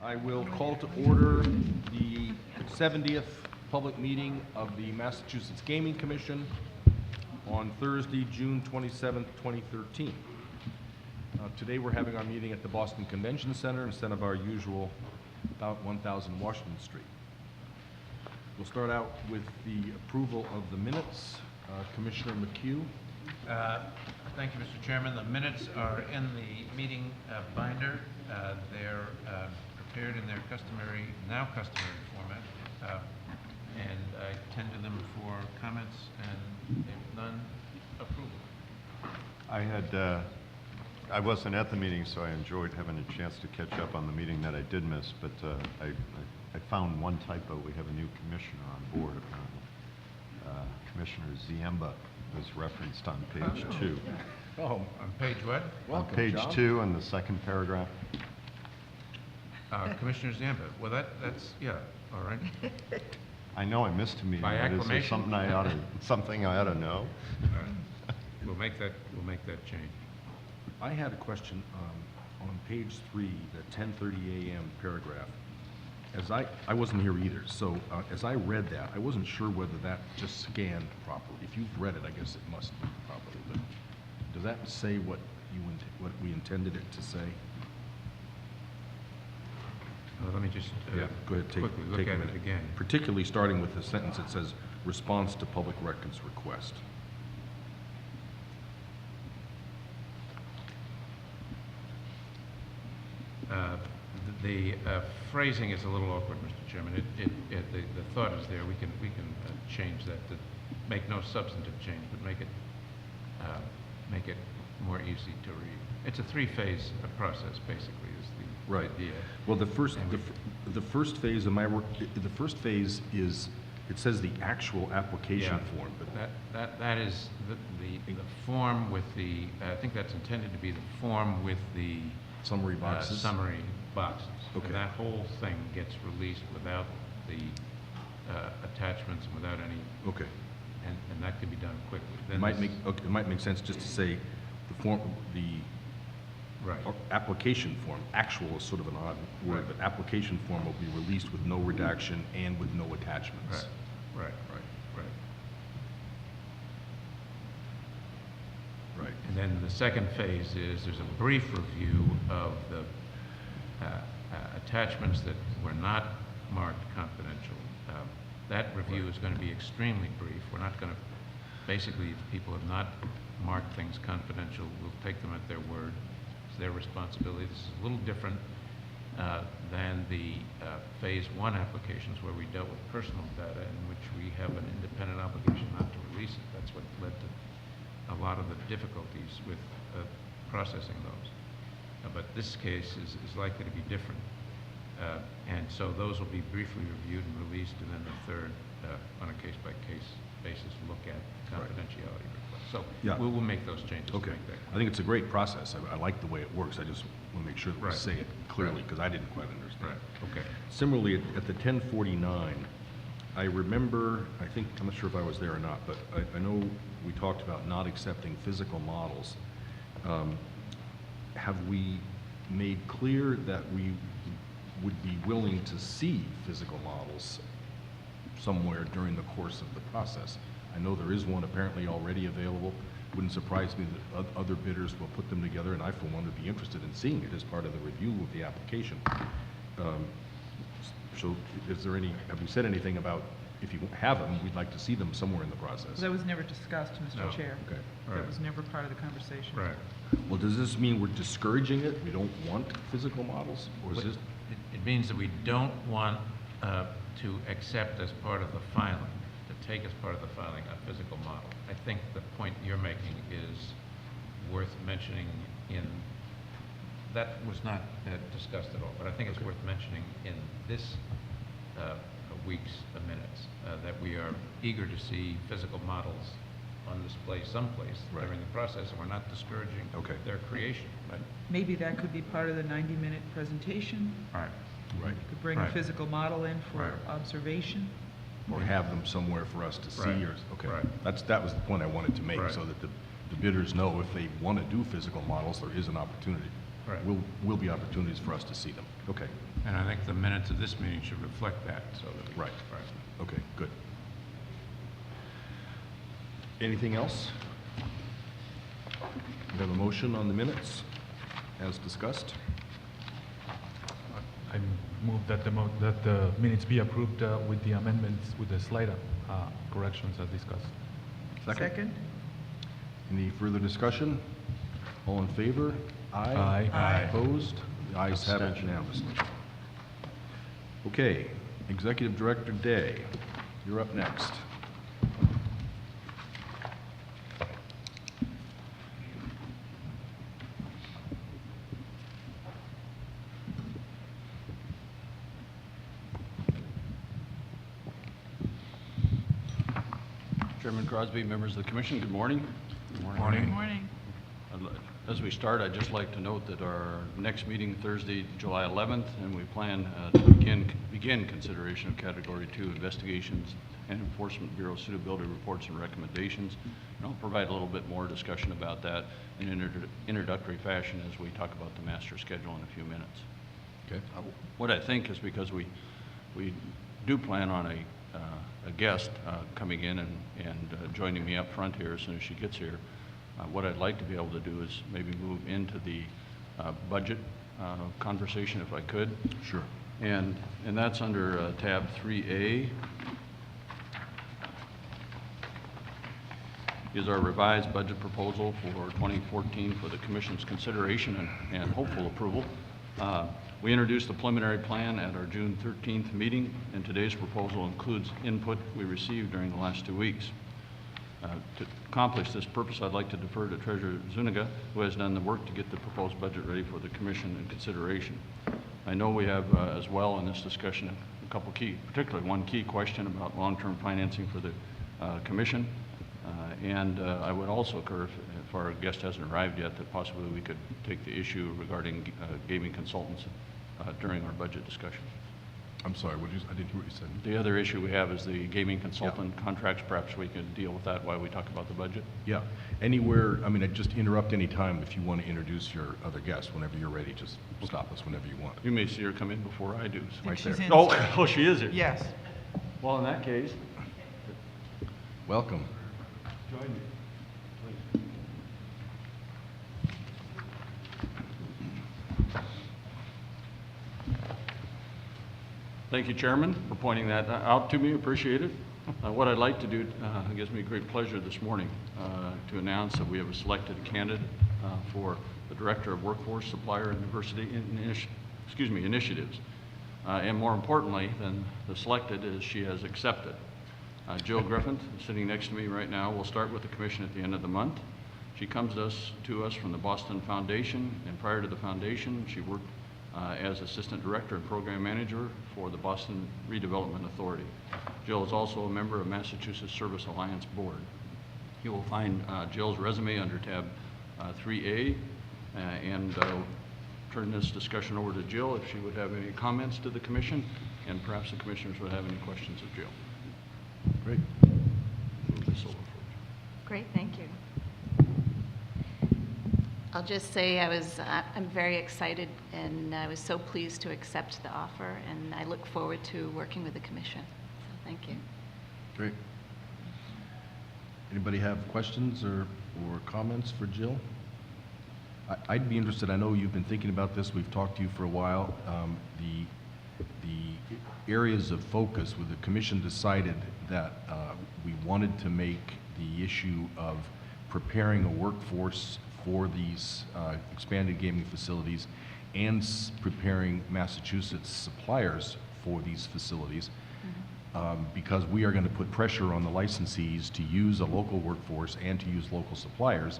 I will call to order the 70th public meeting of the Massachusetts Gaming Commission on Thursday, June 27th, 2013. Today we're having our meeting at the Boston Convention Center instead of our usual about 1000 Washington Street. We'll start out with the approval of the minutes. Commissioner McHugh. Thank you, Mr. Chairman. The minutes are in the meeting binder. They're prepared in their now customary format, and I tender them for comments, and if none, approval. I wasn't at the meeting, so I enjoyed having a chance to catch up on the meeting that I did miss, but I found one typo. We have a new commissioner on board, apparently. Commissioner Ziemba was referenced on page 2. Oh, On page what? On page 2 in the second paragraph. Commissioner Zamba. Well, that's, yeah, all right. I know I missed a meeting. By but is there acclamation? something I ought to know? All right. We'll make that change. I had a question on page 3, the 10:30 a.m. paragraph. As I wasn't here either, so as I read that, I wasn't sure whether that just scanned properly. If you've read it, I guess it must be properly. But does that say what we intended it to say? Let me just Go ahead, quickly look take a at minute. it again. Particularly starting with the sentence that says, response to public records request. The phrasing is a little awkward, Mr. Chairman. The thought is there. We can change that to make no substantive change, but make it more easy to read. It's a 3-phase process, basically, is the idea. Well, the first phase of my work, the first phase is, it says the actual application form, but that is the form with the. I think that's intended to be the form with the summary boxes. Summary boxes. Okay. And that whole thing gets released without the attachments and without any. Okay. And that can be done quickly. Then It might make sense just to say the form, right. Application form. Actual is sort of an odd word, Right. but application form will be released with no redaction and with no attachments. Right. And then the second phase is there's a brief review of the attachments that were not marked confidential. That review is going to be extremely brief. We're not going to, basically, if people have not marked things confidential, we'll take them at their word. It's their responsibility. This is a little different than the phase 1 applications where we dealt with personal data in which we have an independent obligation not to release it. That's what led to a lot of the difficulties with processing those. But this case is likely to be different. And so those will be briefly reviewed and released, and then the third, on a case-by-case basis, look at confidentiality requests. So we'll make those changes. Okay. I think it's a great process. I like the way it works. I just want to make sure that we say it clearly, because I didn't quite understand. Right. Okay. Similarly, at the 10:49, I remember, I'm not sure if I was there or not, but I know we talked about not accepting physical models. Have we made clear that we would be willing to see physical models somewhere during the course of the process? I know there is one apparently already available. Wouldn't surprise me that other bidders will put them together, and I, for one, would be interested in seeing it as part of the review of the application. So is there have we said anything about, if you have them, we'd like to see them somewhere in the process? That was never discussed, Mr. No. Chair. Okay. That was never part of the conversation. Right. Well, does this mean we're discouraging it? We don't want physical models? Or is this? It means that we don't want to accept as part of the filing, to take as part of the filing a physical model. I think the point you're making is worth mentioning that was not discussed at all, but I think it's worth mentioning in this week's minutes that we are eager to see physical models on display someplace during the process, and we're not discouraging their creation. But Maybe that could be part of the 90-minute presentation. right. Right. You could bring a physical model in for observation. Or have them somewhere for us to see? Or, okay. Right. That was the point I wanted to make, Right. so that the bidders know if they want to do physical models, there is an opportunity. Right. will be opportunities for us to see them. Okay, And I think the minutes of this meeting should reflect that, so that we... right. Okay, good. Anything else? We have a motion on the minutes, as discussed. I move that the minutes be approved with the amendments, with the slight corrections as discussed. Second? Any further discussion? All in favor? Aye. Aye. Opposed? The ayes have it Abstention. unanimously. Okay, Executive Director Day, you're up next. Chairman Crosby, members of the commission, good morning. Good Morning. Morning. As we start, I'd just like to note that our next meeting Thursday, July 11th, and we plan to begin consideration of Category 2 investigations and Enforcement Bureau suitability reports and recommendations. And I'll provide a little bit more discussion about that in introductory fashion as we talk about the master schedule in a few minutes. Okay. What I think is because we do plan on a guest coming in and joining me up front here as soon as she gets here. What I'd like to be able to do is maybe move into the budget conversation if I could. Sure. And that's under tab 3A. Is our revised budget proposal for 2014 for the Commission's consideration and hopeful approval. We introduced the preliminary plan at our June 13th meeting, and today's proposal includes input we received during the last 2 weeks. To accomplish this purpose, I'd like to defer to Treasurer Zuniga, who has done the work to get the proposed budget ready for the Commission and consideration. I know we have as well in this discussion a couple particularly one key question about long-term financing for the Commission. And I would also occur, if our guest hasn't arrived yet, that possibly we could take the issue regarding gaming consultants during our budget discussion. I'm sorry, I didn't hear what you said. The other issue we have is the gaming consultant contracts. Perhaps we can deal with that while we talk about the budget. Yeah, anywhere, I mean, just interrupt any time if you want to introduce your other guest. Whenever you're ready, just stop us whenever you want. You may see her come in before I do. Think Right she's there. in. Oh, she is here. Yes. Well, in that case, Welcome. join me, please. Thank you, Chairman, for pointing that out to me. Appreciate it. What I'd like to do, it gives me great pleasure this morning to announce that we have selected a candidate for the Director of Workforce, Supplier, and Diversity Initiatives. And more importantly than the selected is she has accepted. Jill Griffin, sitting next to me right now, will start with the Commission at the end of the month. She comes to us from the Boston Foundation, and prior to the foundation, she worked as Assistant Director and Program Manager for the Boston Redevelopment Authority. Jill is also a member of Massachusetts Service Alliance Board. You will find Jill's resume under tab 3A, and turn this discussion over to Jill if she would have any comments to the Commission, and perhaps the Commissioners would have any questions of Jill. Great. Move this over for you. Great, thank you. I'll just say I'm very excited, and I was so pleased to accept the offer, and I look forward to working with the commission. So thank you. Great. Anybody have questions or comments for Jill? I'd be interested, I know you've been thinking about this, we've talked to you for a while. The areas of focus where the commission decided that we wanted to make the issue of preparing a workforce for these expanded gaming facilities and preparing Massachusetts suppliers for these facilities, because we are going to put pressure on the licensees to use a local workforce and to use local suppliers,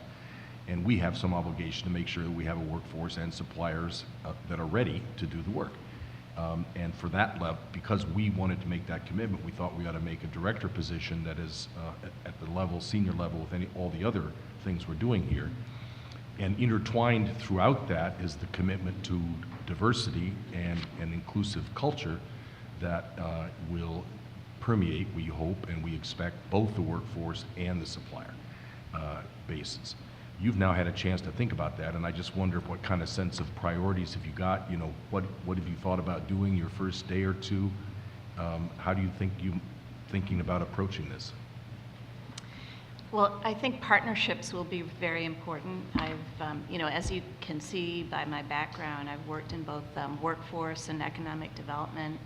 and we have some obligation to make sure that we have a workforce and suppliers that are ready to do the work. And for that level, because we wanted to make that commitment, we thought we ought to make a director position that is at the level, senior level, with all the other things we're doing here. And intertwined throughout that is the commitment to diversity and an inclusive culture that will permeate, we hope and we expect, both the workforce and the supplier bases. you've now had a chance to think about that, and I just wonder what kind of sense of priorities have you got? You know, what have you thought about doing your first day or two? How do you think thinking about approaching this? Well, I think partnerships will be very important. You know, as you can see by my background, I've worked in both workforce and economic development,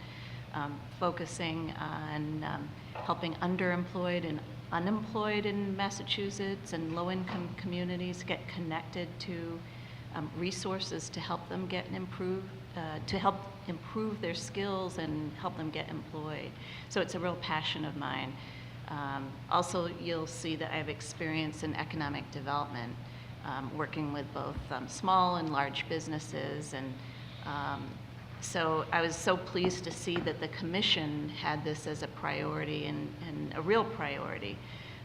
focusing on helping underemployed and unemployed in Massachusetts and low-income communities get connected to resources to help them get to help improve their skills and help them get employed. So it's a real passion of mine. Also, you'll see that I have experience in economic development, working with both small and large businesses. And so I was so pleased to see that the commission had this as a priority and a real priority.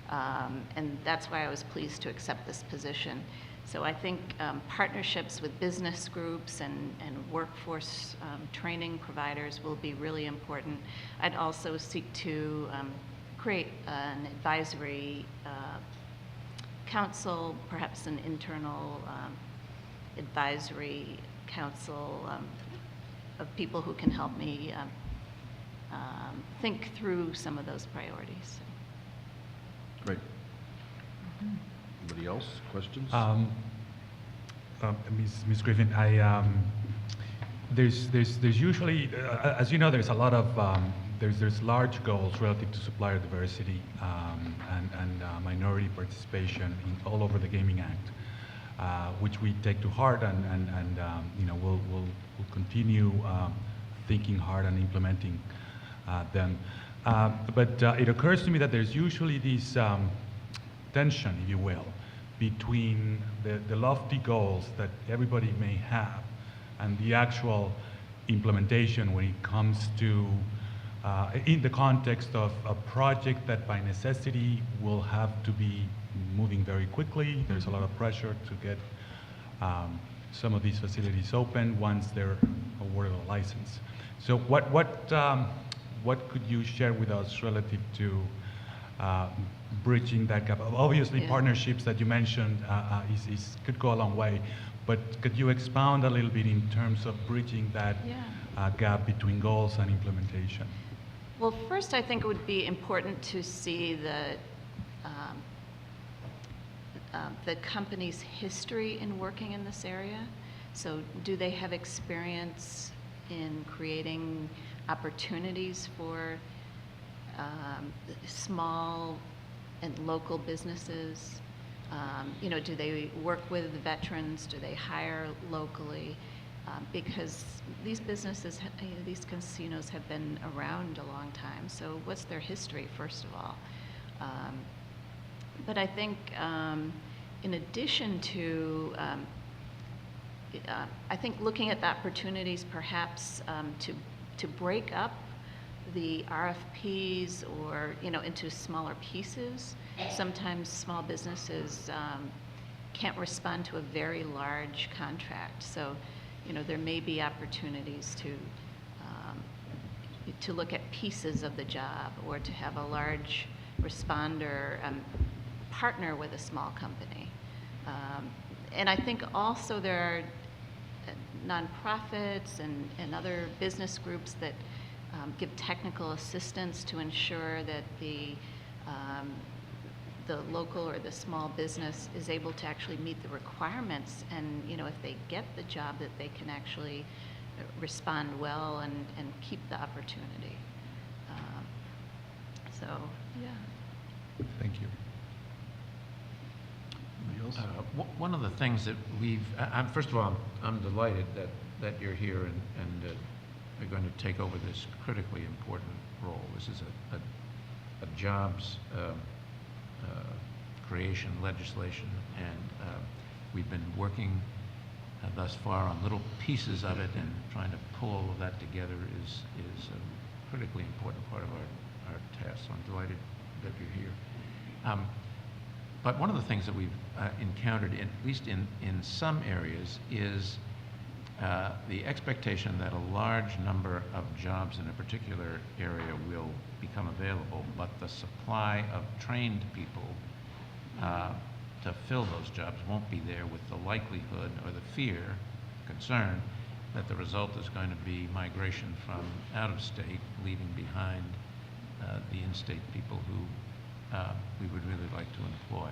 And that's why I was pleased to accept this position. So I think partnerships with business groups and workforce training providers will be really important. I'd also seek to create an advisory council, perhaps an internal advisory council of people who can help me think through some of those priorities. Great. Anybody else? Questions? Ms. Griffin, there's usually, as you know, there's a lot of there's large goals relative to supplier diversity and minority participation all over the Gaming Act, which we take to heart and you know we'll continue thinking hard and implementing them. But it occurs to me that there's usually this tension, if you will, between the lofty goals that everybody may have and the actual implementation when it comes to in the context of a project that by necessity will have to be moving very quickly. There's a lot of pressure to get some of these facilities open once they're awarded a license. So what could you share with us relative to bridging that gap? Obviously, Yeah. partnerships that you mentioned could go a long way, but could you expound a little bit in terms of bridging that gap between goals and implementation? Well, first, I think it would be important to see the company's history in working in this area. So do they have experience in creating opportunities for small and local businesses? You know, do they work with the veterans? Do they hire locally? Because these businesses, these casinos have been around a long time. So what's their history, first of all? But I think in addition to, I think looking at the opportunities perhaps to break up the RFPs or, you know, into smaller pieces. Sometimes small businesses can't respond to a very large contract. So, you know, there may be opportunities to look at pieces of the job or to have a large responder partner with a small company. And I think also there are nonprofits and other business groups that give technical assistance to ensure that the local or the small business is able to actually meet the requirements, and you know, if they get the job, that they can actually respond well and keep the opportunity. So yeah. Thank you. Anybody else? One of the things that first of all, I'm delighted that you're here and are going to take over this critically important role. This is a jobs creation legislation, and we've been working thus far on little pieces of it, and trying to pull all of that together is a critically important part of our task. So I'm delighted that you're here. But one of the things that we've encountered, at least in some areas, is the expectation that a large number of jobs in a particular area will become available, but the supply of trained people to fill those jobs won't be there with the likelihood or the fear, concern, that the result is going to be migration from out of state, leaving behind the in-state people who we would really like to employ.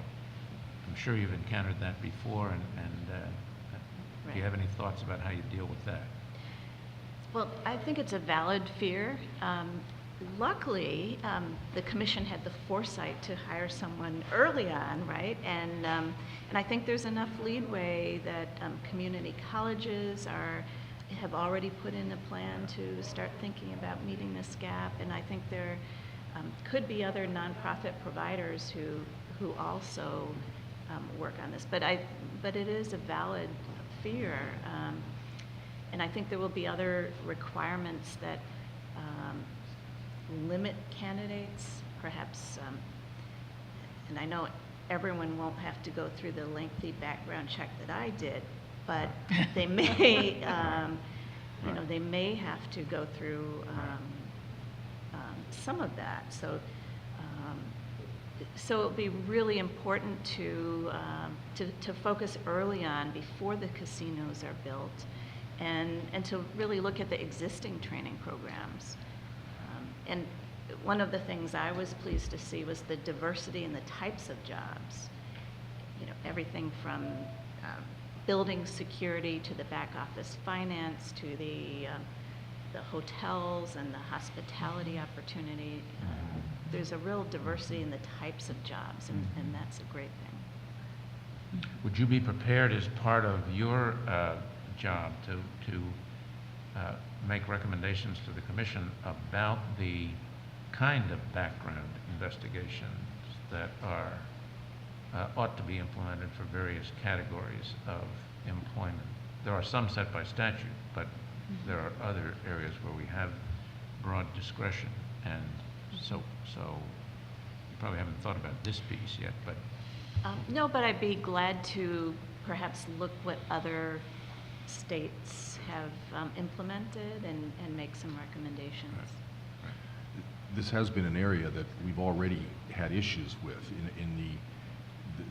I'm sure you've encountered that before, and do you have any thoughts about how you deal with that? Well, I think it's a valid fear. Luckily, the commission had the foresight to hire someone early on, right? And I think there's enough leeway that community colleges have already put in a plan to start thinking about meeting this gap. And I think there could be other nonprofit providers who also work on this. But it is a valid fear. And I think there will be other requirements that limit candidates, perhaps, and I know everyone won't have to go through the lengthy background check that I did, but they may, you know, they may have to go through some of that. So, so it'll be really important to focus early on before the casinos are built, and to really look at the existing training programs. And one of the things I was pleased to see was the diversity in the types of jobs. You know, everything from building security to the back office finance to the hotels and the hospitality opportunity. There's a real diversity in the types of jobs, and that's a great thing. Would you be prepared as part of your job to make recommendations to the commission about the kind of background investigations that ought to be implemented for various categories of employment? There are some set by statute, but there are other areas where we have broad discretion, and so you probably haven't thought about this piece yet, but no, but I'd be glad to perhaps look what other states have implemented and make some recommendations. This has been an area that we've already had issues with.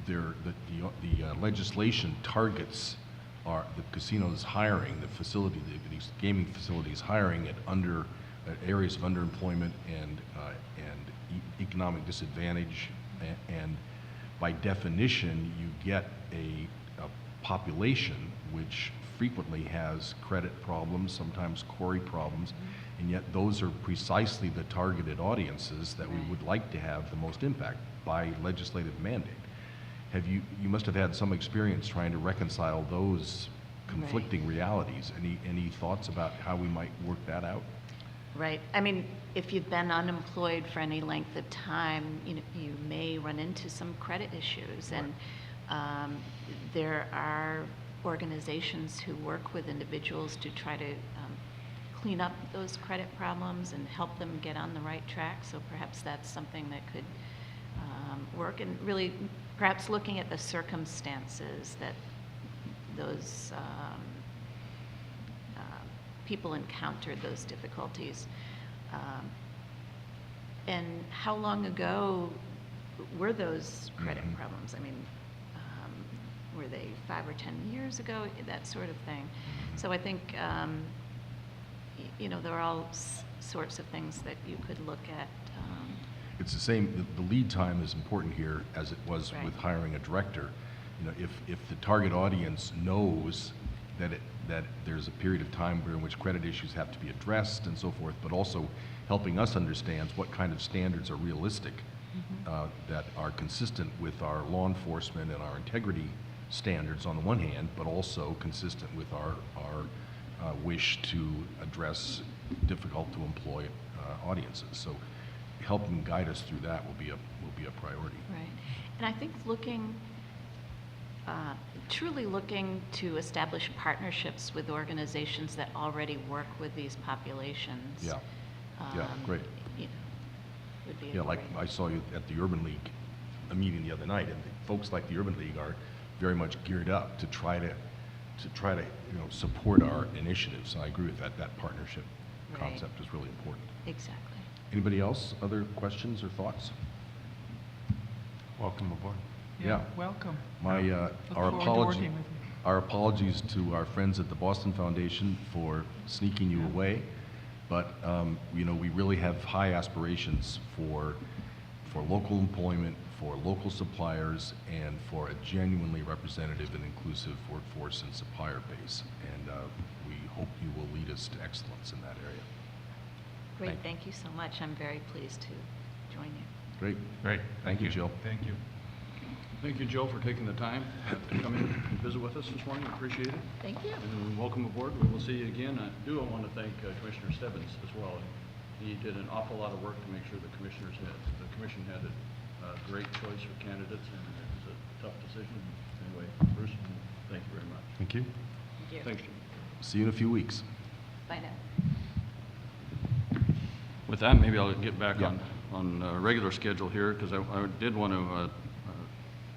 The legislation targets the casinos hiring, these gaming facilities hiring at areas of underemployment and economic disadvantage, and by definition, you get a population which frequently has credit problems, sometimes QORI problems, and yet those are precisely the targeted audiences that we would like to have the most impact by legislative mandate. You must have had some experience trying to reconcile those conflicting realities. Any thoughts about how we might work that out? Right. I mean, if you've been unemployed for any length of time, you may run into some credit issues, and there are organizations who work with individuals to try to clean up those credit problems and help them get on the right track. So perhaps that's something that could work, and really perhaps looking at the circumstances that those people encountered those difficulties. And how long ago were those credit problems? I mean, were they 5 or 10 years ago? That sort of thing. So I think, there are all sorts of things that you could look at. It's the same, the lead time is important here as it was with hiring a director. If the target audience knows that there's a period of time during which credit issues have to be addressed and so forth, but also helping us understand what kind of standards are realistic, that are consistent with our law enforcement and our integrity standards on the one hand, but also consistent with our wish to address difficult to employ audiences. So helping guide us through that will be a priority. Right. And I think truly looking to establish partnerships with organizations that already work with these populations. Yeah. Great. Would be Yeah, like I saw you at the Urban League, a meeting the other night, and folks like the Urban League are very much geared up to try to support our initiatives. And I agree with that. That partnership concept is really important. Exactly. Anybody else? Other questions or thoughts? welcome aboard. Yeah. Welcome. My, Look forward to working with you. our apologies to our friends at the Boston Foundation for sneaking you away, but, you know, we really have high aspirations for local employment, for local suppliers, and for a genuinely representative and inclusive workforce and supplier base. And we hope you will lead us to excellence in that area. Great, thank you so much. I'm very pleased to join you. Great. Great. Thank you, Jill. Thank you. Thank you, Joe, for taking the time to come in and visit with us this morning. Appreciate it. Thank you. And welcome aboard. We will see you again. I do want to thank Commissioner Stebbins as well. He did an awful lot of work to make sure the commission had a great choice for candidates, and it was a tough decision. Anyway, Bruce, thank you very much. Thank you. Thank you. Thanks, Jim. See you in a few weeks. Bye now. With that, maybe I'll get back Yeah. on regular schedule here, because I did want to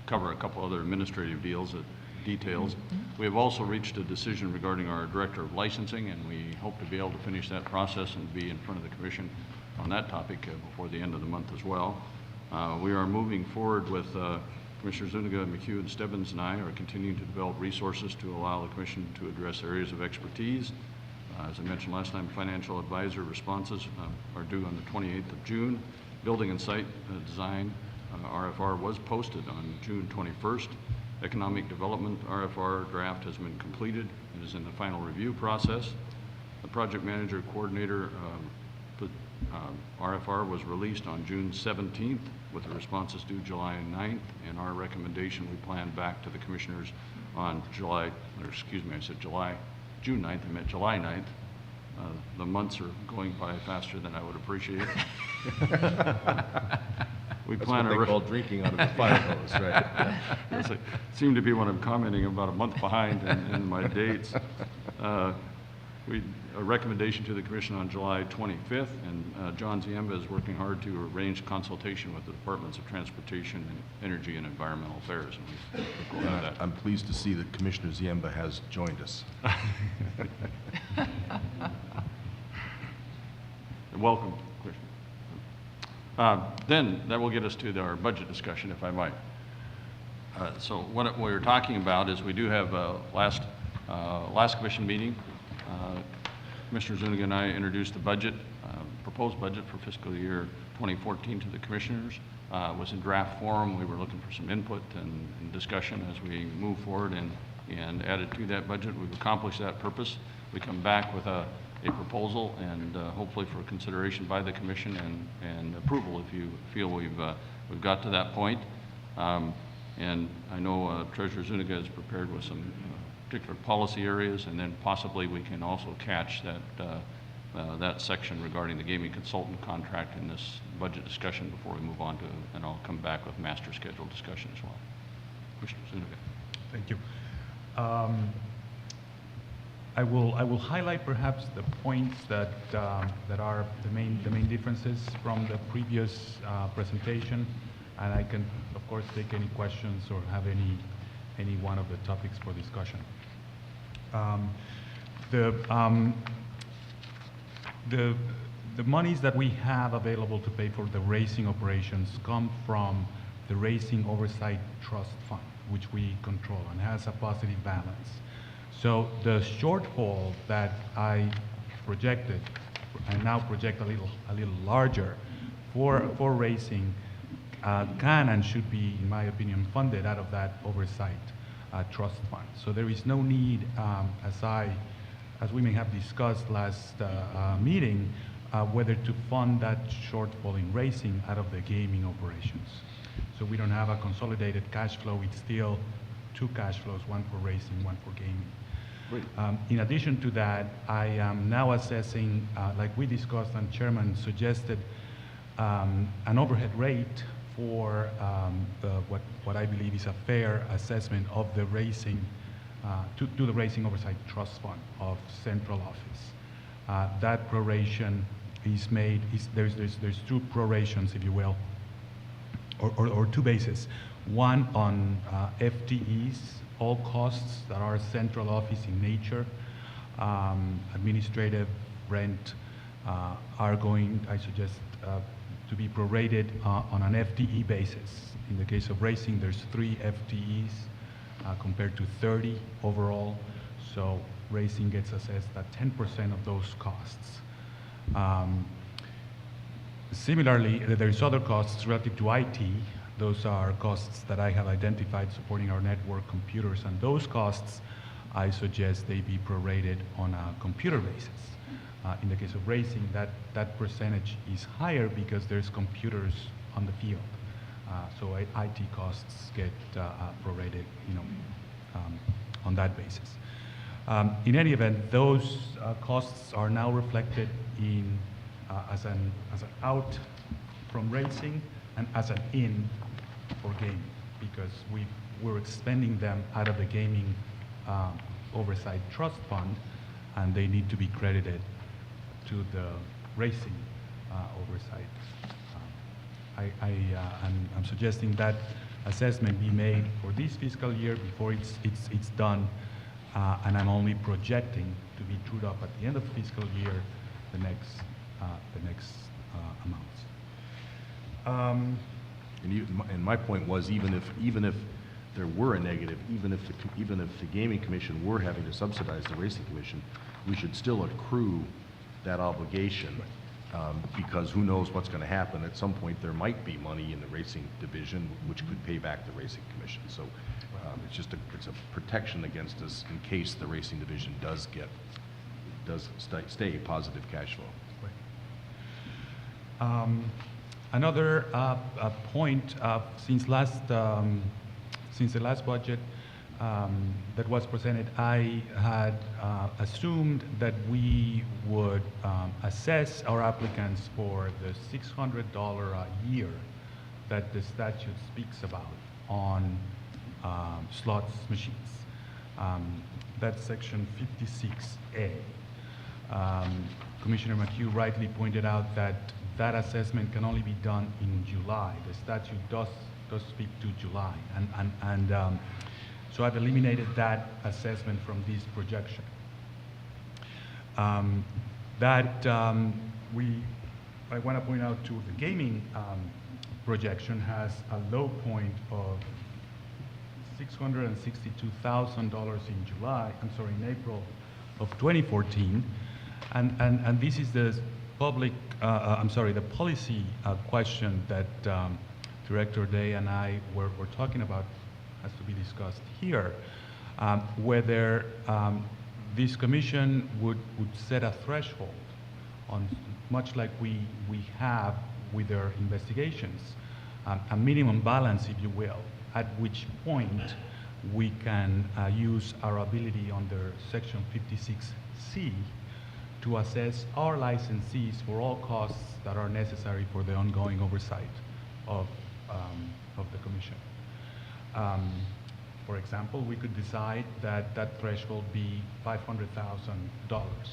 cover a couple other administrative details. We have also reached a decision regarding our Director of Licensing, and we hope to be able to finish that process and be in front of the Commission on that topic before the end of the month as well. We are moving forward with Commissioners Zuniga, McHugh, and Stebbins, and I are continuing to develop resources to allow the Commission to address areas of expertise. As I mentioned last time, financial advisor responses are due on the 28th of June. Building and site design RFR was posted on June 21st. Economic development RFR draft has been completed and is in the final review process. The project manager coordinator RFR was released on June 17th with the responses due July 9th, and our recommendation we plan back to the commissioners on June 9th. I meant July 9th. The months are going by faster than I would appreciate. We That's plan what they call drinking out of a fire hose, right? Yes, it seemed to be when I'm commenting about a month behind in my dates. A recommendation to the Commission on July 25th, and John Ziemba is working hard to arrange consultation with the Departments of Transportation and Energy and Environmental Affairs. And we look forward to that. I'm pleased to see that Commissioner Ziemba has joined us. Welcome, Commissioner. Then that will get us to our budget discussion, if I might. So what we're talking about is we do have last commission meeting. Commissioner Zuniga and I introduced the budget, proposed budget for fiscal year 2014 to the commissioners. It was in draft form. We were looking for some input and discussion as we move forward and added to that budget. We've accomplished that purpose. We come back with a proposal and hopefully for consideration by the commission and approval if you feel we've got to that point. And I know Treasurer Zuniga is prepared with some particular policy areas, and then possibly we can also catch that section regarding the gaming consultant contract in this budget discussion before we move on to, and I'll come back with master schedule discussion as well. Commissioner Zuniga. Thank you. I will highlight perhaps the points that are the main differences from the previous presentation, and I can of course take any questions or have any one of the topics for discussion. The monies that we have available to pay for the racing operations come from the Racing Oversight Trust Fund, which we control and has a positive balance. So the shortfall that I projected, and now project a little larger for racing, can and should be, in my opinion, funded out of that oversight trust fund. So there is no need, as we may have discussed last meeting, whether to fund that shortfall in racing out of the gaming operations. So we don't have a consolidated cash flow. It's still two cash flows, one for racing, one for gaming. In addition to that, I am now assessing, like we discussed and Chairman suggested, an overhead rate for what I believe is a fair assessment of the racing, to the Racing Oversight Trust Fund of central office. That proration is made, there's two prorations, if you will, or two bases. One on FTEs, all costs that are central office in nature, administrative, rent, are going, I suggest, to be prorated on an FTE basis. In the case of racing, there's 3 FTEs compared to 30 overall. So racing gets assessed at 10% of those costs. Similarly, there's other costs relative to IT. Those are costs that I have identified supporting our network computers, and those costs, I suggest they be prorated on a computer basis. In the case of racing, that percentage is higher because there's computers on the field. So IT costs get prorated, on that basis. In any event, those costs are now reflected in as an out from racing and as an in for gaming, because we're expending them out of the gaming oversight trust fund, and they need to be credited to the racing oversight. I'm suggesting that assessment be made for this fiscal year before it's done, and I'm only projecting to be trued up at the end of the fiscal year the next amounts. And my point was, even if there were a negative, even if the gaming commission were having to subsidize the racing commission, we should still accrue that obligation, because who knows what's going to happen. At some point, there might be money in the racing division which could pay back the racing commission. So it's a protection against us in case the racing division does stay positive cash flow. Another point, since the last budget that was presented, I had assumed that we would assess our applicants for the $600 a year that the statute speaks about on slots machines. That's section 56A. Commissioner McHugh rightly pointed out that that assessment can only be done in July. The statute does speak to July, and so I've eliminated that assessment from this projection. I want to point out too, the gaming projection has a low point of $662,000 in April of 2014, and this is the the policy question that Director Day and I were talking about, has to be discussed here, whether this commission would set a threshold on, much like we have with our investigations, a minimum balance, if you will, at which point we can use our ability under Section 56C to assess our licensees for all costs that are necessary for the ongoing oversight of the commission. For example, we could decide that that threshold be $500,000.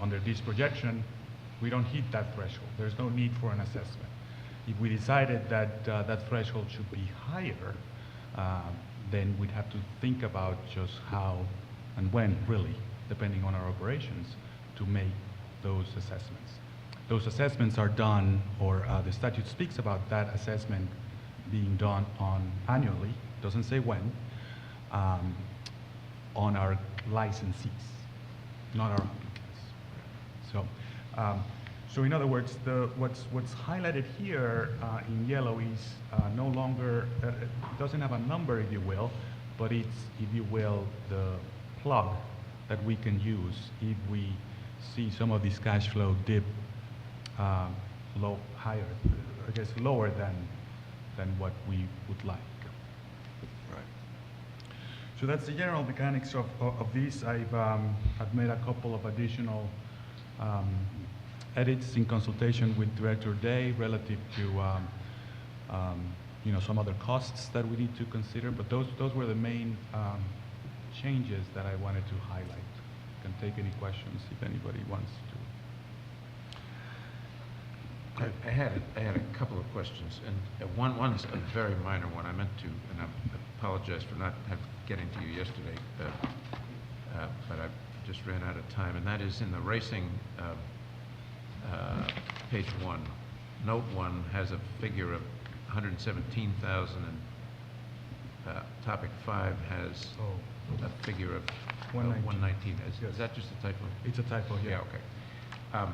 Under this projection, we don't hit that threshold. There's no need for an assessment. If we decided that that threshold should be higher, then we'd have to think about just how and when, really, depending on our operations, to make those assessments. Those assessments are done, or the statute speaks about that assessment being done annually, doesn't say when, on our licensees, not our applicants. So in other words, what's highlighted here in yellow is no longer, doesn't have a number, if you will, but it's, if you will, the plug that we can use if we see some of this cash flow dip higher, I guess lower than what we would like. Right. So that's the general mechanics of this. I've made a couple of additional edits in consultation with Director Day relative to some other costs that we need to consider, but those were the main changes that I wanted to highlight. Can take any questions if anybody wants to. I had a couple of questions, and one is a very minor one. I meant to, and I apologize for not getting to you yesterday, but I just ran out of time, and that is in the racing, page 1. Note 1 has a figure of 117,000, and topic 5 has Oh, a figure of 119. 119. Yes. Is that just a typo? it's a typo, yeah. Yeah, okay.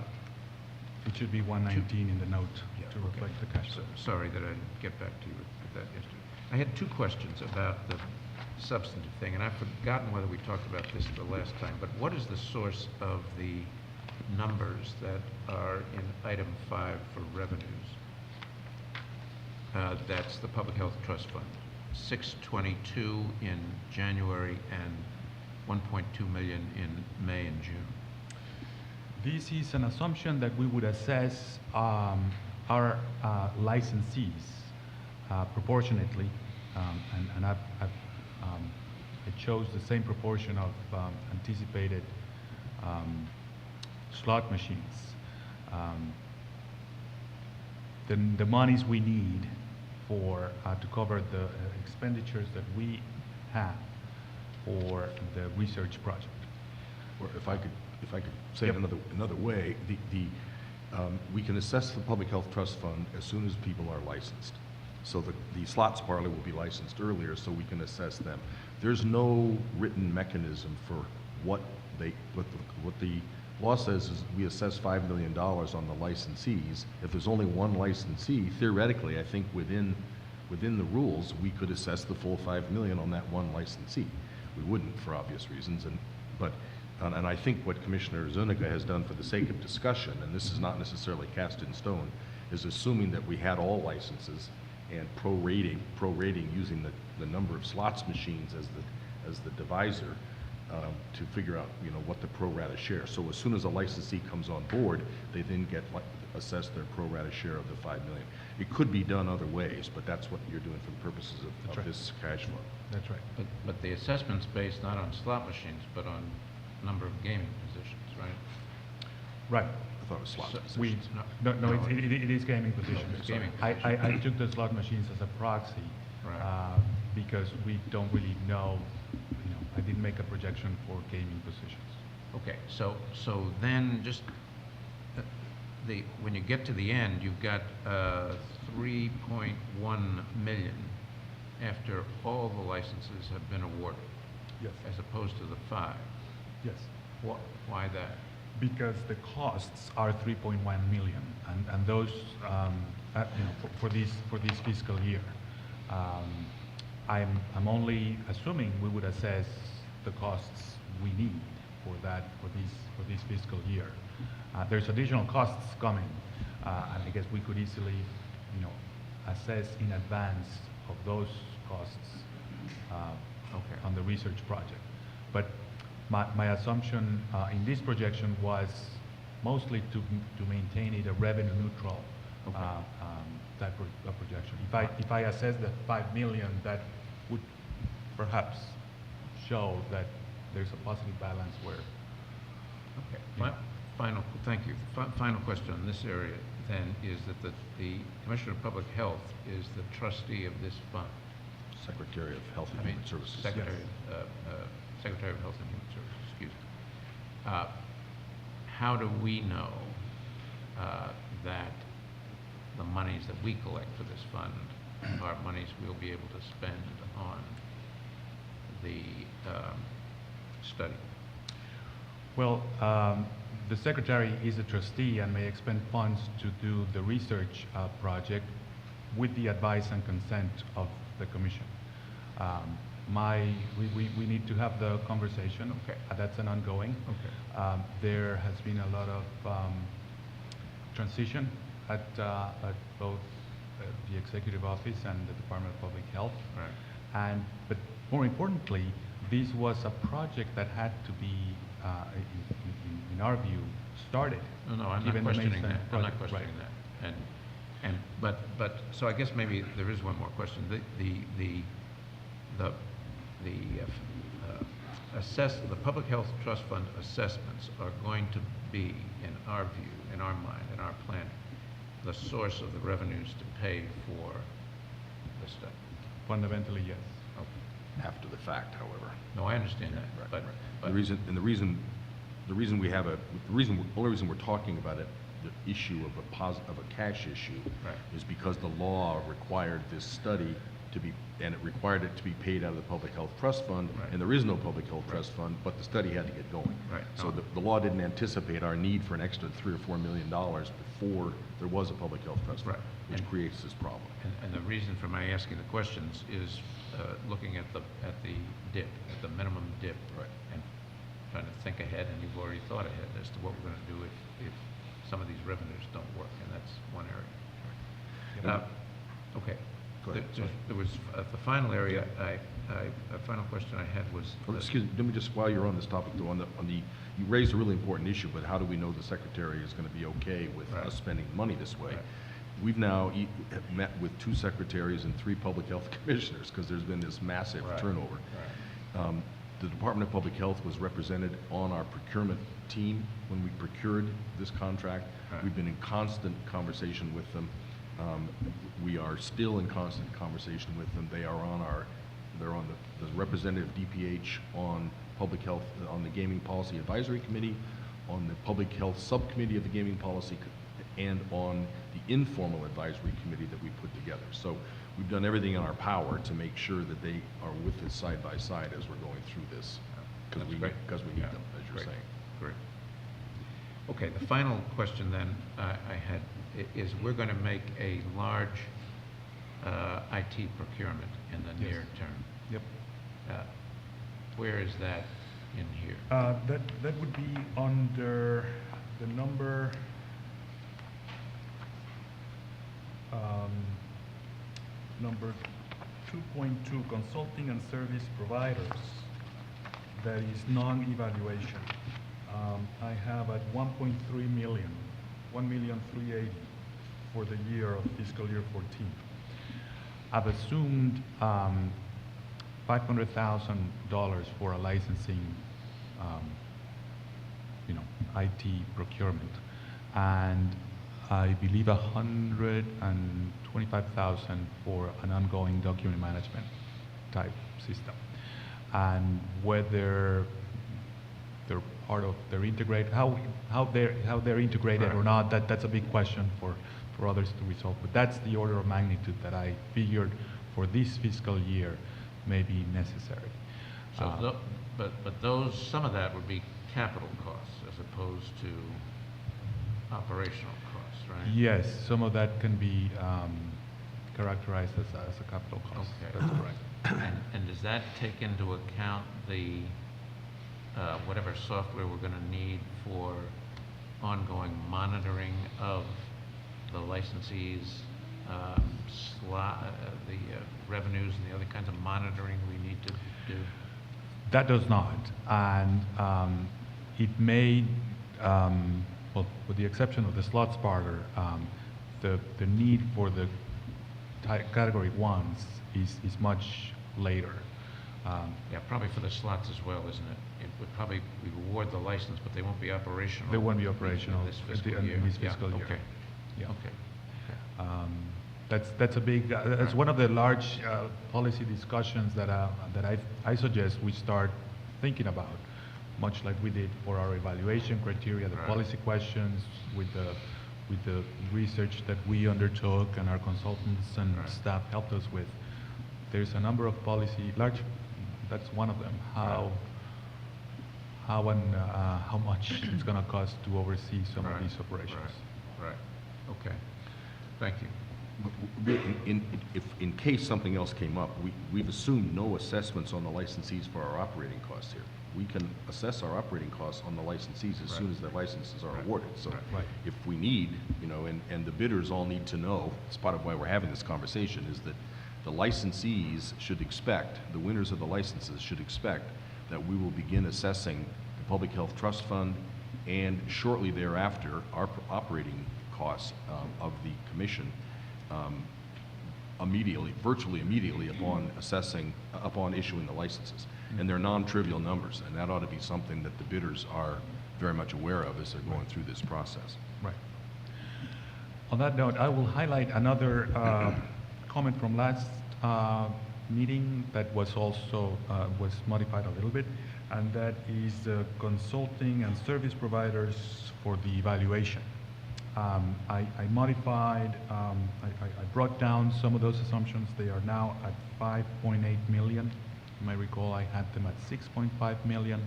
It should be 119 in the note Yeah, to okay. reflect the cash So- flow. Sorry that I didn't get back to you with that yesterday. I had 2 questions about the substantive thing, and I've forgotten whether we talked about this the last time, but what is the source of the numbers that are in item 5 for revenues? That's the Public Health Trust Fund. 622 in January and 1.2 million in May and June. This is an assumption that we would assess our licensees proportionately, and I chose the same proportion of anticipated slot machines. The monies we need for to cover the expenditures that we have for the research project. Or if I could say it Yep. another way, we can assess the Public Health Trust Fund as soon as people are licensed. So the slots parlor will be licensed earlier, so we can assess them. There's no written mechanism for what the law says is we assess $5 million on the licensees. If there's only one licensee, theoretically, I think within the rules, we could assess the full $5 million on that one licensee. We wouldn't for obvious reasons, and I think what Commissioner Zuniga has done for the sake of discussion, and this is not necessarily cast in stone, is assuming that we had all licenses and prorating using the number of slots machines as the divisor to figure out, what the pro rata share. So as soon as a licensee comes on board, they then get assessed their pro rata share of the $5 million. It could be done other ways, but that's what you're doing for the purposes That's of right. this cash flow. That's right. But the assessment's based not on slot machines, but on number of gaming positions, right? Right. I thought it was slot So- We, positions. no, it is gaming positions. It's gaming I took the slot machines as a proxy, Right. because we don't really know, I didn't make a projection for gaming positions. Okay, so then just, when you get to the end, you've got 3.1 million after all the licenses have been awarded, Yes. as opposed to the 5. Yes. Why that? Because the costs are 3.1 million, and those, for this fiscal year. I'm only assuming we would assess the costs we need for this fiscal year. There's additional costs coming, and I guess we could easily, assess in advance of those costs Okay. on the research project. But my assumption in this projection was mostly to maintain it a revenue neutral Okay. type of projection. If I assess the 5 million, that would perhaps show that there's a positive balance where. Okay. Yeah. Thank you. Final question on this area then is that the Commissioner of Public Health is the trustee of this fund. Secretary of Health and I mean, Human Services. Secretary of Health and Human Services, excuse me. How do we know that the monies that we collect for this fund are monies we'll be able to spend on the study? Well, the secretary is a trustee and may expend funds to do the research project with the advice and consent of the commission. We need to have the conversation. Okay. That's an ongoing. Okay. There has been a lot of transition at both the executive office and the Department of Public Health. Right. But more importantly, this was a project that had to be, in our view, started. No, I'm not given the questioning Mason that. I'm not project. questioning Right. that. But, so I guess maybe there is one more question. The Public Health Trust Fund assessments are going to be, in our view, in our mind, in our plan, the source of the revenues to pay for the study. Fundamentally, yes. Okay. After the fact, however. No, I understand that, Right, but, right. but. The reason the reason only reason we're talking about it, the issue of a cash issue, Right. is because the law required this study to be, and it required it to be paid out of the Public Health Trust Fund, Right. and there is no Public Health Trust Fund, but the study had to get going. Right. So the law didn't anticipate our need for an extra $3 or $4 million before there was a Public Health Trust Fund, Right. which And- creates this problem. And the reason for my asking the questions is looking at the dip, at the minimum dip. Right. And trying to think ahead, and you've already thought ahead as to what we're going to do if some of these revenues don't work, and that's one area. Okay. Go ahead, There was, the final area, a final question I had was. Oh, excuse me, let me just, while you're on this topic, though, you raised a really important issue, but how do we know the secretary is going to be okay with Right. us spending money this way? Right. We've now have met with 2 secretaries and 3 public health commissioners, because there's been this massive Right. turnover. The Department of Public Health was represented on our procurement team when we procured this contract. Right. We've been in constant conversation with them. We are still in constant conversation with them. They're on the representative DPH on public health, on the Gaming Policy Advisory Committee, on the Public Health Subcommittee of the Gaming Policy, and on the informal advisory committee that we put together. So we've done everything in our power to make sure that they are with us side by side as we're going through this, because we That's need great. them, as you're Great. saying. Great. Okay, the final question then I had is we're going to make a large IT procurement in the Yes. near term. Yep. Where is that in here? That would be under the number, number 2.2, consulting and service providers. That is non-evaluation. I have at 1.3 million, 1,380,000 for the year of fiscal year 14. I've assumed $500,000 for a licensing, IT procurement, and I believe 125,000 for an ongoing document management type system. And whether they're part of, they're integrated, how they're integrated or Right. not, that's a big question for others to resolve. But that's the order of magnitude that I figured for this fiscal year may be necessary. So, but those, some of that would be capital costs as opposed to operational costs, right? Yes, some of that can be characterized as a capital cost. Okay. That's correct. And does that take into account the, whatever software we're going to need for ongoing monitoring of the licensees, the revenues and the other kinds of monitoring we need to do? That does not, and it may, well, with the exception of the slots parlor, the need for the category ones is much later. Yeah, probably for the slots as well, isn't it? It would probably, we reward the license, but they won't be operational. They won't be operational in this fiscal in year. this Yeah, fiscal year. Okay. Yeah. Okay. That's a big, that's one of the large policy discussions that I suggest we start thinking about, much like we did for our evaluation criteria, the Right. policy questions with the research that we undertook and our consultants and Right. staff helped us with. There's a number of policy, that's one of them, how much it's going to cost to oversee some of Right, these operations. Right. Okay. Thank you. In case something else came up, we've assumed no assessments on the licensees for our operating costs here. We can assess our operating costs on the licensees as soon as their licenses are awarded. So Right. if we need, and the bidders all need to know, it's part of why we're having this conversation, is that the licensees should expect, the winners of the licenses should expect that we will begin assessing the Public Health Trust Fund and shortly thereafter, our operating costs of the commission virtually immediately upon issuing the licenses. And they're non-trivial numbers, and that ought to be something that the bidders are very much aware of as they're going through this process. Right. On that note, I will highlight another comment from last meeting that was also was modified a little bit. and that is the consulting and service providers for the evaluation. I modified, I brought down some of those assumptions. They are now at 5.8 million. You may recall I had them at 6.5 million.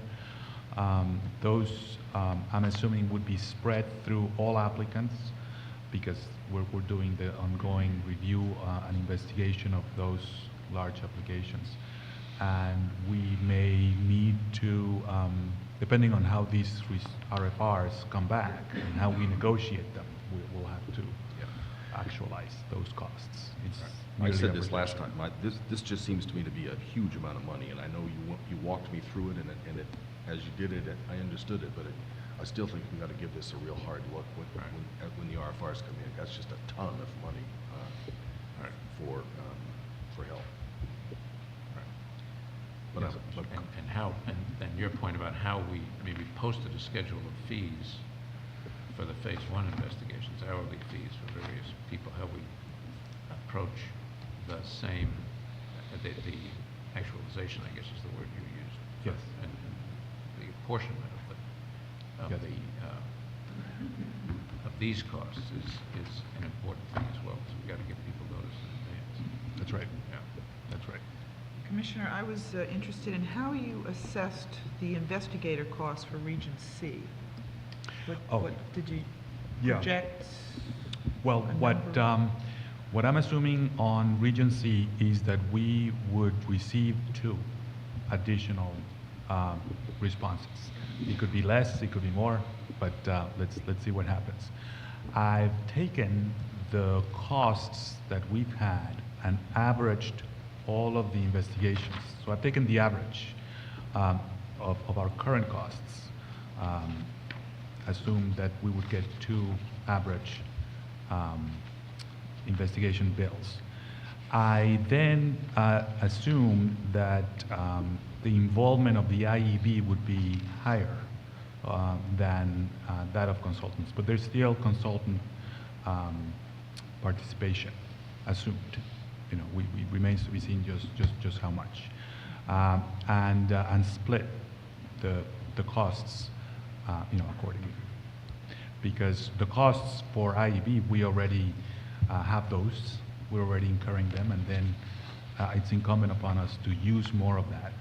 Those, I'm assuming, would be spread through all applicants because we're doing the ongoing review and investigation of those large applications. And we may need to, depending on how these RFRs come back and how we negotiate them, we'll have to actualize those costs. It's I merely said a this last projection. time, this just seems to me to be a huge amount of money, and I know you walked me through it, and it, as you did it, I understood it, but I still think we got to give this a real hard look when the RFRs come in. That's just a ton of money for help. But, Yes. And your point about how we maybe posted a schedule of fees for the phase one investigations, hourly fees for various people, how we approach the same, the actualization, I guess is the word you used. Yes. And the apportionment of Yes. of these costs is an important thing as well. So we got to give people notice in advance. That's right. Yeah. That's right. Commissioner, I was interested in how you assessed the investigator costs for Region C. What did you project? Well, a number? what I'm assuming on Region C is that we would receive 2 additional responses. It could be less, it could be more, but let's see what happens. I've taken the costs that we've had and averaged all of the investigations. So I've taken the average of our current costs. Assume that we would get 2 average investigation bills. I then assume that the involvement of the IEB would be higher than that of consultants, but there's still consultant participation assumed. You know, we remains to be seen just how much, and split the costs, accordingly. Because the costs for IEB, we already have those. We're already incurring them, and then it's incumbent upon us to use more of that,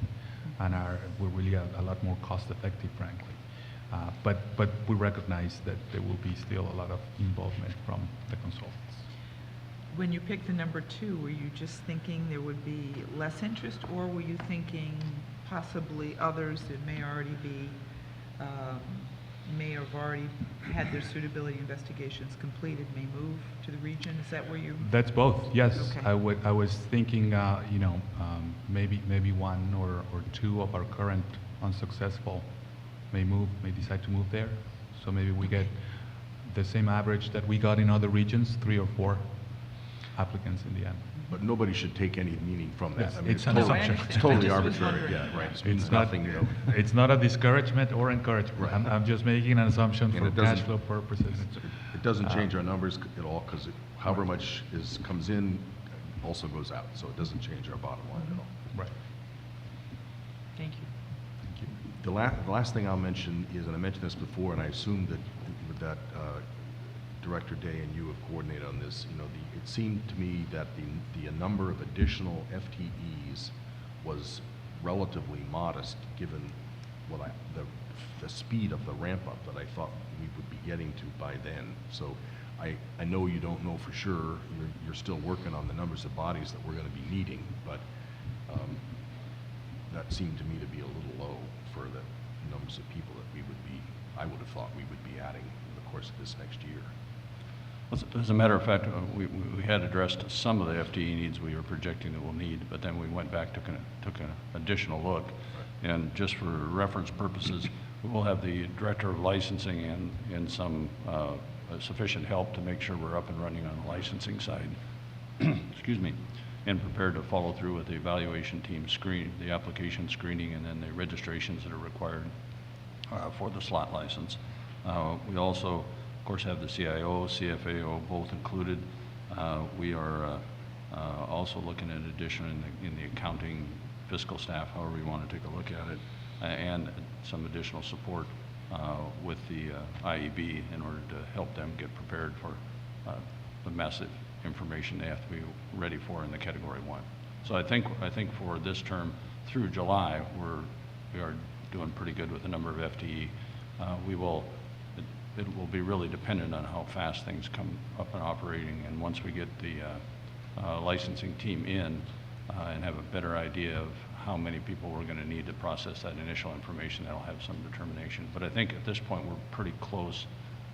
and we're really a lot more cost-effective, frankly. But we recognize that there will be still a lot of involvement from the consultants. When you picked the number 2, were you just thinking there would be less interest, or were you thinking possibly others that may already be, may have already had their suitability investigations completed, may move to the region? Is that where you? That's both, yes. Okay. I was thinking, maybe 1 or 2 of our current unsuccessful may decide to move there. So maybe we get the same average that we got in other regions, 3 or 4 applicants in the end. But nobody should take any meaning from that. Yes, I mean, it's an totally, assumption. it's totally I just was arbitrary, wondering. yeah, right. It means It's not, nothing, it's not a discouragement or encouragement. Right. I'm just making an assumption And for it doesn't- cash flow purposes. It doesn't change our numbers at all, because however much comes in also goes out, so it doesn't change our bottom line at all. Right. Thank you. Thank you. The last thing I'll mention is, and I mentioned this before, and I assume that Director Day and you have coordinated on this, it seemed to me that the number of additional FTEs was relatively modest, given the speed of the ramp-up that I thought we would be getting to by then. So I know you don't know for sure, you're still working on the numbers of bodies that we're going to be needing, but that seemed to me to be a little low for the numbers of people that I would have thought we would be adding in the course of this next year. As a matter of fact, we had addressed some of the FTE needs we were projecting that we'll need, but then we went back, took an additional look. And just for reference purposes, we will have the Director of Licensing and some sufficient help to make sure we're up and running on the licensing side. Excuse me. And prepared to follow through with the evaluation team the application screening, and then the registrations that are required for the slot license. We also, of course, have the CIO, CFAO both included. We are also looking at addition in the accounting fiscal staff, however you want to take a look at it. and some additional support with the IEB in order to help them get prepared for the massive information they have to be ready for in the Category 1. So I think for this term through July, we are doing pretty good with the number of FTE. It will be really dependent on how fast things come up and operating, and once we get the licensing team in and have a better idea of how many people we're going to need to process that initial information, that'll have some determination. But I think at this point, we're pretty close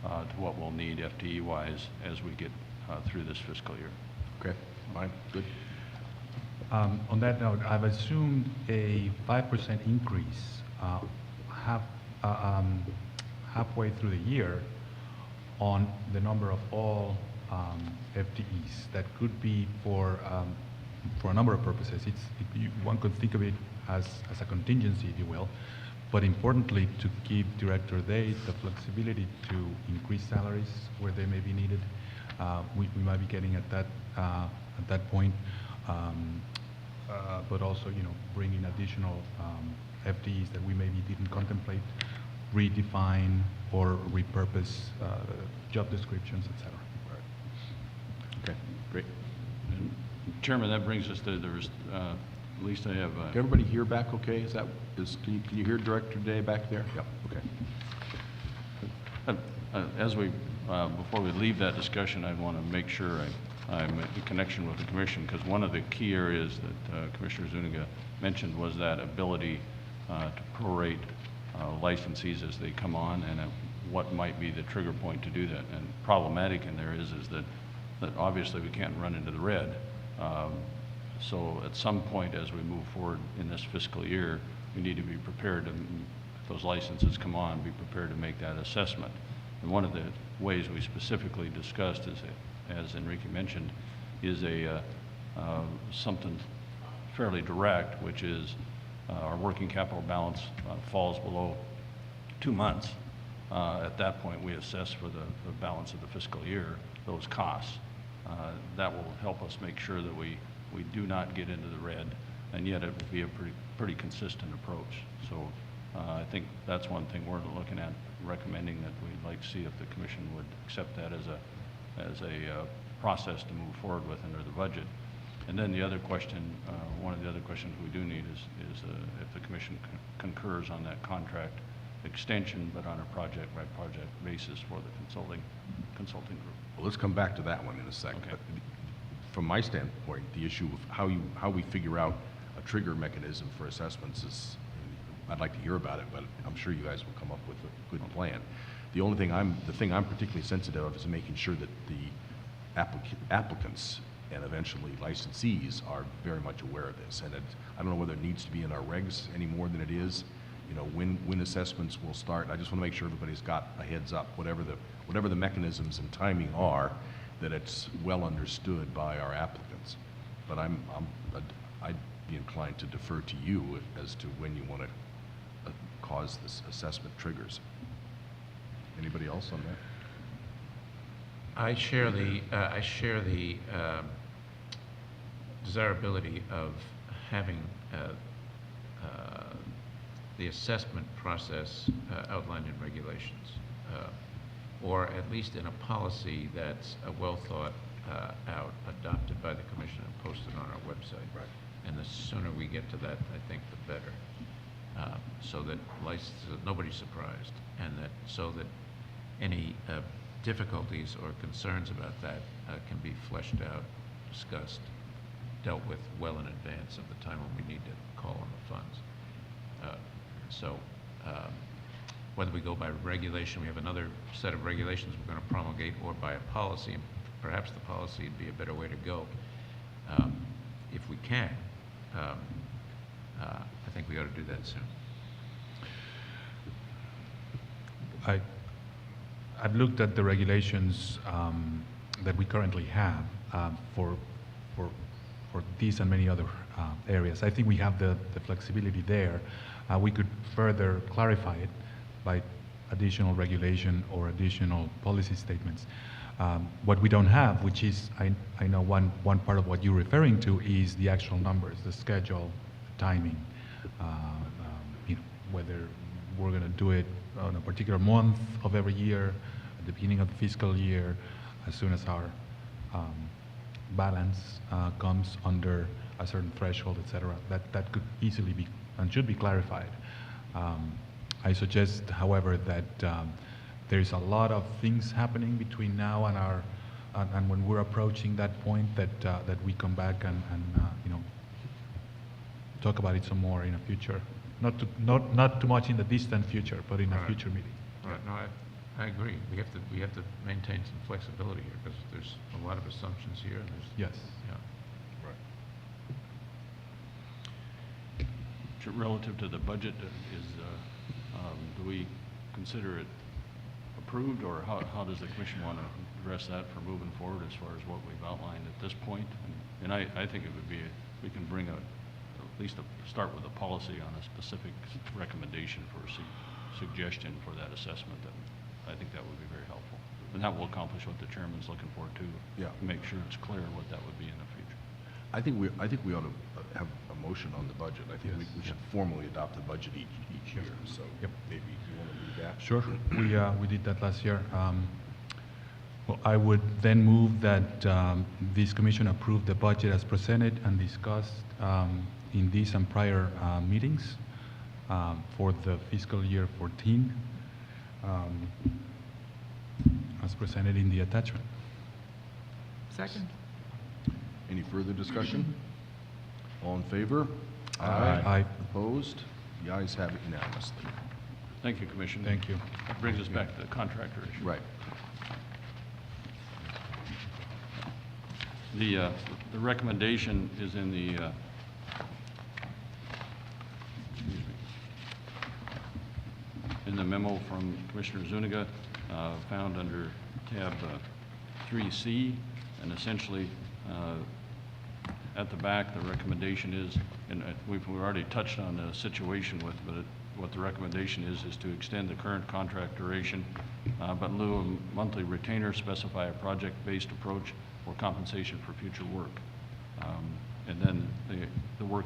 to what we'll need FTE-wise as we get through this fiscal year. Okay, fine, good. On that note, I've assumed a 5% increase halfway through the year on the number of all FTEs. That could be for a number of purposes. One could think of it as a contingency, if you will, but importantly, to give Director Day the flexibility to increase salaries where they may be needed. We might be getting at that point, but also, bringing additional FTEs that we maybe didn't contemplate, redefine or repurpose job descriptions, et cetera. Okay, great. And Chairman, that brings us to, there's, at least I have... Can everybody hear back okay? Can you hear Director Day back there? Yep, okay. As before we leave that discussion, I want to make sure I'm in connection with the commission, because one of the key areas that Commissioner Zuniga mentioned was that ability to prorate licensees as they come on, and what might be the trigger point to do that. And problematic in there is that obviously we can't run into the red. So at some point as we move forward in this fiscal year, we need to be prepared to, if those licenses come on, be prepared to make that assessment. And one of the ways we specifically discussed, as Enrique mentioned, is something fairly direct, which is our working capital balance falls below 2 months. At that point, we assess for the balance of the fiscal year those costs. That will help us make sure that we do not get into the red, and yet it will be a pretty consistent approach. So I think that's one thing we're looking at, recommending that we'd like to see if the commission would accept that as a process to move forward with under the budget. And then the other question, one of the other questions we do need is if the commission concurs on that contract extension, but on a project-by-project basis for the consulting group. Well, let's come back to that one in a second. Okay. But from my standpoint, the issue of how we figure out a trigger mechanism for assessments is, I'd like to hear about it, but I'm sure you guys will come up with a good plan. The thing I'm particularly sensitive of is making sure that the applicants and eventually licensees are very much aware of this. And I don't know whether it needs to be in our regs any more than it is. When assessments will start. I just want to make sure everybody's got a heads up, whatever the mechanisms and timing are, that it's well understood by our applicants. But I'd be inclined to defer to you as to when you want to cause this assessment triggers. Anybody else on that? I share the desirability of having the assessment process outlined in regulations, or at least in a policy that's well thought out, adopted by the commission and posted on our website. Right. And the sooner we get to that, I think the better, so that nobody's surprised, and so that any difficulties or concerns about that can be fleshed out, discussed, dealt with well in advance of the time when we need to call on the funds. Whether we go by regulation, we have another set of regulations we're going to promulgate, or by a policy, and perhaps the policy would be a better way to go. If we can, I think we ought to do that soon. I've looked at the regulations that we currently have for these and many other areas. I think we have the flexibility there. We could further clarify it by additional regulation or additional policy statements. What we don't have, which is, I know one part of what you're referring to, is the actual numbers, the schedule, the timing, whether we're going to do it on a particular month of every year, at the beginning of the fiscal year, as soon as our balance comes under a certain threshold, et cetera. That could easily be and should be clarified. I suggest, however, that there's a lot of things happening between now and and when we're approaching that point, that we come back and talk about it some more in a future, not too much in the distant future, but in a Right. future meeting. Right, no, I agree. We have to maintain some flexibility here, because there's a lot of assumptions here, and there's, Yes. yeah. Relative to the budget, do we consider it approved, or how does the commission want to address that for moving forward as far as what we've outlined at this point? And I think it would be, we can bring at least start with a policy on a specific recommendation for a suggestion for that assessment. That I think that would be very helpful. And that will accomplish what the chairman's looking for too. Yeah. Make sure it's clear what that would be in the future. I think we ought to have a motion on the budget. I think we should formally adopt the budget each year, so Yep. maybe you want to do that? Sure. We did that last year. Well, I would then move that this commission approve the budget as presented and discussed in these and prior meetings for the fiscal year 14, as presented in the attachment. Second. Any further discussion? All in favor? Aye. Opposed? The ayes have it unanimously. Thank you, Commissioner. Thank you. That brings us back to the contractor issue. Right. The recommendation is in the, excuse me, in the memo from Commissioner Zuniga, found under tab 3C, and essentially at the back, the recommendation is, and we've already touched on the situation with, but what the recommendation is to extend the current contract duration, but in lieu of monthly retainer, specify a project-based approach or compensation for future work. And then the work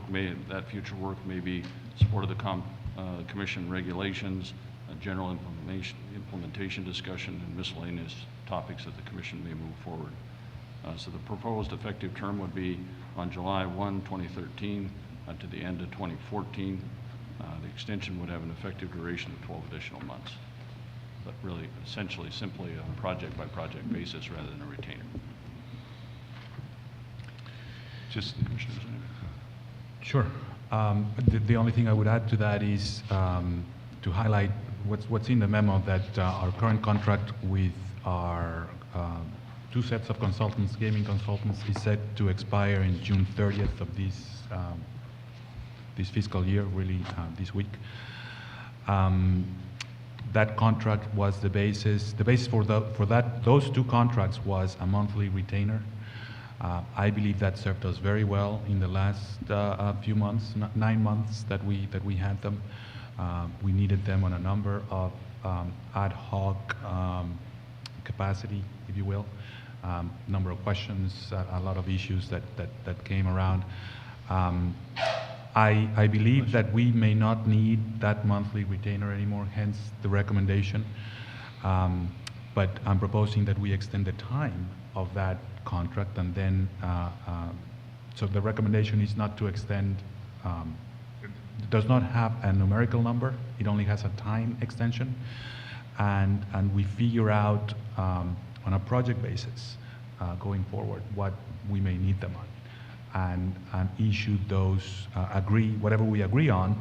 that future work may be support of the commission regulations, general implementation discussion, and miscellaneous topics that the commission may move forward. So the proposed effective term would be on July 1, 2013 to the end of 2014. The extension would have an effective duration of 12 additional months, but really essentially simply a project-by-project basis rather than a retainer. Just, Commissioner Zuniga. Sure. The only thing I would add to that is to highlight what's in the memo, that our current contract with our two sets of consultants, gaming consultants, is set to expire in June 30th of this fiscal year, really this week. That contract was the basis. The basis for those two contracts was a monthly retainer. I believe that served us very well in the last few months, 9 months that we had them. We needed them on a number of ad hoc capacity, if you will, number of questions, a lot of issues that came around. I believe that we may not need that monthly retainer anymore, hence the recommendation. But I'm proposing that we extend the time of that contract, and then, so the recommendation is not to extend, it does not have a numerical number, it only has a time extension, and we figure out on a project basis going forward what we may need them on, and issue those, whatever we agree on,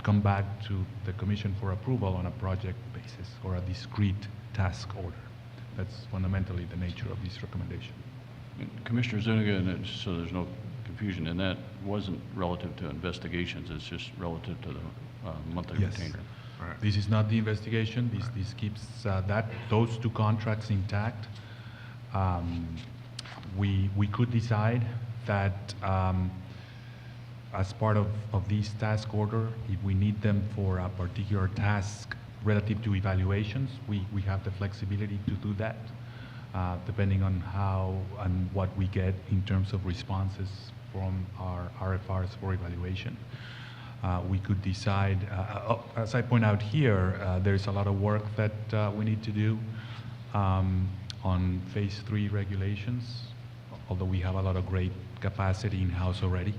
come back to the commission for approval on a project basis or a discrete task order. That's fundamentally the nature of this recommendation. Commissioner Zuniga, and so there's no confusion, and that wasn't relative to investigations, it's just relative to the monthly Yes. retainer. Right. This is not the investigation. This keeps those two contracts intact. We could decide that as part of this task order, if we need them for a particular task relative to evaluations, we have the flexibility to do that, depending on how and what we get in terms of responses from our RFRs for evaluation. we could decide, as I point out here, there's a lot of work that we need to do on phase 3 regulations, although we have a lot of great capacity in-house already.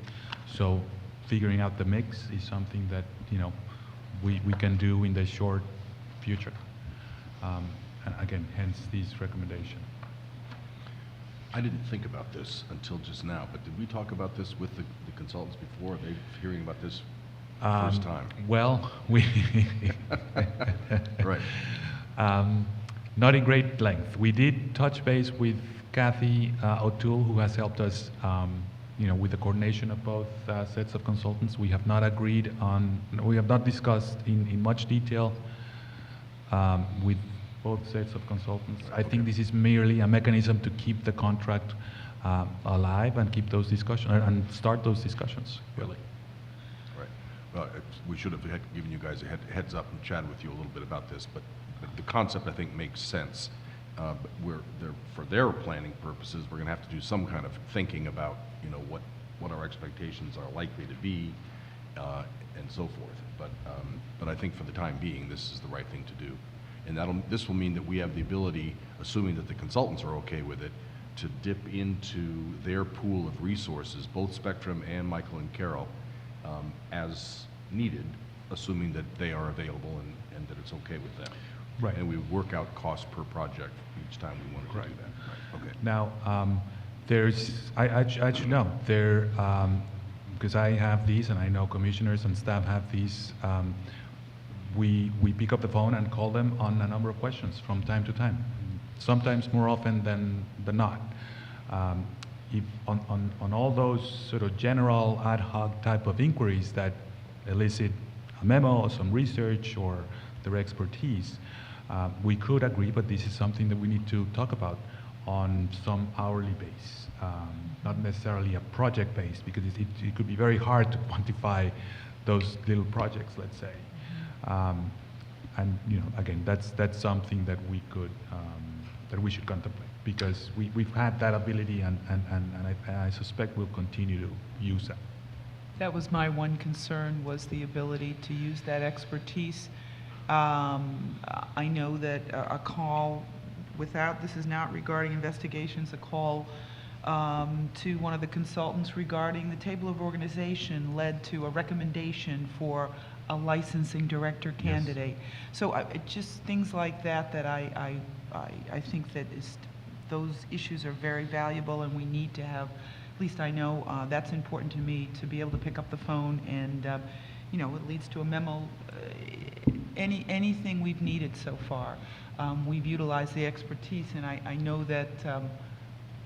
So figuring out the mix is something that, we can do in the short future. And again, hence this recommendation. I didn't think about this until just now, but did we talk about this with the consultants before? Are they hearing about this first time? Well, we Right. not in great length. We did touch base with Kathy O'Toole, who has helped us, with the coordination of both sets of consultants. We have not agreed on, we have not discussed in much detail with both sets of consultants. I think this is merely a mechanism to keep the contract alive and keep those discussions, and start those discussions, really. Right. Well, we should have given you guys a heads up and chatted with you a little bit about this, but the concept, I think, makes sense. But for their planning purposes, we're going to have to do some kind of thinking about, what our expectations are likely to be, and so forth. But I think for the time being, this is the right thing to do. And this will mean that we have the ability, assuming that the consultants are okay with it, to dip into their pool of resources, both Spectrum and Michael and Carol, as needed, assuming that they are available and that it's okay with them. Right. And we work out cost per project each time we wanted to do that. Right. Okay. Now, I should know, because I have these, and I know commissioners and staff have these, we pick up the phone and call them on a number of questions from time to time, sometimes more often than not. If on all those sort of general ad hoc type of inquiries that elicit a memo or some research or their expertise, we could agree, but this is something that we need to talk about on some hourly base, not necessarily a project base, because it could be very hard to quantify those little projects, let's say. And again, that's something that we could, that we should contemplate, because we've had that ability, and I suspect we'll continue to use that. That was my one concern, was the ability to use that expertise. I know that a call this is not regarding investigations, a call to one of the consultants regarding the table of organization led to a recommendation for a licensing director candidate. So just things like that I think that those issues are very valuable, and we need to have, at least I know that's important to me, to be able to pick up the phone and, it leads to a memo, anything we've needed so far. We've utilized the expertise, and I know that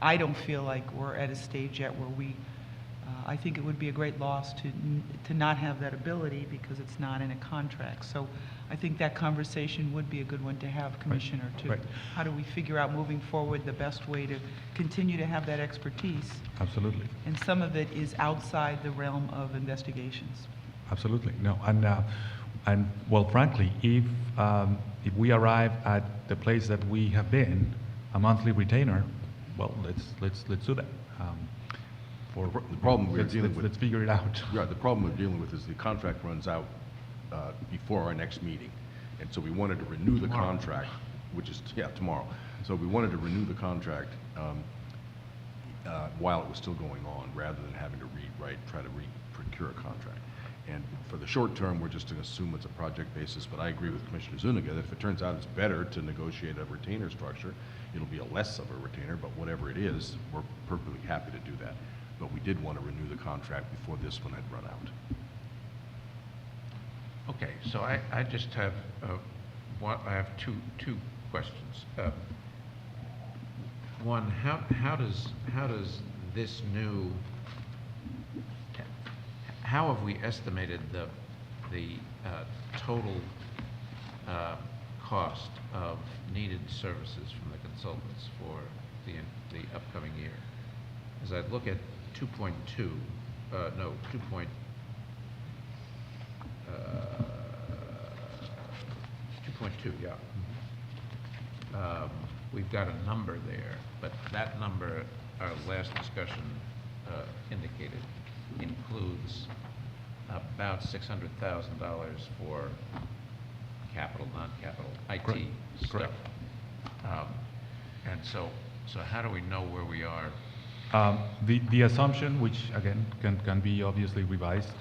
I don't feel like we're at a stage yet where I think it would be a great loss to not have that ability, because it's not in a contract. So I think that conversation would be a good one to have, Commissioner, too. Right. How do we figure out moving forward the best way to continue to have that expertise? Absolutely. And some of it is outside the realm of investigations. Absolutely. No, and well, frankly, if we arrive at the place that we have been, a monthly retainer, well, let's do that. The problem we're dealing with. Let's figure it out. Yeah, the problem we're dealing with is the contract runs out before our next meeting. And so we wanted to renew the contract, which is, tomorrow. So we wanted to renew the contract while it was still going on, rather than having to try to procure a contract. And for the short term, we're just going to assume it's a project basis, but I agree with Commissioner Zuniga that if it turns out it's better to negotiate a retainer structure, it'll be a less of a retainer, but whatever it is, we're perfectly happy to do that. But we did want to renew the contract before this one had run out. Okay, so I just have I have two questions. One, how does this new, how have we estimated the total cost of needed services from the consultants for the upcoming year? As I look at 2.2, yeah. We've got a number there, but that number, our last discussion indicated, includes about $600,000 for capital, non-capital IT Correct. stuff. Correct. And so how do we know where we are? The assumption, which again can be obviously revised,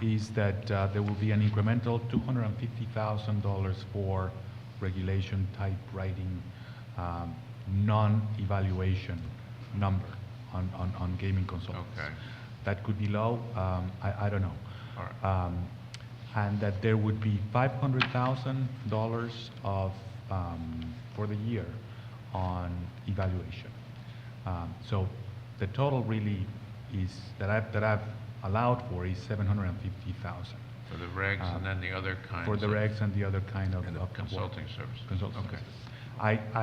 is that there will be an incremental $250,000 for regulation type writing, non-evaluation number on gaming consultants. Okay. That could be low, I don't know. All right. And that there would be $500,000 of, for the year on evaluation. So the total really is, that I've allowed for is $750,000. For the regs and then the other kinds For the of regs and the other kind of consulting services. Consulting Okay. services.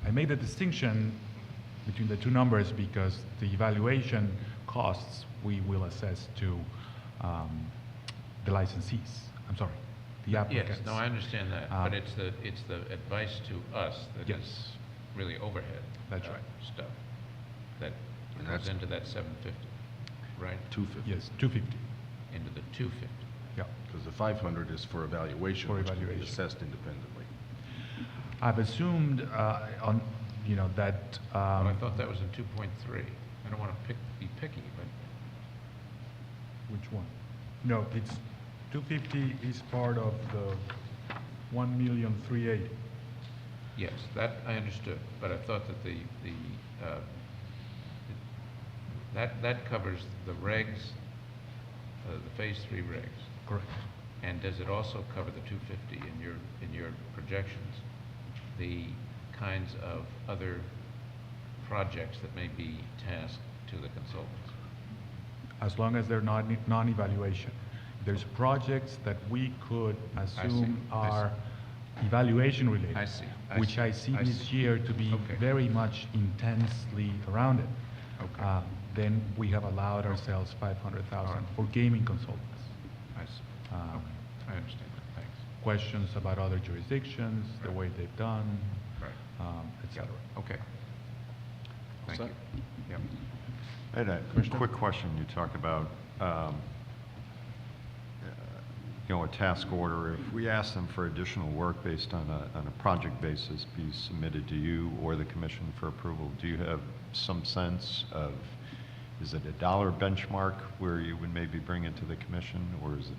I made a distinction between the two numbers because the evaluation costs we will assess to the licensees. I'm sorry, the applicants. Yes, no, I understand that, but it's the advice to us that Yes. is really overhead. That's right. Stuff that And goes that's- into that 750, right? 250. Yes, 250, Into the 250. yeah. Because the 500 is for evaluation, For which can be evaluation. assessed independently. I've assumed on, that, But I thought that was in 2.3. I don't want to be picky, but which one? No, it's 250 is part of the 1,380,000. yes, that I understood. But I thought that that covers the regs, the phase 3 regs. Correct. And does it also cover the 250 in your projections? The kinds of other projects that may be tasked to the consultants? As long as they're not non-evaluation. There's projects that we could assume I see. are evaluation related. I see. Which I see I this see. year to be Okay. very much intensely around it. Okay. Then we have allowed ourselves 500,000 All right. for gaming consultants. I see. Um, Okay, I understand that, thanks. Questions about other jurisdictions, the Right. way they've done, Right. et cetera. Okay. Thank set? you. Yep. I had a quick question. You talk about, a task order. If we ask them for additional work based on a project basis be submitted to you or the commission for approval, do you have some sense of, is it a dollar benchmark where you would maybe bring it to the commission, or is it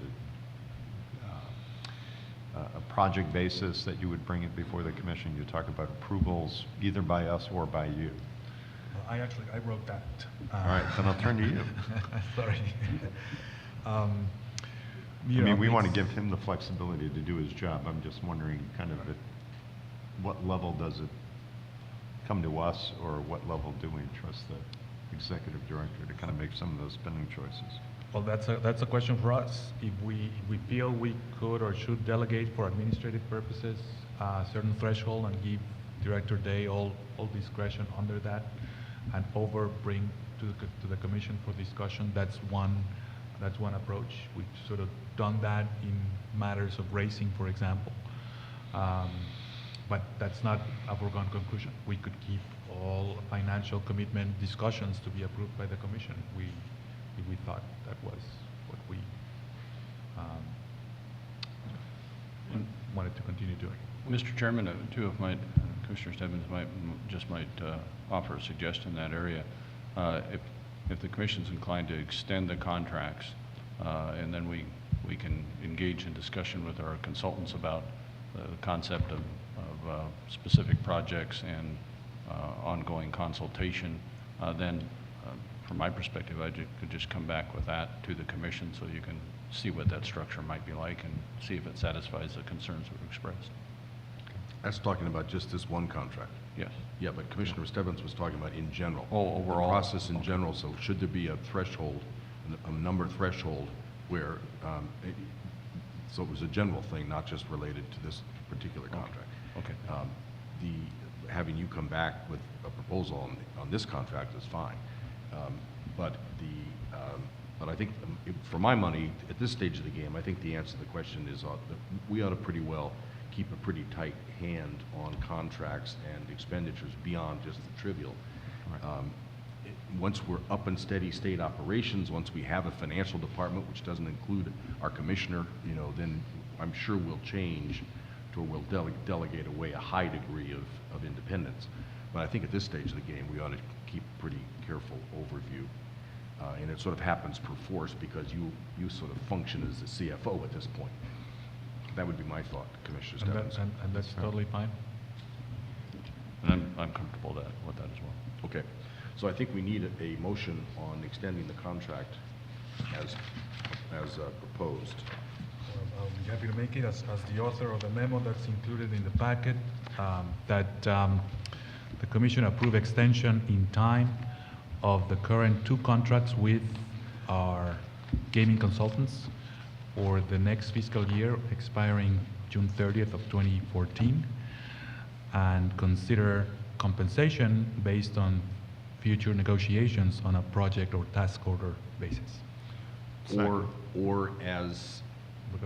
a project basis that you would bring it before the commission? You talk about approvals either by us or by you. I wrote that. All right, then I'll turn to you. Sorry. I mean, we want to give him the flexibility to do his job. I'm just wondering kind of at what level does it come to us, or what level do we trust the executive director to kind of make some of those spending choices? Well, that's a question for us. If we feel we could or should delegate for administrative purposes a certain threshold and give Director Day all discretion under that, and bring to the commission for discussion, that's one approach. We've sort of done that in matters of racing, for example. But that's not a foregone conclusion. We could keep all financial commitment discussions to be approved by the commission if we thought that was what we wanted to continue doing. Mr. Chairman, two of my, Commissioner Stebbins might offer a suggestion in that area. If the commission's inclined to extend the contracts, and then we can engage in discussion with our consultants about the concept of specific projects and ongoing consultation, then from my perspective, I could just come back with that to the commission so you can see what that structure might be like and see if it satisfies the concerns that were expressed. That's talking about just this one contract. Yes. Yeah, but Commissioner Stebbins was talking about in general. Oh, overall? The process in general, so should there be a threshold, a number threshold where, so it was a general thing, not just related to this particular contract. Okay. Having you come back with a proposal on this contract is fine. But I think, for my money, at this stage of the game, I think the answer to the question is that we ought to pretty well keep a pretty tight hand on contracts and expenditures beyond just the trivial. once we're up in steady state operations, once we have a financial department, which doesn't include our commissioner, you know, then I'm sure we'll change to where we'll delegate away a high degree of independence. But I think at this stage of the game, we ought to keep pretty careful overview. And it sort of happens per force because you sort of function as the CFO at this point. That would be my thought, Commissioner Stebbins. And that's totally fine. And I'm comfortable with that as well. Okay, so I think we need a motion on extending the contract as proposed. I'll be happy to make it as the author of the memo that's included in the packet, that the Commission approve extension in time of the current 2 contracts with our gaming consultants for the next fiscal year expiring June 30th of 2014, and consider compensation based on future negotiations on a project or task order basis. Or as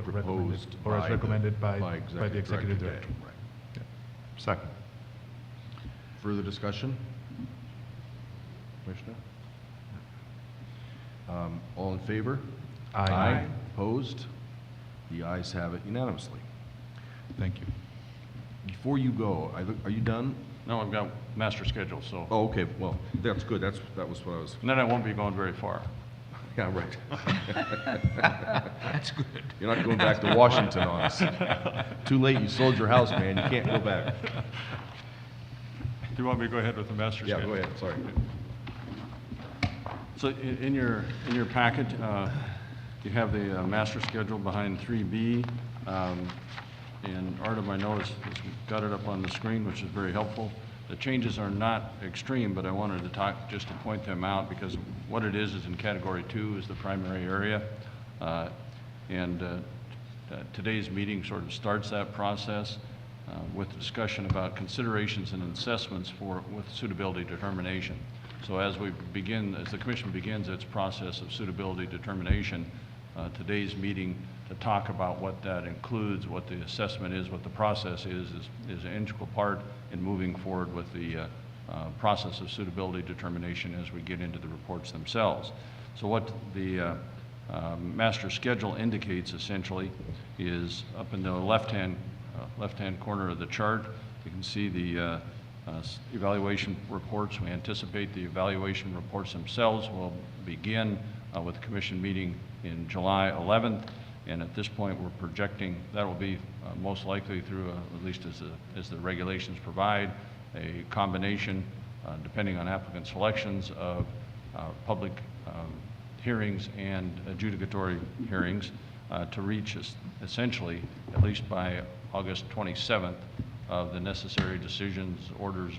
proposed Or as recommended by by the Executive Director. Right. Yeah. Second. Further discussion? Commissioner? All in favor? Aye. Opposed? The ayes have it unanimously. Thank you. Before you go, are you done? No, I've got master schedule, so, Oh, okay, well, that's good, that was what I was, and then I won't be going very far. yeah, right. That's good. You're not going back to Washington on us. Too late, you sold your house, man, you can't go back. Do you want me to go ahead with the master Yeah, schedule? go ahead, sorry. So in your packet, you have the master schedule behind 3B. And Art of my notice has got it up on the screen, which is very helpful. The changes are not extreme, but I wanted to talk just to point them out, because what it is in category 2 is the primary area. Today's meeting sort of starts that process with discussion about considerations and assessments with suitability determination. So as the Commission begins its process of suitability determination, today's meeting to talk about what that includes, what the assessment is, what the process is an integral part in moving forward with the process of suitability determination as we get into the reports themselves. So what the master schedule indicates essentially is up in the left-hand corner of the chart. You can see the evaluation reports. We anticipate the evaluation reports themselves will begin with the Commission meeting in July 11th. And at this point, we're projecting that will be most likely through, at least as the regulations provide, a combination, depending on applicant selections, of public hearings and adjudicatory hearings to reach essentially, at least by August 27th, of the necessary decisions, orders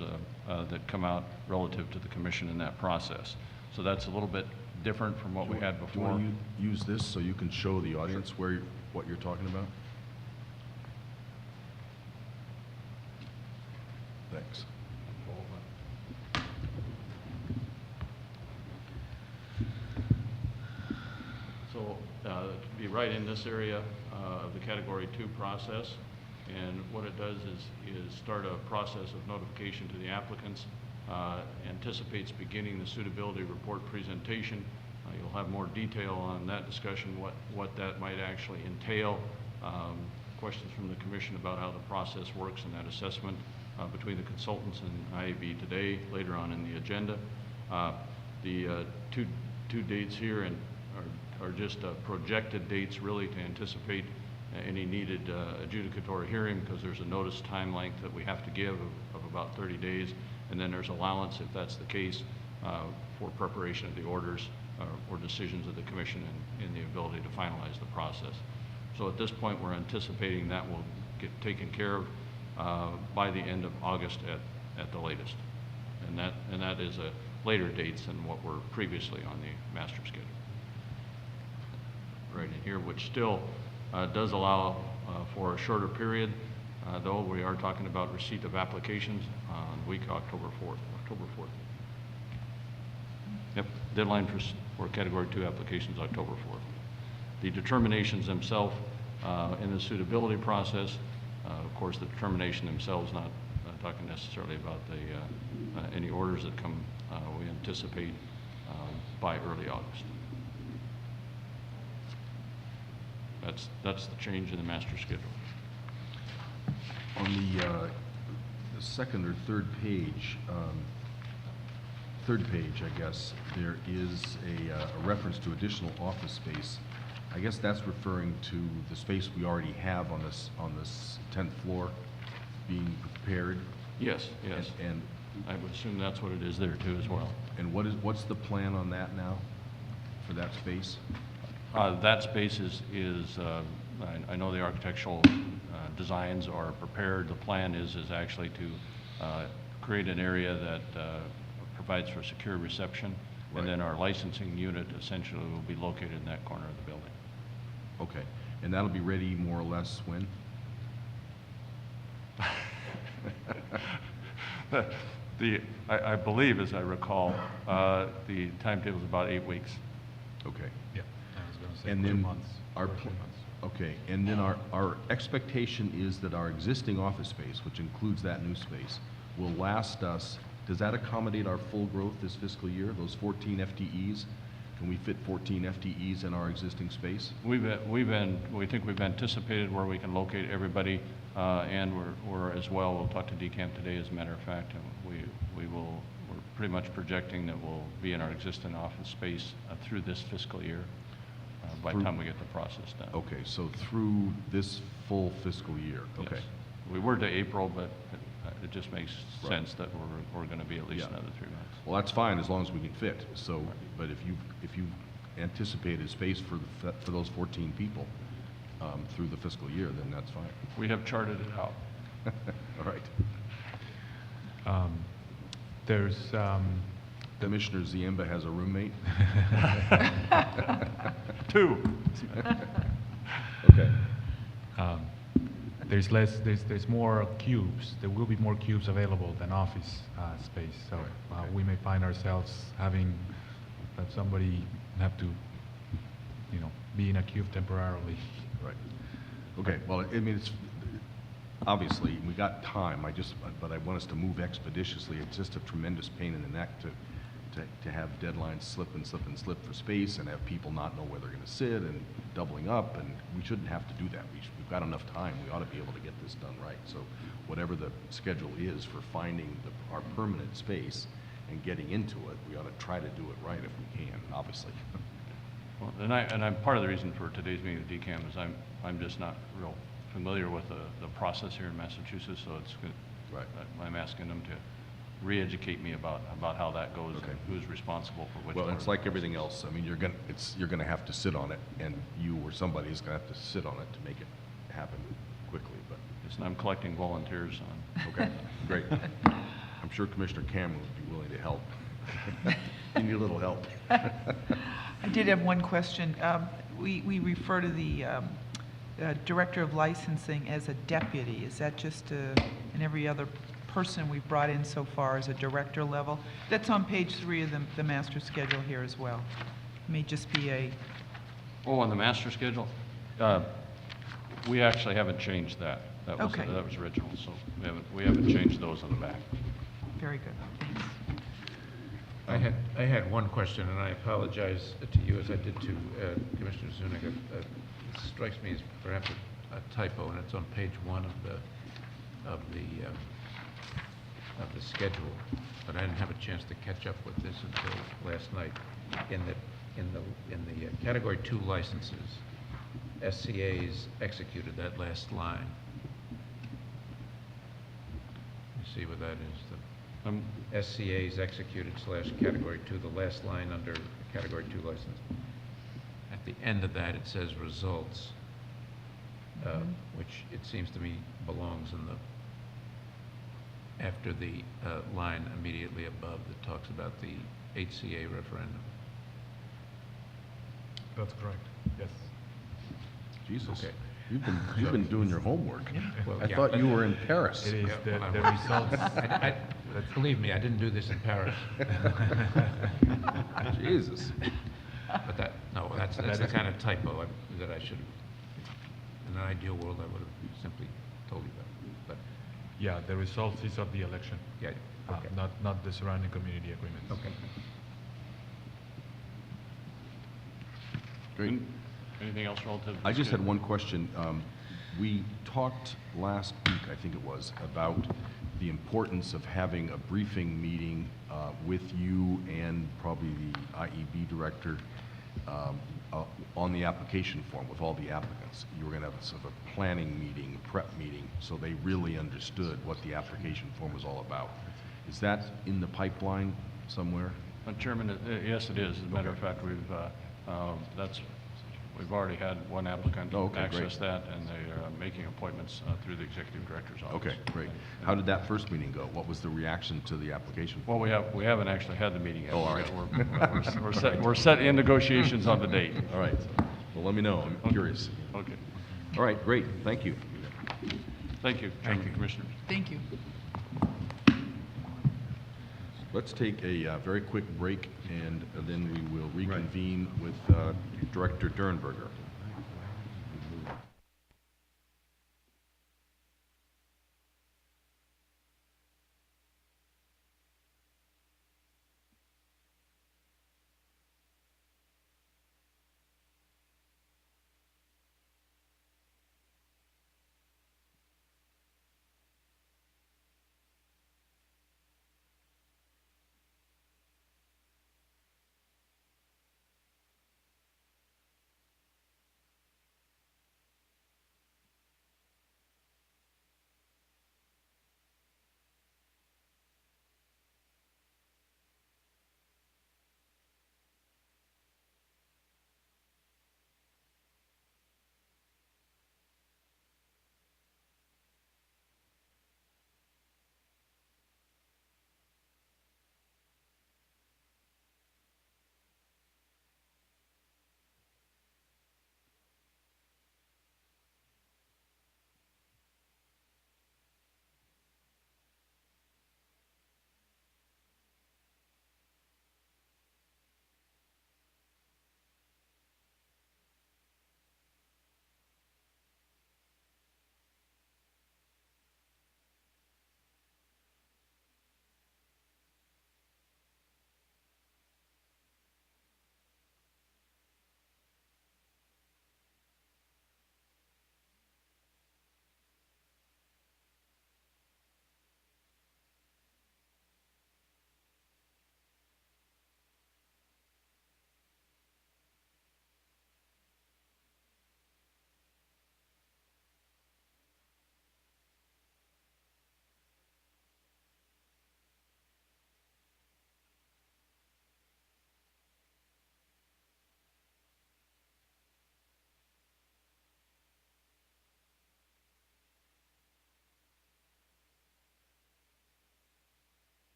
that come out relative to the Commission in that process. So that's a little bit different from what we had Do you before. want to use this so you can show the audience what you're talking about? Thanks. So to be right in this area of the Category 2 process, and what it does is start a process of notification to the applicants, anticipates beginning the suitability report presentation. You'll have more detail on that discussion, what that might actually entail. Questions from the Commission about how the process works and that assessment between the consultants and IAB today, later on in the agenda. The two dates here are just projected dates really to anticipate any needed adjudicatory hearing, because there's a notice time length that we have to give of about 30 days, and then there's allowance, if that's the case, for preparation of the orders or decisions of the Commission and the ability to finalize the process. So at this point, we're anticipating that will get taken care of by the end of August at the latest. And that is a later dates than what were previously on the master schedule. Right in here, which still does allow for a shorter period, though we are talking about receipt of applications on the week of October 4th. Yep, deadline for Category 2 applications, October 4th. The determinations themselves in the suitability process, of course, the determination themselves not not talking necessarily about the, any orders that come, we anticipate by early August. That's the change in the master schedule. On the second or third page, I guess, there is a reference to additional office space. I guess that's referring to the space we already have on this 10th floor being prepared. Yes, yes. And I would assume that's what it is there too as well. and what's the plan on that now for that space? That space is I know the architectural designs are prepared. The plan is actually to create an area that provides for secure reception. Right. And then our licensing unit essentially will be located in that corner of the building. Okay, and that'll be ready more or less when? I believe, as I recall, the timetable is about 8 weeks. Okay. Yeah, I was going to say And 2 then months. our, or 3 pl- months. okay, and then our expectation is that our existing office space, which includes that new space, will last us, does that accommodate our full growth this fiscal year, those 14 FTEs? Can we fit 14 FTEs in our existing space? We think we've anticipated where we can locate everybody, and we're as well, we'll talk to DCAM today, as a matter of fact, and we're pretty much projecting that we'll be in our existing office space through this fiscal year, by the time we get the process done. Okay, so through this full fiscal year, okay. Yes. We were to April, but it just makes Right. sense that we're gonna be at least Yeah. another 3 months. Well, that's fine, as long as we can fit, so, but if you've anticipated space for those 14 people through the fiscal year, then that's fine. We have charted it out. All right. There's, Commissioner Ziemba has a roommate? 2. Okay. there's more cubes. There will be more cubes available than office space. So Right, okay. we may find ourselves having somebody have to, be in a cube temporarily. Right. Okay, well, I mean, it's, obviously, we got time, but I want us to move expeditiously. It's just a tremendous pain in the neck to have deadlines slip and slip and slip for space and have people not know where they're gonna sit and doubling up, and we shouldn't have to do that. We've got enough time. We ought to be able to get this done right. So whatever the schedule is for finding our permanent space and getting into it, we ought to try to do it right if we can, obviously. Well, and I'm part of the reason for today's meeting with DCAM is I'm just not real familiar with the process here in Massachusetts, so it's good. Right. I'm asking them to re-educate me about how that goes Okay. and who's responsible for which. Well, part it's of the like everything process. else. I mean, you're gonna have to sit on it, and you or somebody is gonna have to sit on it to make it happen quickly, but, Yes, and I'm collecting volunteers on. okay, great. I'm sure Commissioner Cameron would be willing to help. You need a little help. I did have one question. We refer to the Director of Licensing as a deputy. Is that just and every other person we've brought in so far is a director level? That's on page 3 of the master schedule here as well. It may just be a, Oh, on the master schedule? We actually haven't changed that. That was, Okay. that was original, so we haven't changed those on the back. very good, thanks. I had one question, and I apologize to you as I did to Commissioner Zuniga. It strikes me as perhaps a typo, and it's on page 1 of the schedule, but I didn't have a chance to catch up with this until last night. In the category 2 licenses, SCA's executed that last line. You see what that is? SCA's executed / category 2, the last line under category 2 license. At the end of that, it says results, which it seems to me belongs in after the line immediately above that talks about the HCA referendum. That's correct. Yes. Jesus, Okay. you've been doing your homework. Well, I yeah, thought but- you were in Paris. It is Yeah, the results. Believe me, I didn't do this in Paris. Jesus. But that's That the is- kind of typo that I should have, in an ideal world, I would have simply told you that. Yeah, the results is of the election, Yeah, okay. not the surrounding community agreements. Okay. Great. Anything else relative? to I just had schedule? one question. We talked last week, I think it was, about the importance of having a briefing meeting with you and probably the IEB director on the application form with all the applicants. You were going to have a sort of a planning meeting, prep meeting, so they really understood what the application form was all about. Is that in the pipeline somewhere? Chairman, yes, it is. As a matter of fact, we've already had one applicant Oh, okay, great. access that, and they are making appointments through the executive director's office. Okay, great. How did that first meeting go? What was the reaction to the application? Well, we haven't actually had the meeting yet. Oh, all right. We're set in negotiations on the date. All right. Well, let me know. I'm curious. Okay. All right, great. Thank you. Thank you, Chairman, Commissioners. Thank you. Let's take a very quick break, and then we will reconvene with Director Dernberger.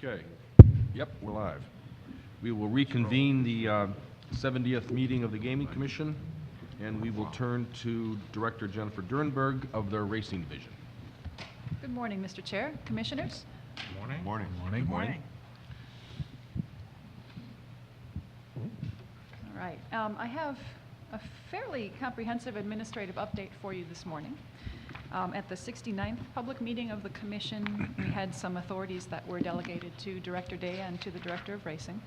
Okay. Yep, we're live. We will reconvene the 70th meeting of the Gaming Commission, and we will turn to Director Jennifer Durnberg of the Racing Division. Good morning, Mr. Chair, Commissioners. Morning. Morning. Morning. Morning. All right, I have a fairly comprehensive administrative update for you this morning. At the 69th public meeting of the Commission, we had some authorities that were delegated to Director Day and to the Director of Racing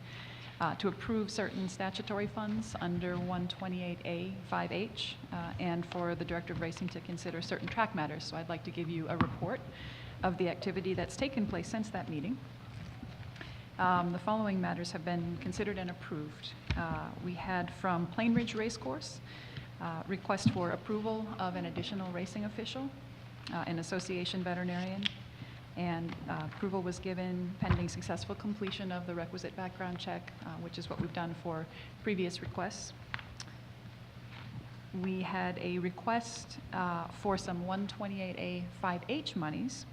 to approve certain statutory funds under 128A 5H and for the Director of Racing to consider certain track matters. So I'd like to give you a report of the activity that's taken place since that meeting. The following matters have been considered and approved. We had from Plain Ridge Racecourse, request for approval of an additional racing official, an association veterinarian, and approval was given pending successful completion of the requisite background check, which is what we've done for previous requests. We had a request for some 128A 5H monies.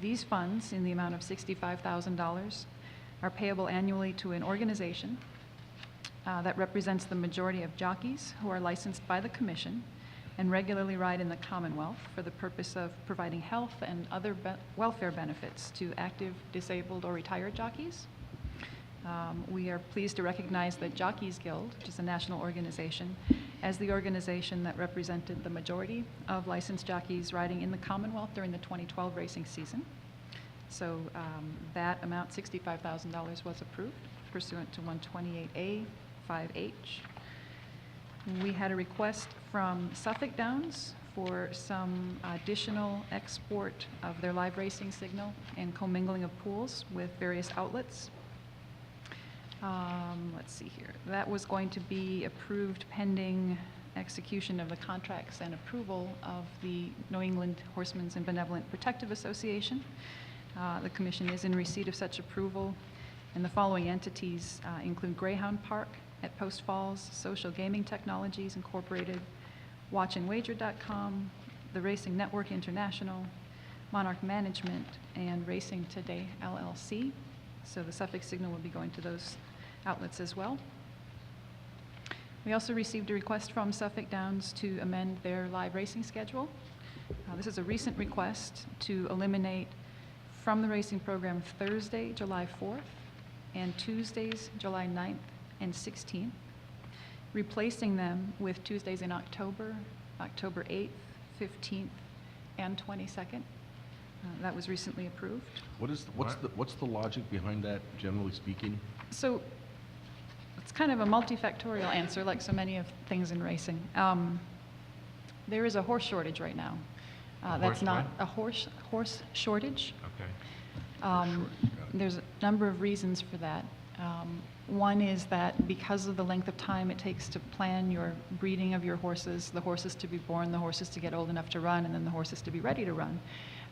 These funds, in the amount of $65,000, are payable annually to an organization that represents the majority of jockeys who are licensed by the Commission and regularly ride in the Commonwealth for the purpose of providing health and other welfare benefits to active, disabled, or retired jockeys. We are pleased to recognize the Jockeys Guild, which is a national organization, as the organization that represented the majority of licensed jockeys riding in the Commonwealth during the 2012 racing season. So that amount, $65,000, was approved pursuant to 128A 5H. We had a request from Suffolk Downs for some additional export of their live racing signal and commingling of pools with various outlets. Let's see here. That was going to be approved pending execution of the contracts and approval of the New England Horsemen's and Benevolent Protective Association. The Commission is in receipt of such approval, and the following entities include Greyhound Park at Post Falls, Social Gaming Technologies Incorporated, WatchAndWager.com, the Racing Network International, Monarch Management, and Racing Today LLC. So the Suffolk signal will be going to those outlets as well. We also received a request from Suffolk Downs to amend their live racing schedule. This is a recent request to eliminate from the racing program Thursday, July 4th, and Tuesdays, July 9th and 16th, replacing them with Tuesdays in October, October 8th, 15th, and 22nd. That was recently approved. What's the logic behind that, generally speaking? So it's kind of a multifactorial answer, like so many of things in racing. There is a horse shortage right now. That's not a horse shortage. Okay. There's a number of reasons for that. One is that because of the length of time it takes to plan your breeding of your horses, the horses to be born, the horses to get old enough to run, and then the horses to be ready to run,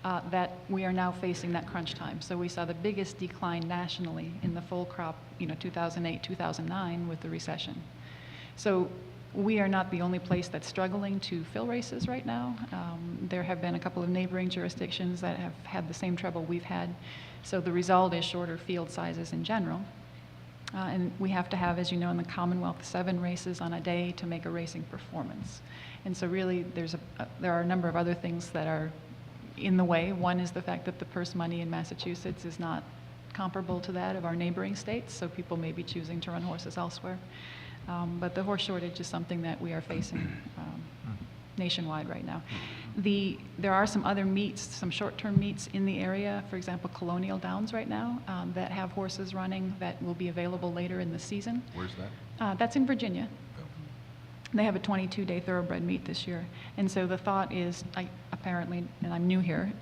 that we are now facing that crunch time. So we saw the biggest decline nationally in the full crop, 2008, 2009 with the recession. So we are not the only place that's struggling to fill races right now. There have been a couple of neighboring jurisdictions that have had the same trouble we've had. So the result is shorter field sizes in general. And we have to have, as you know, in the Commonwealth, 7 races on a day to make a racing performance. And so really there are a number of other things that are in the way. One is the fact that the purse money in Massachusetts is not comparable to that of our neighboring states, so people may be choosing to run horses elsewhere. But the horse shortage is something that we are facing nationwide right now. There are some other meets, some short-term meets in the area, for example, Colonial Downs right now, that have horses running that will be available later in the season. Where's that? That's in Virginia. They have a 22-day thoroughbred meet this year. And so the thought is, apparently, and I'm new here,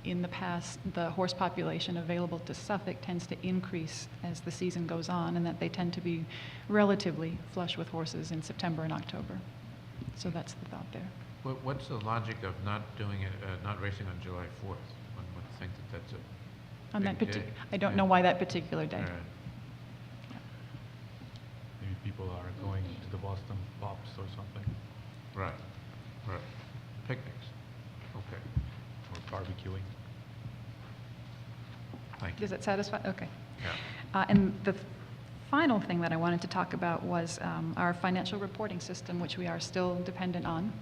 in the past, the horse population available to Suffolk tends to increase as the season goes on, and that they tend to be relatively flush with horses in September and October. So that's the thought there. What's the logic of not doing it, not racing on July 4th? One would think that that's a On that big day. I don't know why that particular day. All right. Maybe people are going to the Boston Pops or something, Right. Picnics. Okay. or barbecuing. Thank you. Does that satisfy? Okay. Yeah. And the final thing that I wanted to talk about was our financial reporting system, which we are still dependent on,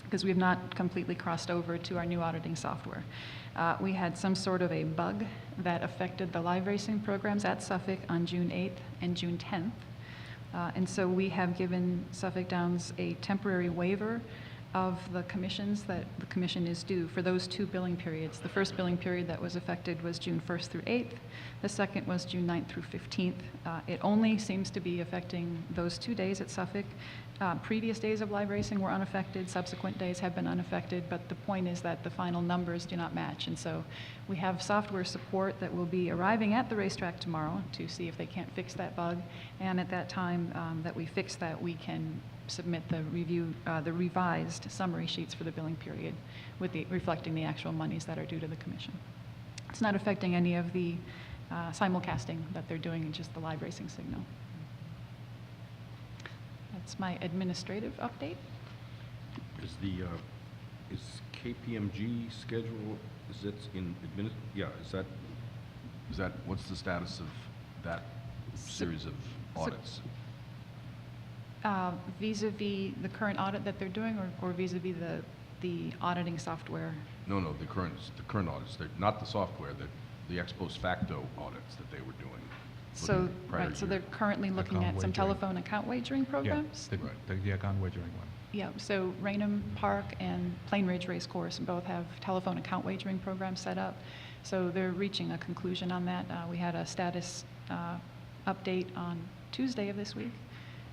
because we have not completely crossed over to our new auditing software. We had some sort of a bug that affected the live racing programs at Suffolk on June 8th and June 10th. And so we have given Suffolk Downs a temporary waiver of the commissions that the commission is due for those 2 billing periods. The first billing period that was affected was June 1st through 8th. The second was June 9th through 15th. It only seems to be affecting those 2 days at Suffolk. Previous days of live racing were unaffected, subsequent days have been unaffected, but the point is that the final numbers do not match. And so we have software support that will be arriving at the racetrack tomorrow to see if they can't fix that bug. And at that time that we fix that, we can submit the revised summary sheets for the billing period with reflecting the actual monies that are due to the commission. It's not affecting any of the simulcasting that they're doing in just the live racing signal. That's my administrative update. Is the, is KPMG schedule, is it in is that, what's the status of that series of audits? Vis-a-vis the current audit that they're doing, or vis-a-vis the auditing software? No, the current audits, they're not the software, the ex post facto audits that they were doing. So, looking at prior right, so year. they're currently looking Account at some wagering. telephone account wagering programs? Yeah, Right. the account wagering one. Yeah, so Raynham Park and Plain Ridge Race Course both have telephone account wagering programs set up. So they're reaching a conclusion on that. We had a status update on Tuesday of this week,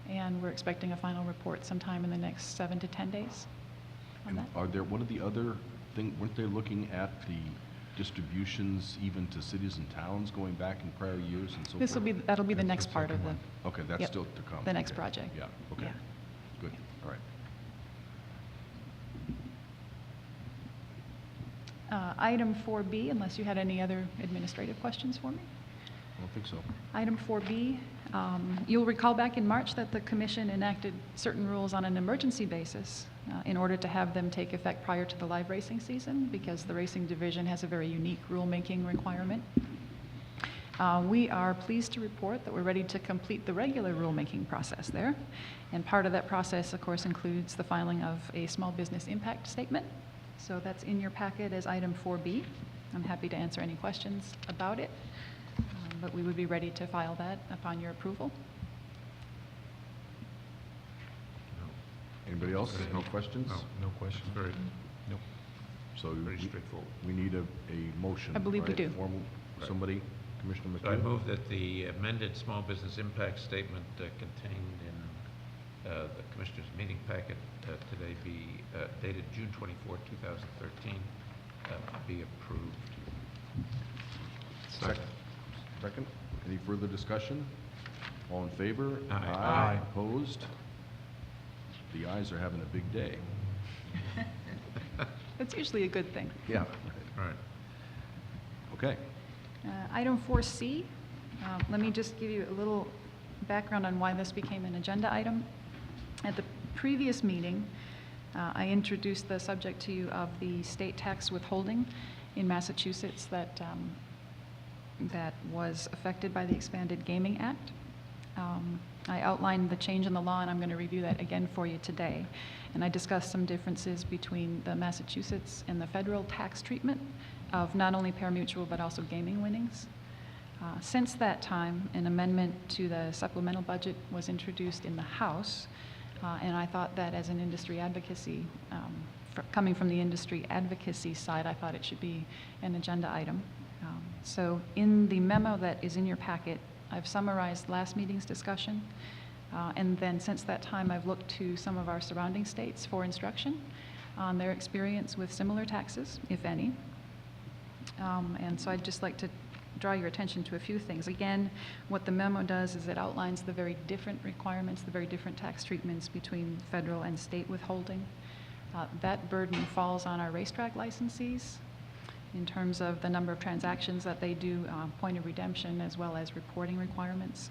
and we're expecting a final report sometime in the next 7 to 10 days on And that. are there, one of the other weren't they looking at the distributions even to cities and towns going back in prior years and so forth? That'll be the That's next the part of second the, Okay, that's Yep, still to come. the next Okay. project. Yeah, okay, Yeah. good, all right. Item 4B, unless you had any other administrative questions for me? I don't think so. Item 4B, you'll recall back in March that the commission enacted certain rules on an emergency basis in order to have them take effect prior to the live racing season, because the racing division has a very unique rulemaking requirement. We are pleased to report that we're ready to complete the regular rulemaking process there. And part of that process, of course, includes the filing of a small business impact statement. So that's in your packet as item 4B. I'm happy to answer any questions about it, but we would be ready to file that upon your approval. Anybody else? No questions? No questions. Very, Nope. So very we- straightforward. we need a motion. I believe we right? do. Formal, Right. somebody, Commissioner So I McHugh? move that the amended small business impact statement contained in the Commissioners' meeting packet today be dated June 24, 2013, be approved. Second? Any further discussion? All in favor? Aye. Aye. Opposed? The ayes are having a big day. That's usually a good thing. Yeah. All right. Okay. Item 4C, let me just give you a little background on why this became an agenda item. At the previous meeting, I introduced the subject to you of the state tax withholding in Massachusetts that was affected by the Expanded Gaming Act. I outlined the change in the law, and I'm going to review that again for you today. And I discussed some differences between the Massachusetts and the federal tax treatment of not only pari-mutuel but also gaming winnings. Since that time, an amendment to the supplemental budget was introduced in the House, and I thought that as an industry advocacy, coming from the industry advocacy side, I thought it should be an agenda item. So in the memo that is in your packet, I've summarized last meeting's discussion, and then since that time, I've looked to some of our surrounding states for instruction on their experience with similar taxes, if any. And so I'd just like to draw your attention to a few things. Again, what the memo does is it outlines the very different requirements, the very different tax treatments between federal and state withholding. That burden falls on our racetrack licensees in terms of the number of transactions that they do, point of redemption, as well as reporting requirements.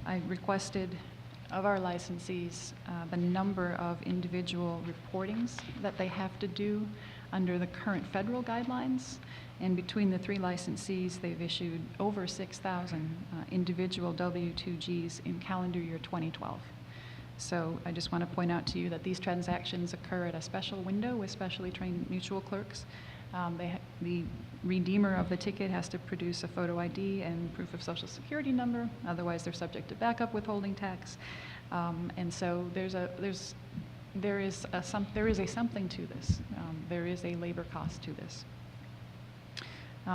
I requested of our licensees the number of individual reportings that they have to do under the current federal guidelines. And between the 3 licensees, they've issued over 6,000 individual W2Gs in calendar year 2012. So I just want to point out to you that these transactions occur at a special window with specially trained mutual clerks. The redeemer of the ticket has to produce a photo ID and proof of social security number, otherwise they're subject to backup withholding tax. And so there is a something to this. There is a labor cost to this.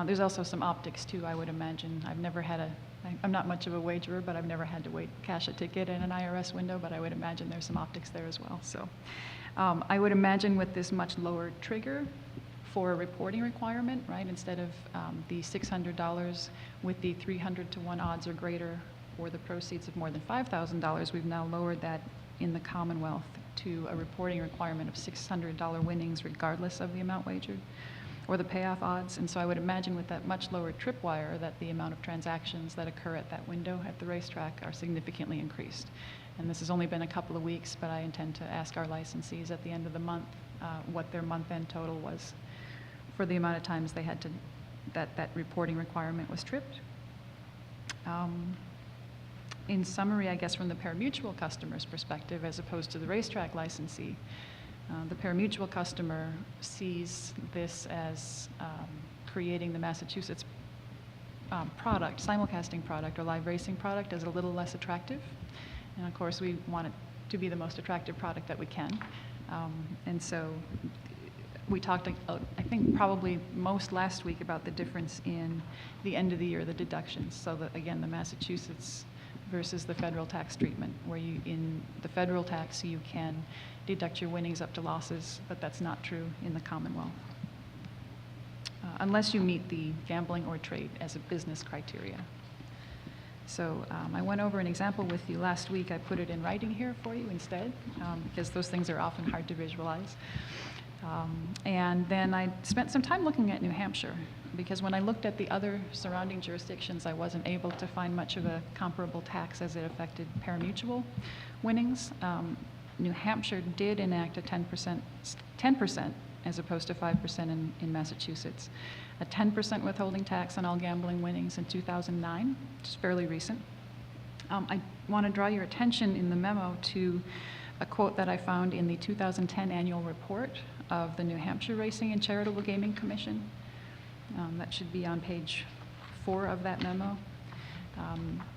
There's also some optics too, I would imagine. I'm not much of a wagerer, but I've never had to cash a ticket in an IRS window, but I would imagine there's some optics there as well. So I would imagine with this much lower trigger for a reporting requirement, right, instead of the $600 with the 300 to 1 odds or greater, or the proceeds of more than $5,000, we've now lowered that in the Commonwealth to a reporting requirement of $600 winnings regardless of the amount wagered, or the payoff odds. And so I would imagine with that much lower tripwire that the amount of transactions that occur at that window at the racetrack are significantly increased. And this has only been a couple of weeks, but I intend to ask our licensees at the end of the month what their month-end total was for the amount of times they had to, that reporting requirement was tripped. In summary, I guess from the parimutuel customer's perspective, as opposed to the racetrack licensee, the parimutuel customer sees this as creating the Massachusetts product, simulcasting product, or live racing product as a little less attractive. And of course, we want it to be the most attractive product that we can. And so we talked, I think, probably most last week about the difference in the end of the year, the deductions. So that, again, the Massachusetts versus the federal tax treatment, where you, in the federal tax, you can deduct your winnings up to losses, but that's not true in the Commonwealth, unless you meet the gambling or trade as a business criteria. So I went over an example with you last week. I put it in writing here for you instead, because those things are often hard to visualize. And then I spent some time looking at New Hampshire, because when I looked at the other surrounding jurisdictions, I wasn't able to find much of a comparable tax as it affected parimutuel winnings. New Hampshire did enact a 10% as opposed to 5% in Massachusetts. A 10% withholding tax on all gambling winnings in 2009, which is fairly recent. I want to draw your attention in the memo to a quote that I found in the 2010 annual report of the New Hampshire Racing and Charitable Gaming Commission. That should be on page 4 of that memo.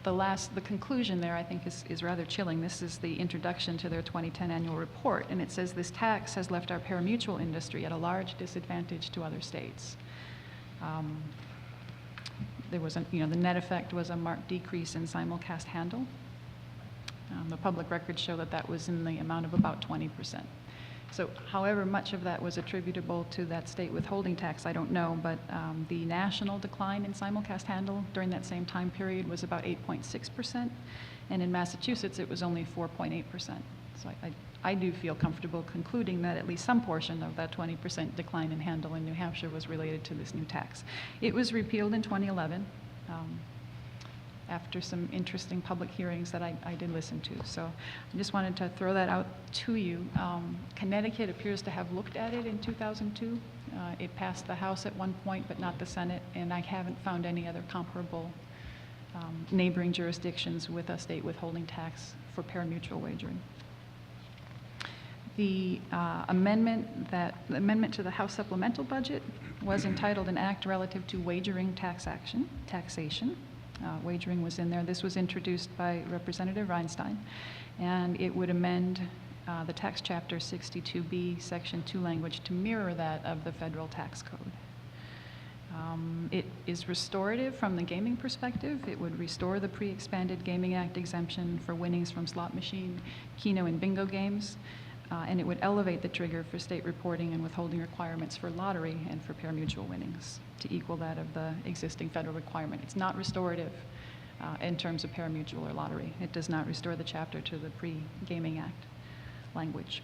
The conclusion there, I think, is rather chilling. This is the introduction to their 2010 annual report, and it says this tax has left our parimutuel industry at a large disadvantage to other states. There was the net effect was a marked decrease in simulcast handle. The public records show that was in the amount of about 20%. So however much of that was attributable to that state withholding tax, I don't know, but the national decline in simulcast handle during that same time period was about 8.6%, and in Massachusetts it was only 4.8%. So I do feel comfortable concluding that at least some portion of that 20% decline in handle in New Hampshire was related to this new tax. It was repealed in 2011. After some interesting public hearings that I did listen to. So I just wanted to throw that out to you. Connecticut appears to have looked at it in 2002. It passed the House at one point, but not the Senate, and I haven't found any other comparable neighboring jurisdictions with a state withholding tax for parimutuel wagering. The amendment to the House supplemental budget was entitled An Act Relative to Wagering Taxation. Wagering was in there. This was introduced by Representative Reinstein, and it would amend the tax chapter 62B, section 2 language to mirror that of the federal tax code. It is restorative from the gaming perspective. It would restore the pre-expanded Gaming Act exemption for winnings from slot machine, Keno, and bingo games, and it would elevate the trigger for state reporting and withholding requirements for lottery and for parimutuel winnings to equal that of the existing federal requirement. It's not restorative in terms of parimutuel or lottery. It does not restore the chapter to the pre-Gaming Act language.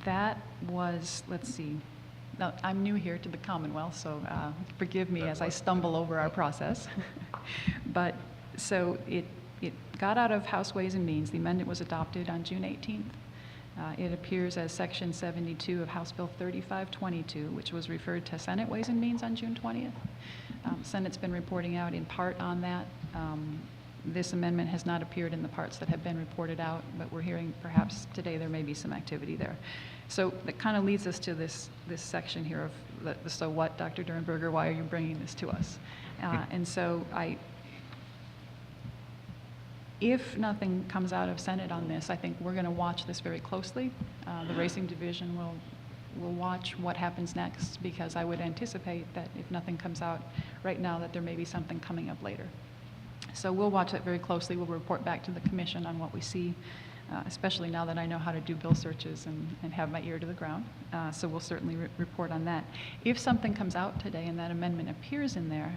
That was, let's see, now I'm new here to the Commonwealth, so forgive me as I stumble over our process. But so it got out of House Ways and Means. The amendment was adopted on June 18th. It appears as Section 72 of House Bill 3522, which was referred to Senate Ways and Means on June 20th. Senate's been reporting out in part on that. This amendment has not appeared in the parts that have been reported out, but we're hearing perhaps today there may be some activity there. So that kind of leads us to this section here of the so what, Dr. Durenberger, why are you bringing this to us? And so if nothing comes out of Senate on this, I think we're going to watch this very closely. The racing division will watch what happens next, because I would anticipate that if nothing comes out right now, that there may be something coming up later. So we'll watch that very closely. We'll report back to the commission on what we see, especially now that I know how to do bill searches and have my ear to the ground. So we'll certainly report on that. If something comes out today and that amendment appears in there,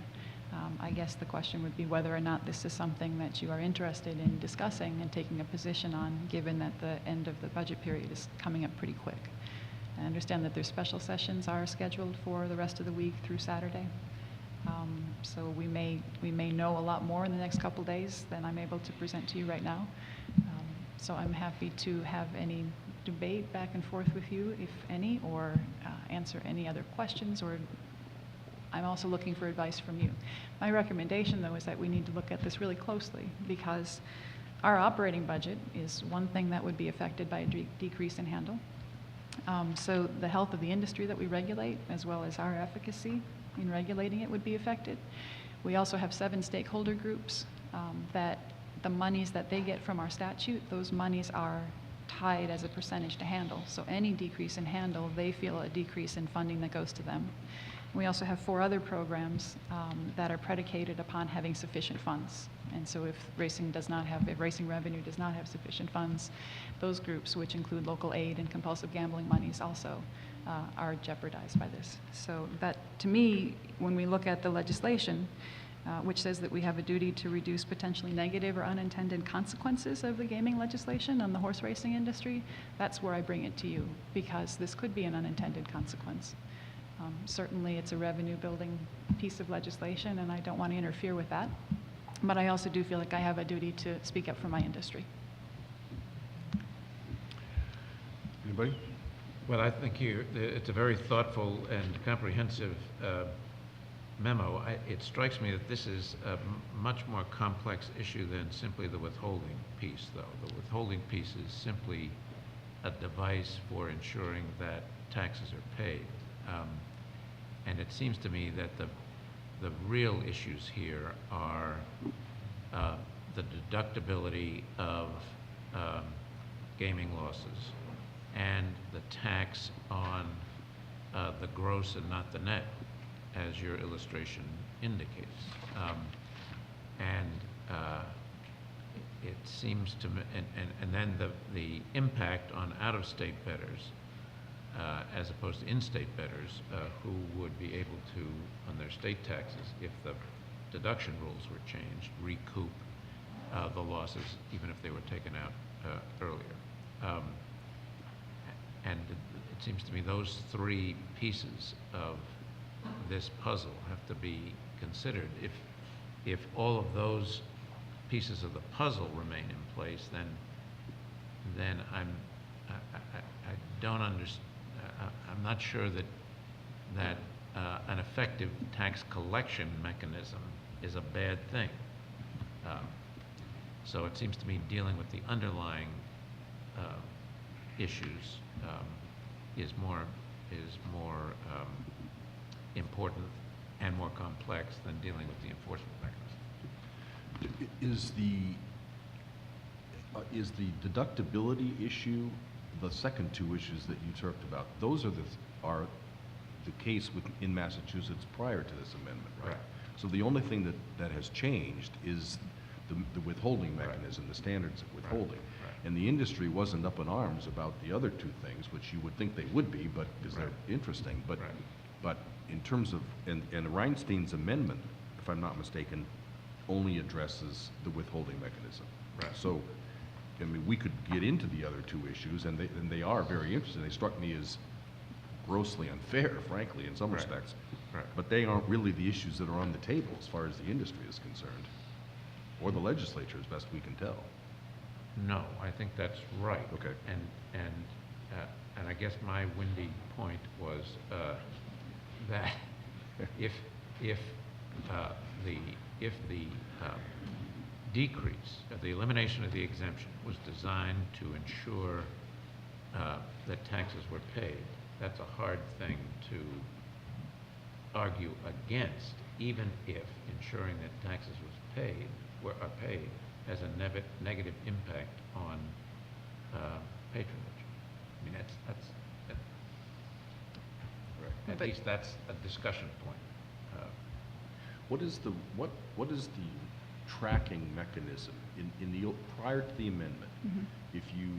I guess the question would be whether or not this is something that you are interested in discussing and taking a position on, given that the end of the budget period is coming up pretty quick. I understand that their special sessions are scheduled for the rest of the week through Saturday. So we may know a lot more in the next couple days than I'm able to present to you right now. So I'm happy to have any debate back and forth with you, if any, or answer any other questions, or I'm also looking for advice from you. My recommendation, though, is that we need to look at this really closely, because our operating budget is one thing that would be affected by a decrease in handle. So the health of the industry that we regulate, as well as our efficacy in regulating it, would be affected. We also have 7 stakeholder groups that the monies that they get from our statute, those monies are tied as a percentage to handle. So any decrease in handle, they feel a decrease in funding that goes to them. We also have 4 other programs that are predicated upon having sufficient funds. And so if racing revenue does not have sufficient funds, those groups, which include local aid and compulsive gambling monies, also are jeopardized by this. So that, to me, when we look at the legislation, which says that we have a duty to reduce potentially negative or unintended consequences of the gaming legislation on the horse racing industry, that's where I bring it to you, because this could be an unintended consequence. Certainly it's a revenue building piece of legislation, and I don't want to interfere with that. But I also do feel like I have a duty to speak up for my industry. Anybody? Well, I think it's a very thoughtful and comprehensive memo. It strikes me that this is a much more complex issue than simply the withholding piece, though. The withholding piece is simply a device for ensuring that taxes are paid. And it seems to me that the real issues here are the deductibility of gaming losses and the tax on the gross and not the net, as your illustration indicates. It seems to me, and then the impact on out-of-state bettors, as opposed to in-state bettors, who would be able to, on their state taxes, if the deduction rules were changed, recoup the losses, even if they were taken out earlier. And it seems to me those 3 pieces of this puzzle have to be considered. If all of those pieces of the puzzle remain in place, then I don't understand. I'm not sure that an effective tax collection mechanism is a bad thing. So it seems to me dealing with the underlying issues is more important and more complex than dealing with the enforcement mechanism. Is the deductibility issue the second 2 issues that you talked about? Those are the case in Massachusetts prior to this amendment, right? So the only thing that has changed is the withholding mechanism, the standards of withholding. And the industry wasn't up in arms about the other 2 things, which you would think they would be, but because they're interesting. But in terms of, and Reinstein's amendment, if I'm not mistaken, only addresses the withholding mechanism. Right. So, I mean, we could get into the other 2 issues, and they are very interesting. They struck me as grossly unfair, frankly, in some respects. Right. But they aren't really the issues that are on the table as far as the industry is concerned, or the legislature, as best we can tell. No, I think that's right. Okay. And I guess my windy point was that if the decrease, the elimination of the exemption was designed to ensure that taxes were paid, that's a hard thing to argue against, even if ensuring that taxes are paid has a negative impact on patronage. I mean, at But- least that's a discussion point. What is the tracking mechanism prior to the amendment? If you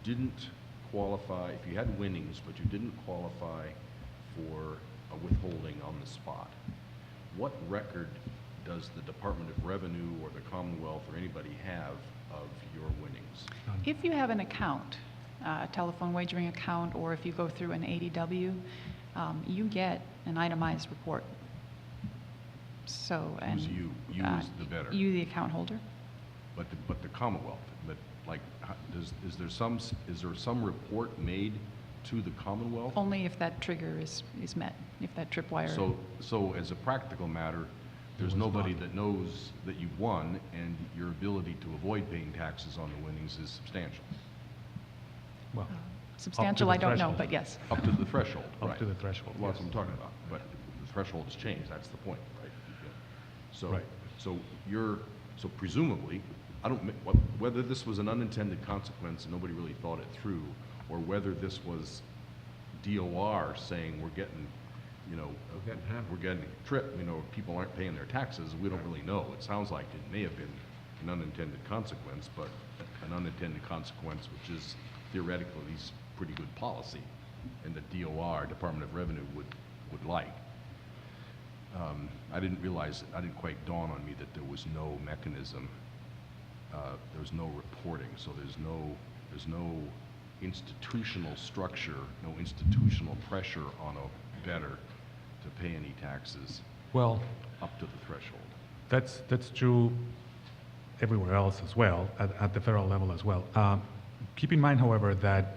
didn't qualify, if you had winnings, but you didn't qualify for a withholding on the spot, what record does the Department of Revenue or the Commonwealth or anybody have of your winnings? If you have an account, a telephone wagering account, or if you go through an ADW, you get an itemized report. So, and Who's you? You as the bettor. You, the account holder. But the Commonwealth, but like, is there some report made to the Commonwealth? Only if that trigger is met, if that tripwire. So as a practical matter, there's was nobody not. that knows that you won, and your ability to avoid paying taxes on the winnings is substantial, Well, Substantial, the I don't know, threshold. but yes. up to the threshold, Up right? to the threshold, Well, that's what yes. I'm talking about, but the threshold has changed, that's the point, right? So, Right. so presumably, whether this was an unintended consequence and nobody really thought it through, or whether this was DOR saying we're getting, we're getting tripped, people aren't paying their taxes, we don't really know. It sounds like it may have been an unintended consequence, but an unintended consequence which is theoretically pretty good policy, and the DOR, Department of Revenue, would like. I didn't quite dawn on me that there was no mechanism, there was no reporting, so there's no institutional structure, no institutional pressure on a bettor to pay any taxes well, up to the threshold. that's true everywhere else as well, at the federal level as well. Keep in mind, however, that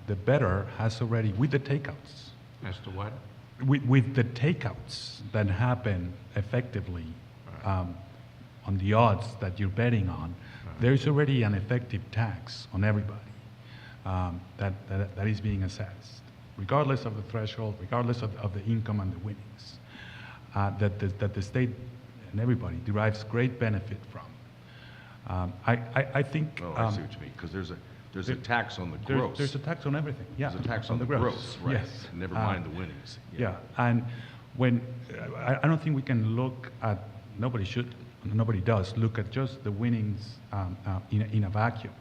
the bettor has already, with the takeouts, As to what? with the takeouts that happen effectively on the odds that you're betting on, there's already an effective tax on everybody that is being assessed, regardless of the threshold, regardless of the income and the winnings, that the state and everybody derives great benefit from. I think Oh, I see what you mean, because there's a tax on the gross. there's a tax on everything. Yeah, There's a tax on the gross, right? Yes. Never mind the winnings. Yeah, and when I don't think we can look at, nobody does look at just the winnings in a vacuum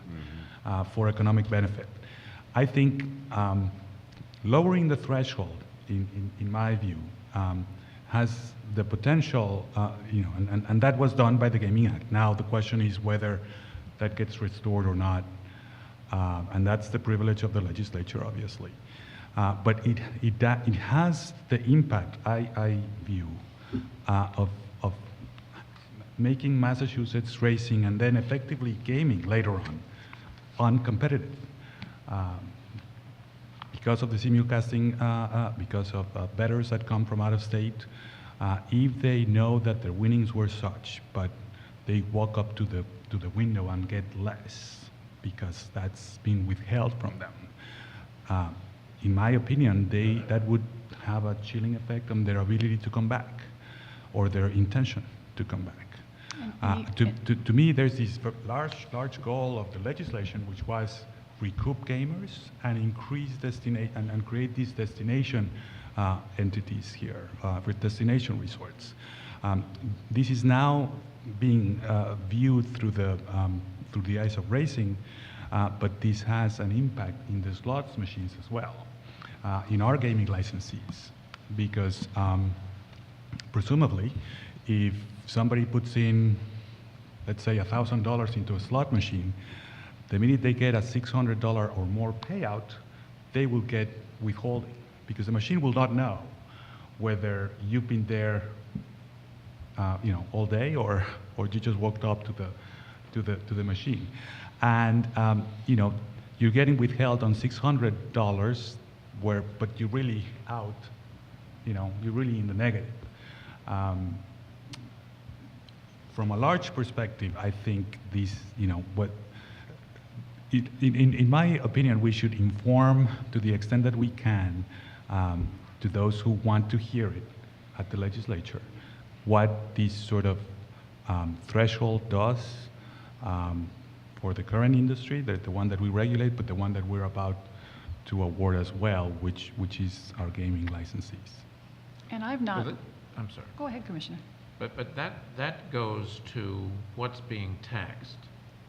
for economic benefit. I think lowering the threshold, in my view, has the potential, and that was done by the Gaming Act. Now the question is whether that gets restored or not. And that's the privilege of the legislature, obviously. But it has the impact, I view, of making Massachusetts racing and then effectively gaming later on uncompetitive. Because of the simulcasting, because of bettors that come from out of state, if they know that their winnings were such, but they walk up to the window and get less, because that's been withheld from them. In my opinion, that would have a chilling effect on their ability to come back, or their intention to come back. To me, there's this large goal of the legislation, which was recoup gamers and increase and create these destination entities here, with destination resorts. This is now being viewed through the eyes of racing, but this has an impact in the slots machines as well, in our gaming licensees, because presumably, if somebody puts in, let's say, $1,000 into a slot machine, the minute they get a $600 or more payout, they will get withholding, because the machine will not know whether you've been there all day, or you just walked up to the machine. And, you're getting withheld on $600 but you're really out, you're really in the negative. From a large perspective, I think these, in my opinion, we should inform to the extent that we can to those who want to hear it at the legislature what this sort of threshold does for the current industry, the one that we regulate, but the one that we're about to award as well, which is our gaming licensees. And I've not, I'm sorry. go ahead, Commissioner. But that goes to what's being taxed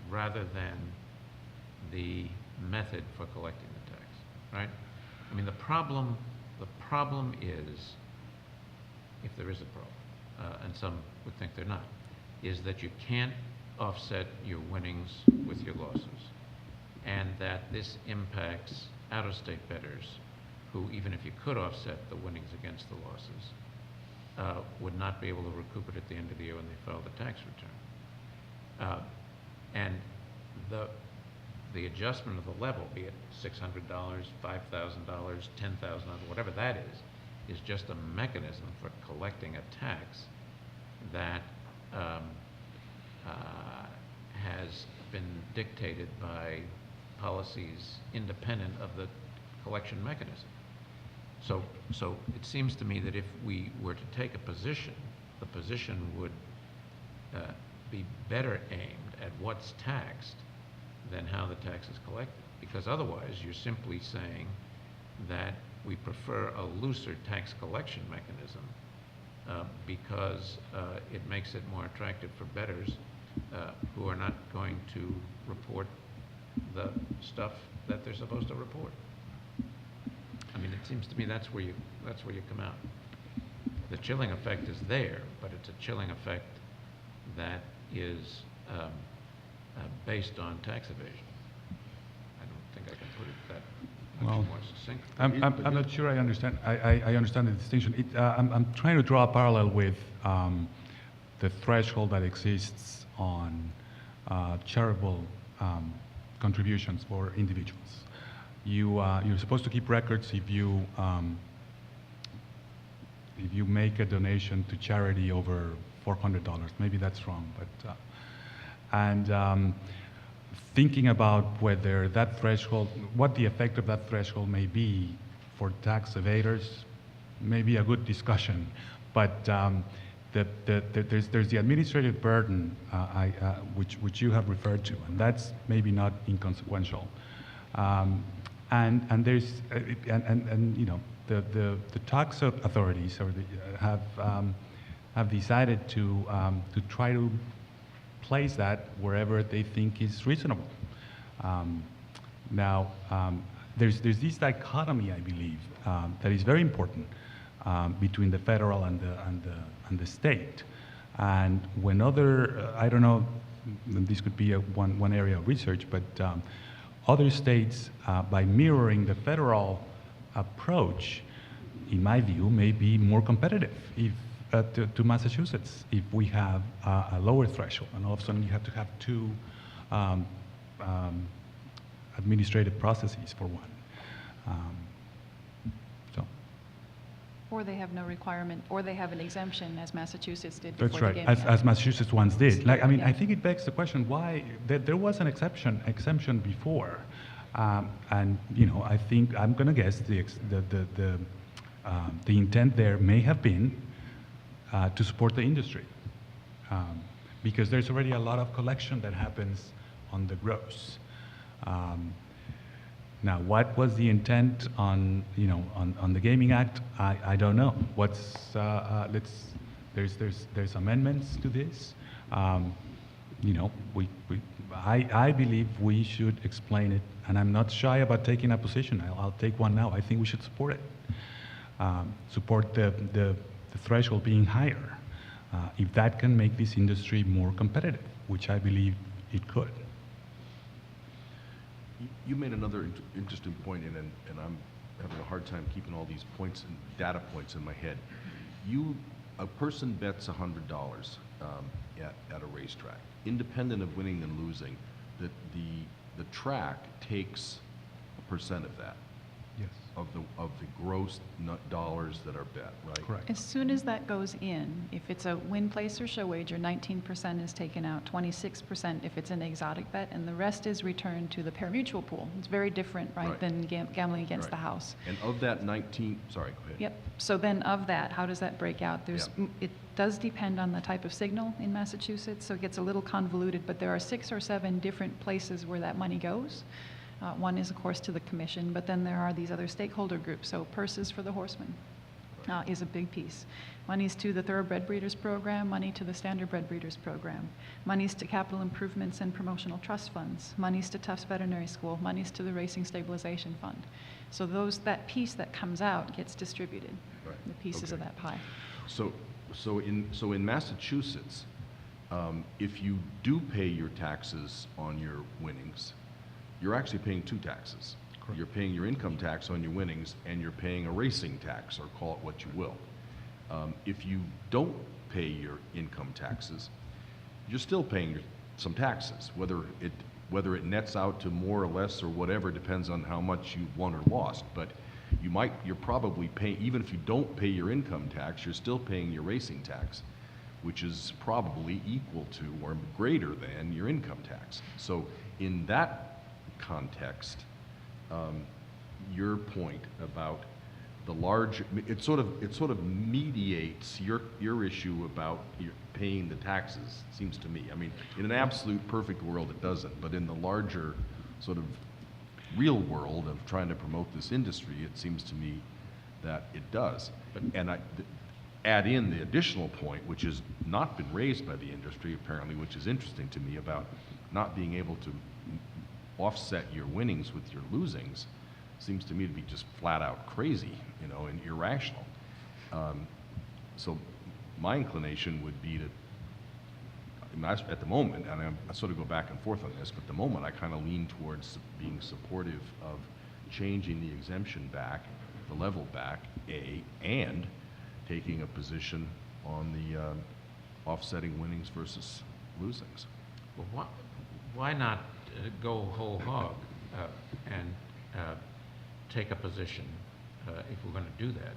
rather than the method for collecting the tax, right? I mean, the problem is, if there is a problem, and some would think they're not, is that you can't offset your winnings with your losses, and that this impacts out-of-state bettors who, even if you could offset the winnings against the losses, would not be able to recoup it at the end of the year when they file the tax return. And the adjustment of the level, be it $600, $5,000, $10,000, whatever that is just a mechanism for collecting a tax that has been dictated by policies independent of the collection mechanism. So it seems to me that if we were to take a position, the position would be better aimed at what's taxed than how the tax is collected. Because otherwise, you're simply saying that we prefer a looser tax collection mechanism because it makes it more attractive for bettors who are not going to report the stuff that they're supposed to report. I mean, it seems to me that's where you come out. The chilling effect is there, but it's a chilling effect that is based on tax evasion. I don't think I can put it that much more succinctly. I'm not sure I understand. I understand the distinction. I'm trying to draw a parallel with the threshold that exists on charitable contributions for individuals. You're supposed to keep records if you make a donation to charity over $400. Maybe that's wrong, but thinking about whether that threshold, what the effect of that threshold may be for tax evaders, may be a good discussion. But there's the administrative burden, which you have referred to, and that's maybe not inconsequential. And there's the tax authorities have decided to try to place that wherever they think is reasonable. Now, there's this dichotomy, I believe, that is very important between the federal and the state. And when I don't know, this could be one area of research, but other states, by mirroring the federal approach, in my view, may be more competitive to Massachusetts if we have a lower threshold, and all of a sudden you have to have two administrative processes for one. Or they have no requirement, or they have an exemption, as Massachusetts did before That's the right, Gaming Act. as Massachusetts once did. Like, I mean, Yeah. I think it begs the question why there was an exemption before, and I think I'm going to guess the intent there may have been to support the industry, because there's already a lot of collection that happens on the gross. Now, what was the intent on the Gaming Act? I don't know. There's amendments to this. I believe we should explain it, and I'm not shy about taking a position. I'll take one now. I think we should support it. Support the threshold being higher, if that can make this industry more competitive, which I believe it could. You made another interesting point, and I'm having a hard time keeping all these points and data points in my head. A person bets $100 at a racetrack, independent of winning and losing. that the track takes a percent of that, Yes, of the gross dollars that are bet, right? correct. As soon as that goes in, if it's a win, place, or show wager, 19% is taken out, 26% if it's an exotic bet, and the rest is returned to the pari-mutuel pool. It's very different, right, Right. than gambling against Right. the house. And of that 19, sorry, go ahead. Yep. So then of that, how does that break out? Yeah. It does depend on the type of signal in Massachusetts, so it gets a little convoluted, but there are 6 or 7 different places where that money goes. One is, of course, to the commission, but then there are these other stakeholder groups. So purses for the horsemen is a big piece. Money's to the Thoroughbred Breeders Program, money to the Standardbred Breeders Program, money's to capital improvements and promotional trust funds, money's to Tufts Veterinary School, money's to the Racing Stabilization Fund. So that piece that comes out gets distributed, Right. the pieces of Okay. that pie. So in Massachusetts, if you do pay your taxes on your winnings, you're actually paying 2 taxes. Correct. You're paying your income tax on your winnings, and you're paying a racing tax, or call it what you will. If you don't pay your income taxes, you're still paying some taxes, whether it nets out to more or less or whatever, depends on how much you've won or lost. But you're probably paying, even if you don't pay your income tax, you're still paying your racing tax, which is probably equal to or greater than your income tax. So in that context, your point about the large, it sort of mediates your issue about paying the taxes, seems to me. I mean, in an absolute perfect world, it doesn't, but in the larger sort of real world of trying to promote this industry, it seems to me that it does. And I add in the additional point, which has not been raised by the industry apparently, which is interesting to me, about not being able to offset your winnings with your losings, seems to me to be just flat out crazy, and irrational. So my inclination would be to, at the moment, and I sort of go back and forth on this, but at the moment I kind of lean towards being supportive of changing the exemption back, the level back, and taking a position on the offsetting winnings versus losings. Well, why not go whole hog and take a position if we're going to do that?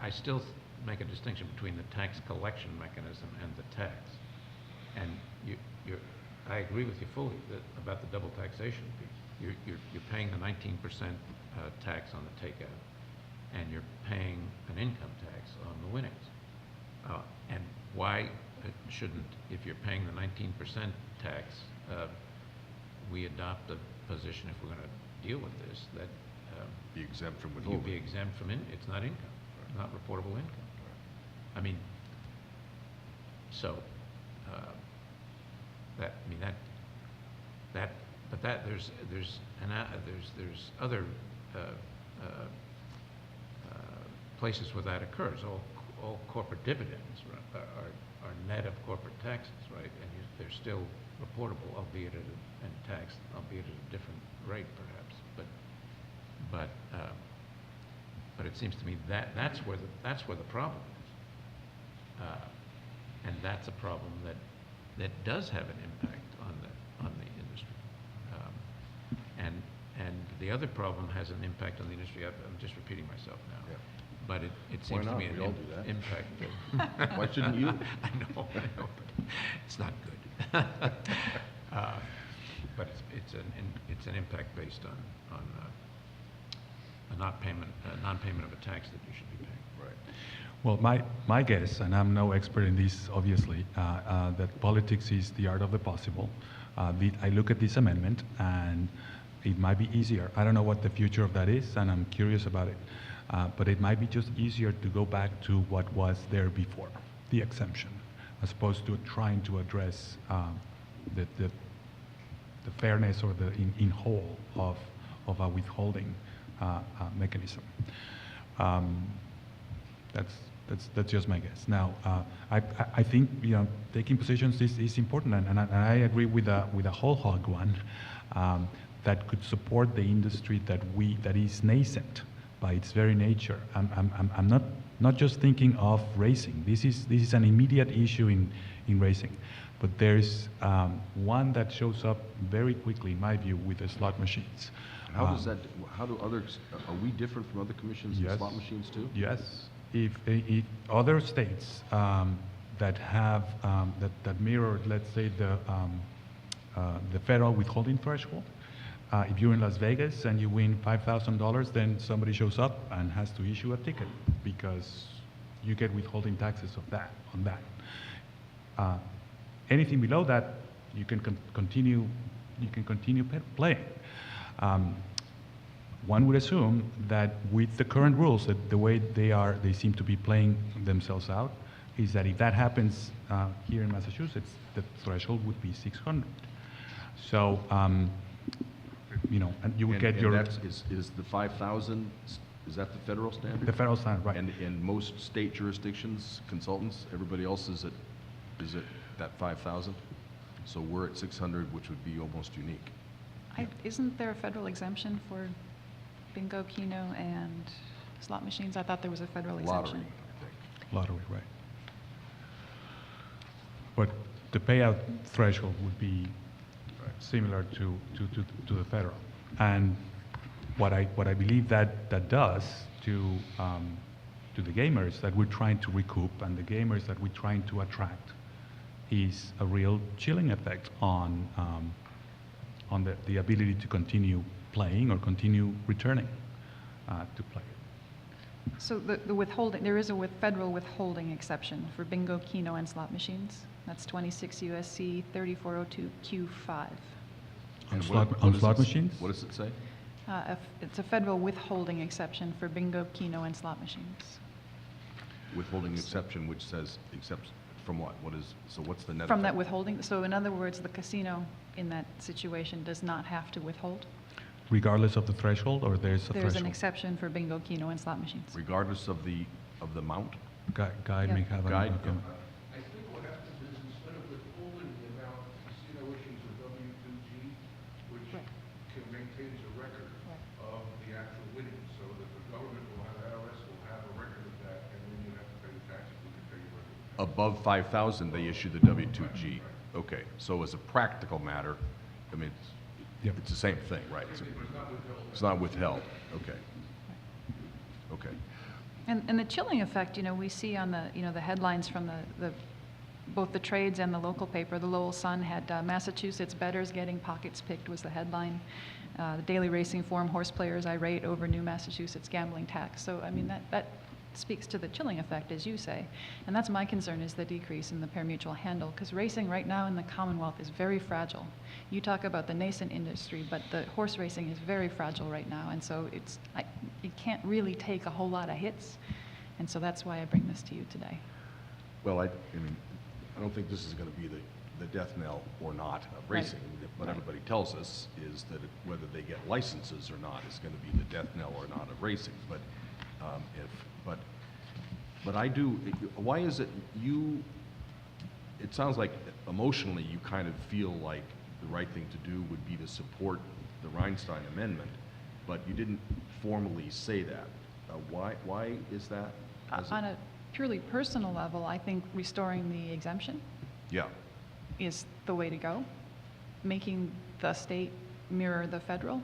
I still make a distinction between the tax collection mechanism and the tax. And I agree with you fully about the double taxation piece. You're paying the 19% tax on the takeout, and you're paying an income tax on the winnings. And why shouldn't, if you're paying the 19% tax, we adopt a position, if we're going to deal with this, that Be exempt from you'd withholding. be exempt from it's not income, not reportable income. I mean, so there's other places where that occurs. All corporate dividends are net of corporate taxes, right? And they're still reportable, albeit and taxed, albeit at a different rate, perhaps. But it seems to me that's where the problem is, and that's a problem that does have an impact on the industry. And the other problem has an impact on the industry. I'm just repeating myself now. Yeah. But it seems to not? me We an all do that. impact. Why shouldn't you? I know, but it's not good. But it's an impact based on a non-payment of a tax that you should be paying. Right. Well, my guess, and I'm no expert in this, obviously, that politics is the art of the possible. I look at this amendment, and it might be easier. I don't know what the future of that is, and I'm curious about it. But it might be just easier to go back to what was there before, the exemption, as opposed to trying to address the fairness or the in whole of a withholding mechanism. That's just my guess. Now, I think taking positions is important, and I agree with a whole hog one that could support the industry that is nascent, by its very nature. I'm not just thinking of racing. This is an immediate issue in racing. But there's one that shows up very quickly, in my view, with the slot machines. How does that, how do others, are we different from other commissions in Yes. slot machines too? Yes. If other states that have, that mirror, let's say, the federal withholding threshold, if you're in Las Vegas and you win $5,000, then somebody shows up and has to issue a ticket because you get withholding taxes on that. Anything below that, you can continue playing. One would assume that with the current rules, that the way they seem to be playing themselves out, is that if that happens here in Massachusetts, the threshold would be 600. So, and you would get And your that's, is the 5,000, is that the federal standard? the federal standard, right? And in most state jurisdictions, consultants, everybody else is at that 5,000? So we're at 600, which would be almost unique. Isn't there a federal exemption for bingo, keno, and slot machines? I thought there was a federal exemption. Lottery, I think. Lottery, right. But the payout threshold would be similar to the federal. And what I believe that does to the gamers that we're trying to recoup and the gamers that we're trying to attract is a real chilling effect on the ability to continue playing or continue returning to play. So the withholding, there is a federal withholding exception for bingo, keno, and slot machines. That's 26 USC 3402Q5. And slot does it- machines? What does it say? It's a federal withholding exception for bingo, keno, and slot machines. Withholding exception, which says, except from what? So what's the net From that effect? withholding, so in other words, the casino in that situation does not have to withhold. Regardless of the threshold, or there's a There's an threshold? exception for bingo, keno, and slot machines. Regardless of the amount? Guy may have an Guide, comment. I think what happens is instead of withholding the amount, casino issues a W-2G, which Right. can maintains a record of the actual winnings, so that the government will have, IRS will have a record of that, and then you have to pay the taxes, you can pay your record. Above 5,000, they issue the W-2G. Okay, so as a practical matter, I mean, Yep. it's the same thing, right? It's not withheld, okay. Okay. And the chilling effect, we see on the headlines from both the trades and the local paper. The Lowell Sun had Massachusetts bettors getting pockets picked was the headline. The Daily Racing Form, horse players irate over new Massachusetts gambling tax. So, I mean, that speaks to the chilling effect, as you say. And that's my concern, is the decrease in the pari-mutuel handle, because racing right now in the Commonwealth is very fragile. You talk about the nascent industry, but the horse racing is very fragile right now, and so it can't really take a whole lot of hits, and so that's why I bring this to you today. Well, I mean, I don't think this is going to be the death knell or not of Right. racing. What Right. everybody tells us is that whether they get licenses or not is going to be the death knell or not of racing. But I do, why is it it sounds like emotionally you kind of feel like the right thing to do would be to support the Reinstein Amendment, but you didn't formally say that. Why is that? On a purely personal level, I think restoring the exemption Yeah, is the way to go. Making the state mirror the federal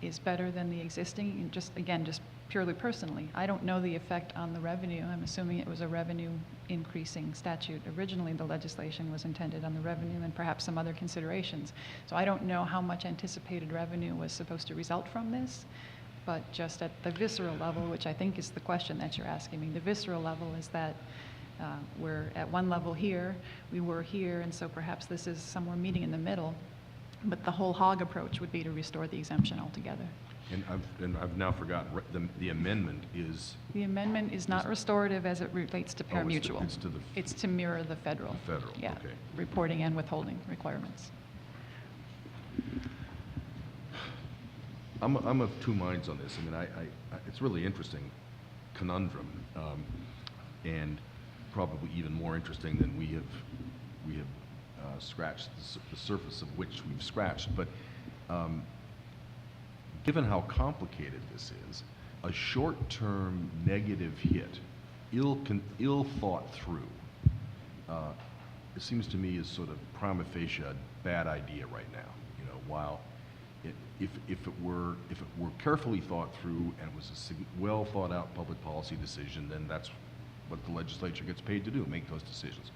is better than the existing, and just purely personally. I don't know the effect on the revenue. I'm assuming it was a revenue increasing statute. Originally, the legislation was intended on the revenue and perhaps some other considerations. So I don't know how much anticipated revenue was supposed to result from this, but just at the visceral level, which I think is the question that you're asking me, the visceral level is that we're at one level here, we were here, and so perhaps this is somewhere meeting in the middle, but the whole hog approach would be to restore the exemption altogether. and I've now forgotten, the amendment is, The amendment is not restorative as it relates to Oh, it's to- pari-mutuel. it's to the- It's to mirror the federal. Federal, Yeah, okay. reporting and withholding requirements. I'm of two minds on this. I mean, it's really interesting conundrum, and probably even more interesting than we have scratched the surface of which we've scratched. But given how complicated this is, a short-term negative hit, ill thought through, it seems to me is sort of prima facie a bad idea right now. You know, while if it were carefully thought through and was a well thought out public policy decision, then that's what the legislature gets paid to do, make those decisions.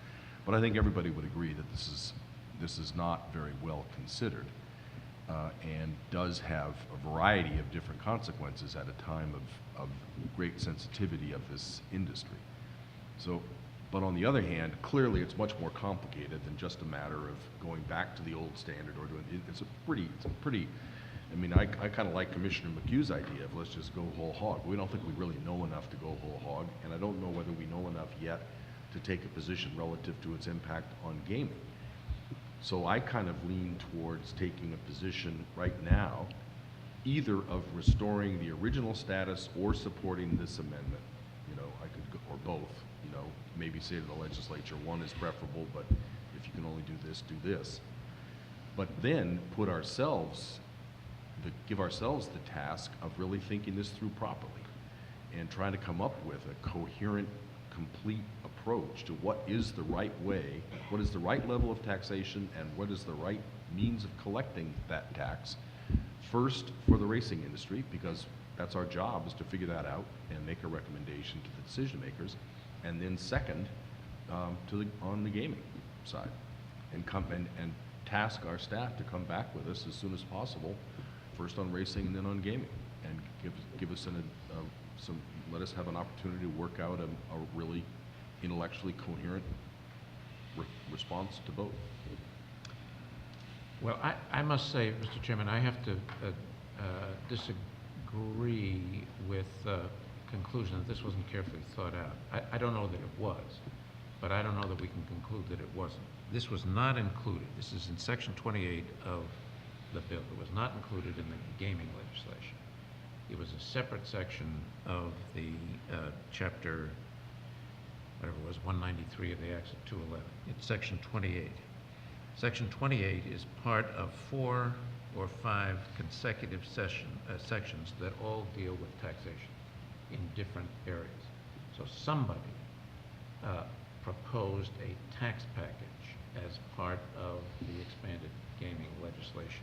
But I think everybody would agree that this is not very well considered, and does have a variety of different consequences at a time of great sensitivity of this industry. So, but on the other hand, clearly it's much more complicated than just a matter of going back to the old standard or doing, it's a pretty, I mean, I kind of like Commissioner McHugh's idea of let's just go whole hog. We don't think we really know enough to go whole hog, and I don't know whether we know enough yet to take a position relative to its impact on gaming. So I kind of lean towards taking a position right now, either of restoring the original status or supporting this amendment. You know, I could go, or both, you know, maybe say to the legislature, one is preferable, but if you can only do this, do this. But then put ourselves, give ourselves the task of really thinking this through properly and trying to come up with a coherent, complete approach to what is the right way, what is the right level of taxation, and what is the right means of collecting that tax. First, for the racing industry, because that's our job, is to figure that out and make a recommendation to the decision makers. And then second, on the gaming side, and task our staff to come back with us as soon as possible, first on racing and then on gaming, and give us let us have an opportunity to work out a really intellectually coherent response to both. Well, I must say, Mr. Chairman, I have to disagree with the conclusion that this wasn't carefully thought out. I don't know that it was, but I don't know that we can conclude that it wasn't. This was not included. This is in Section 28 of the bill. It was not included in the gaming legislation. It was a separate section of the chapter, whatever it was, 193 of the Acts of 211. It's Section 28. Section 28 is part of 4 or 5 consecutive sections that all deal with taxation in different areas. So somebody proposed a tax package as part of the expanded gaming legislation.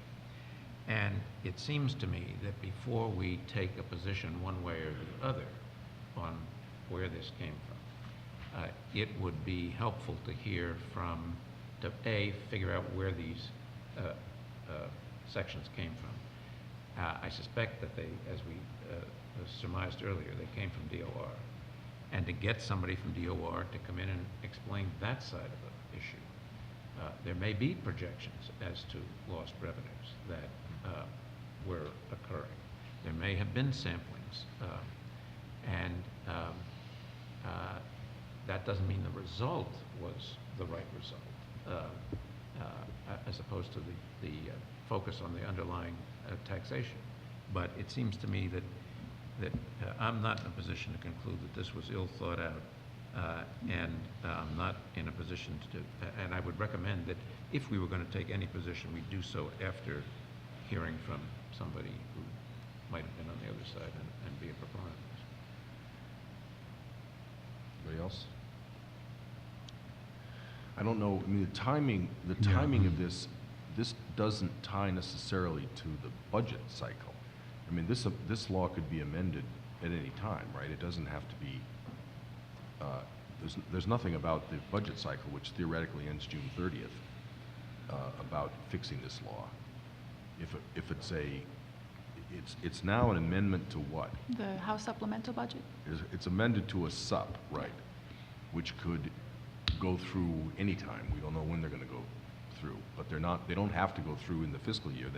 And it seems to me that before we take a position one way or the other on where this came from, it would be helpful to hear from, to A, figure out where these sections came from. I suspect that they, as we surmised earlier, they came from DOR. And to get somebody from DOR to come in and explain that side of the issue. There may be projections as to lost revenues that were occurring. There may have been samplings, and that doesn't mean the result was the right result, as opposed to the focus on the underlying taxation. But it seems to me that I'm not in a position to conclude that this was ill thought out, and I'm not in a position to, and I would recommend that if we were going to take any position, we do so after hearing from somebody who might have been on the other side and be a proponent of this. Anybody else? I don't know, I mean, the timing of this doesn't tie necessarily to the budget cycle. I mean, this law could be amended at any time, right? It doesn't have to be, there's nothing about the budget cycle, which theoretically ends June 30th, about fixing this law. If it's now an amendment to what? The House supplemental budget? It's amended to a sup, right, which could go through any time. We don't know when they're going to go through, but they don't have to go through in the fiscal year.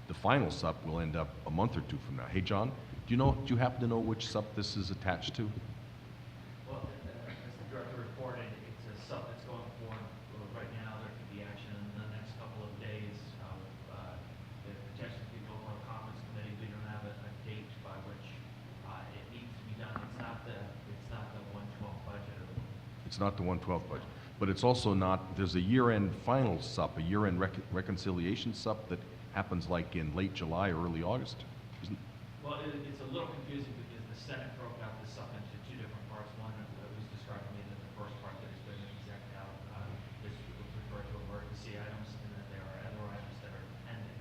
The final sup will end up a month or two from now. Hey, John, do you happen to know which sup this is attached to? Well, as the director reported, it's a sub that's going forward right now. There could be action in the next couple of days. The projections could go for a conference committee. We don't have a date by which it needs to be done. It's not the 112 budget. It's not the 112 budget, but it's also not, there's a year-end final sup, a year-end reconciliation sup that happens like in late July or early August. Well, it's a little confusing because the Senate broke out this up into two different parts. One was described to me that the first part that has been execed out is referred to emergency items, and that there are other items that are pending.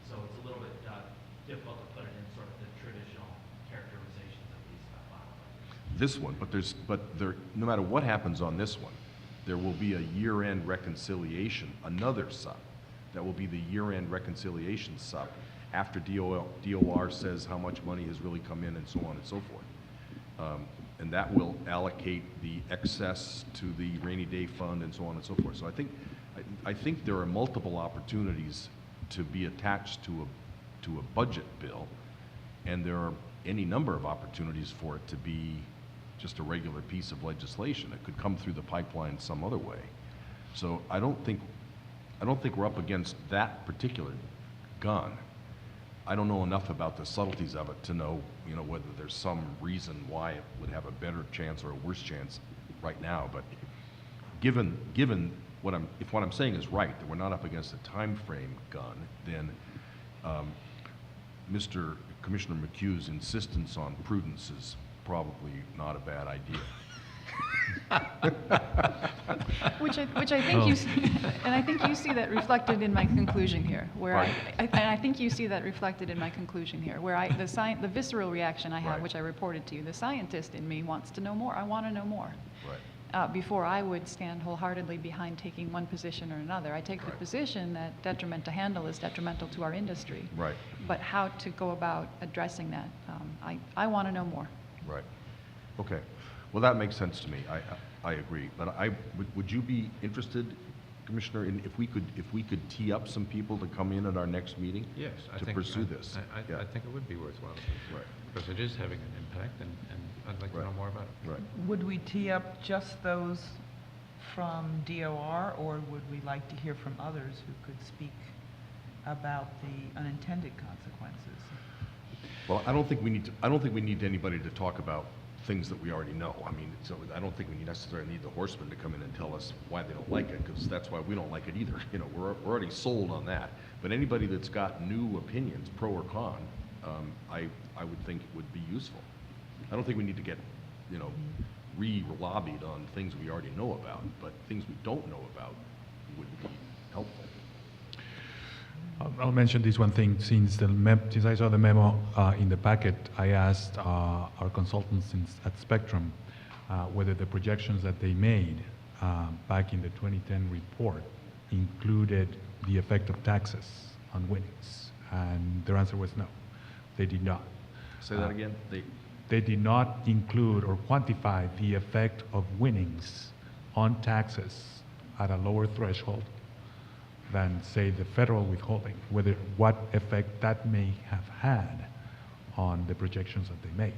So it's a little bit difficult to put it in sort of the traditional characterizations of these final budgets. This one, but no matter what happens on this one, there will be a year-end reconciliation, another sub, that will be the year-end reconciliation sub, after DOR says how much money has really come in and so on and so forth. And that will allocate the excess to the rainy day fund and so on and so forth. So I think there are multiple opportunities to be attached to a budget bill, and there are any number of opportunities for it to be just a regular piece of legislation. It could come through the pipeline some other way. So I don't think we're up against that particular gun. I don't know enough about the subtleties of it to know, whether there's some reason why it would have a better chance or a worse chance right now. But given if what I'm saying is right, that we're not up against a time frame gun, then Mr. Commissioner McHugh's insistence on prudence is probably not a bad idea. Which I think you see, and I think you see that reflected in my conclusion here, where I think you see that reflected in my conclusion here, where the visceral reaction I have, Right. which I reported to you, the scientist in me wants to know more. I want to know more. Right. Before I would stand wholeheartedly behind taking one position or another. I take the Right. position that detriment to handle is detrimental to our industry. Right. But how to go about addressing that, I want to know more. Right. Okay. Well, that makes sense to me. I agree. But would you be interested, Commissioner, in if we could tee up some people to come in at our next meeting? Yes, I To think. pursue this. I think it would be worthwhile. Right. Because it is having an impact, and I'd like to know Right. more about it. Right. Would we tee up just those from DOR, or would we like to hear from others who could speak about the unintended consequences? Well, I don't think we need anybody to talk about things that we already know. I mean, so I don't think we necessarily need the horsemen to come in and tell us why they don't like it, because that's why we don't like it either. We're already sold on that. But anybody that's got new opinions, pro or con, I would think it would be useful. I don't think we need to get, re-lobbied on things we already know about, but things we don't know about would be helpful. I'll mention this one thing. Since I saw the memo in the packet, I asked our consultants at Spectrum whether the projections that they made back in the 2010 report included the effect of taxes on winnings, and their answer was no, they did not. Say that again? They did not include or quantify the effect of winnings on taxes at a lower threshold than, say, the federal withholding, what effect that may have had on the projections that they made.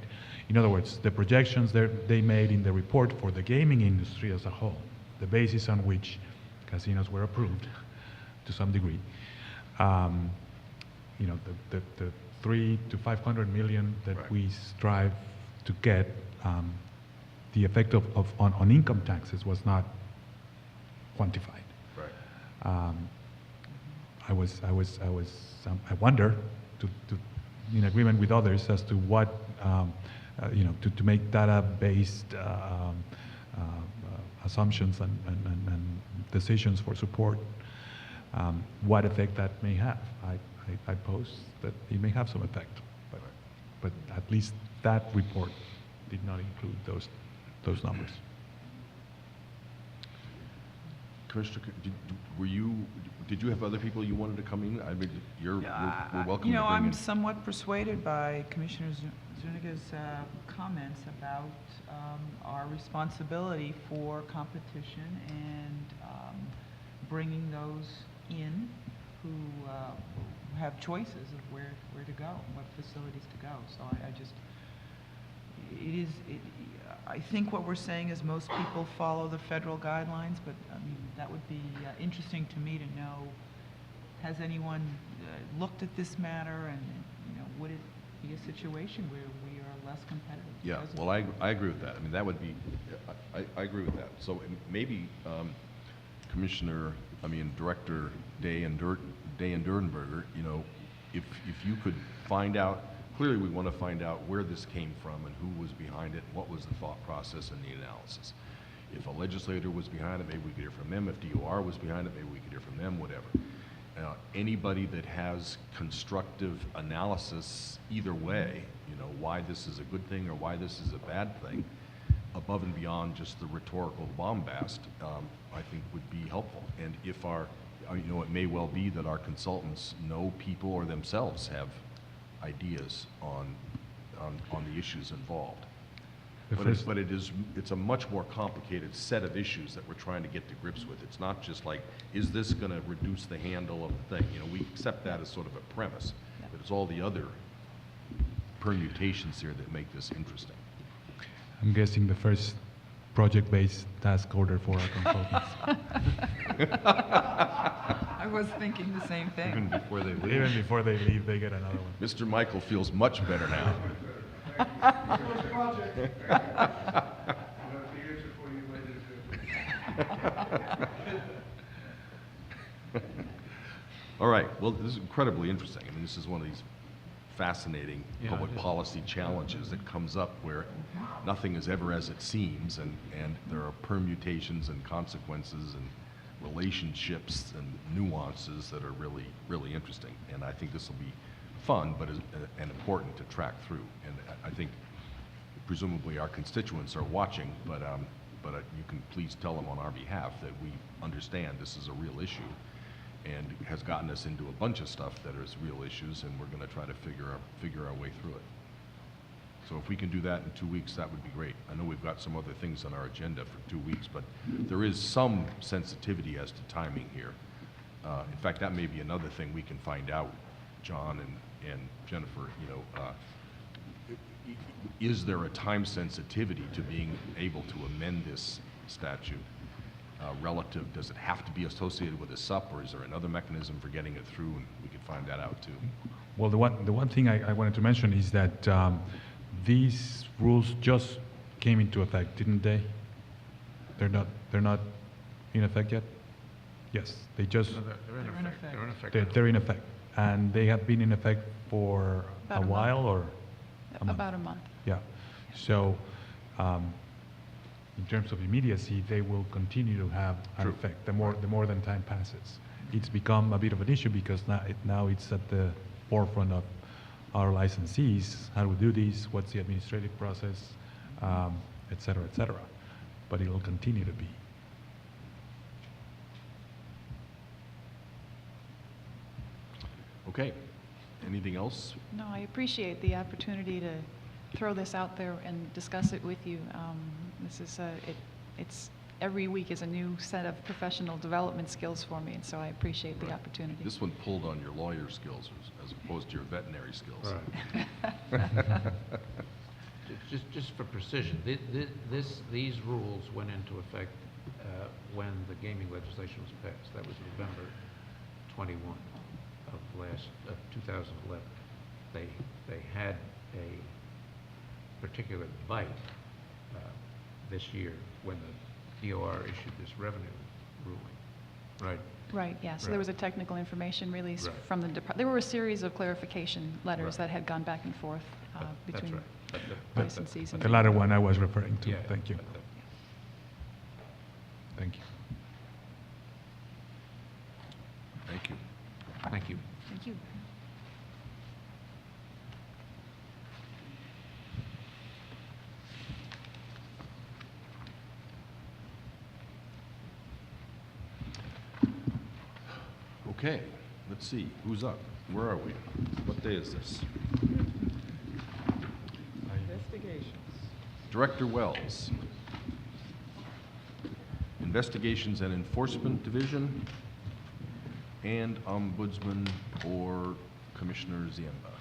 In other words, the projections they made in the report for the gaming industry as a whole, the basis on which casinos were approved to some degree, the 300 to 500 million that Right. we strive to get, the effect on income taxes was not quantified. Right. I wonder, in agreement with others, as to what, to make data-based assumptions and decisions for support, what effect that may have. I pose that it may have some effect, but at least that report did not include those numbers. Commissioner, did you have other people you wanted to come in? I mean, we're welcome to bring I'm in. somewhat persuaded by Commissioner Zuniga's comments about our responsibility for competition and bringing those in who have choices of where to go, what facilities to go. So I think what we're saying is most people follow the federal guidelines, but I mean, that would be interesting to me to know, has anyone looked at this matter, and would it be a situation where we are less competitive? Yeah, because of well, I agree with that. I mean, that would be, I agree with that. So maybe Director Day and Durenberger, if you could find out clearly we want to find out where this came from and who was behind it, what was the thought process and the analysis. If a legislator was behind it, maybe we could hear from them. If DOR was behind it, maybe we could hear from them, whatever. Anybody that has constructive analysis either way, you know, why this is a good thing or why this is a bad thing, above and beyond just the rhetorical bombast, I think would be helpful. And if you know, it may well be that our consultants know people or themselves have ideas on the issues involved. But it's a much more complicated set of issues that we're trying to get to grips with. It's not just like, is this going to reduce the handle of the thing? You know, we accept that as sort of a premise, but it's all the other permutations here that make this interesting. I'm guessing the first project-based task order for our consultants. I was thinking the same thing. Even before they leave. Even before they leave, they get another one. Mr. Michael feels much better now. All right, well, this is incredibly interesting. I mean, this is one of these fascinating public policy challenges that comes up where nothing is ever as it seems, and there are permutations and consequences and relationships and nuances that are really, really interesting. And I think this will be fun, but and important to track through. And I think presumably our constituents are watching, but you can please tell them on our behalf that we understand this is a real issue and has gotten us into a bunch of stuff that is real issues, and we're going to try to figure our way through it. So if we can do that in 2 weeks, that would be great. I know we've got some other things on our agenda for 2 weeks, but there is some sensitivity as to timing here. In fact, that may be another thing we can find out, John and Jennifer, you know, is there a time sensitivity to being able to amend this statute relative? Does it have to be associated with a SUP, or is there another mechanism for getting it through? And we could find that out too. Well, the one thing I wanted to mention is that these rules just came into effect, didn't they? They're not in effect yet? Yes, they just, No, they're in effect. They're in effect. they're in effect. And they have been in effect for About a a while, month. or? A month? About a month. Yeah. So, in terms of immediacy, they will continue to have an True. effect the more than time passes. It's become a bit of an issue because now it's at the forefront of our licensees. How do we do this? What's the administrative process? Et cetera, et cetera. But it'll continue to be. Okay. Anything else? No, I appreciate the opportunity to throw this out there and discuss it with you. This is it's every week is a new set of professional development skills for me, and so I appreciate the opportunity. This one pulled on your lawyer skills as opposed to your veterinary skills. Just for precision, these rules went into effect when the gaming legislation was passed. That was November 21 of 2011. They had a particular bite this year when the DOR issued this revenue ruling, right? Right, yeah, so Right. there was a technical information release Right. from the department. There were a series of clarification letters Right. that had gone back and forth That's between right. licensees and... The latter one I was referring to. Yeah. Thank you. Thank you. Thank you. Thank you. Thank you. Okay, let's see, who's up? Where are we? What day is this? Investigations. Director Wells. Investigations and Enforcement Division, and Ombudsman or Commissioner Ziemba.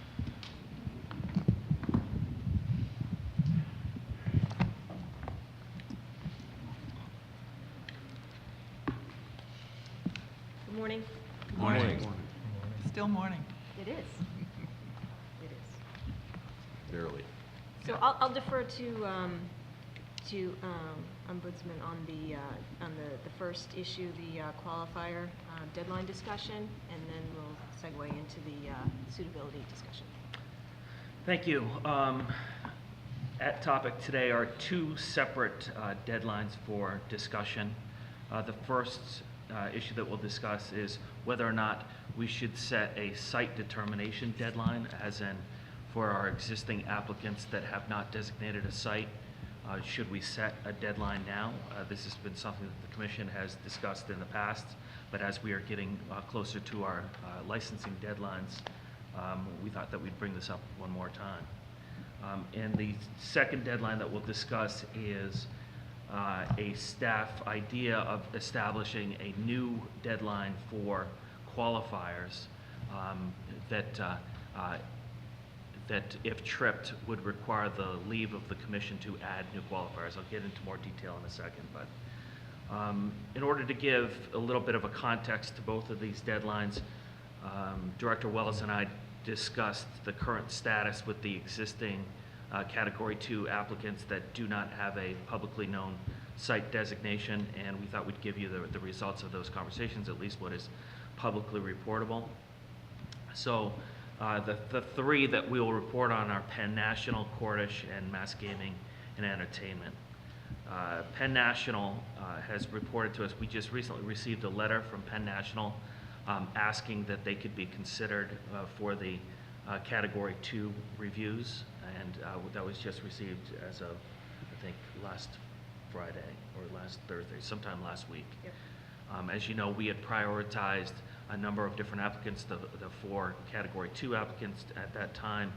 Good morning. Morning. Still morning. It is. It is. Barely. So I'll defer to Ombudsman on the first issue, the qualifier deadline discussion, and then we'll segue into the suitability discussion. Thank you. At topic today are two separate deadlines for discussion. The first issue that we'll discuss is whether or not we should set a site determination deadline, as in for our existing applicants that have not designated a site. Should we set a deadline now? This has been something that the Commission has discussed in the past, but as we are getting closer to our licensing deadlines, we thought that we'd bring this up one more time. And the second deadline that we'll discuss is a staff idea of establishing a new deadline for qualifiers that if tripped would require the leave of the Commission to add new qualifiers. I'll get into more detail in a second, but in order to give a little bit of a context to both of these deadlines, Director Wells and I discussed the current status with the existing Category 2 applicants that do not have a publicly known site designation, and we thought we'd give you the results of those conversations, at least what is publicly reportable. So the three that we will report on are Penn National, Cordish, and Mass Gaming and Entertainment. Penn National has reported to us, we just recently received a letter from Penn National asking that they could be considered for the Category 2 reviews, and that was just received as of, I think, last Friday or last Thursday, sometime last week. Yep. As you know, we had prioritized a number of different applicants, the four Category 2 applicants at that time,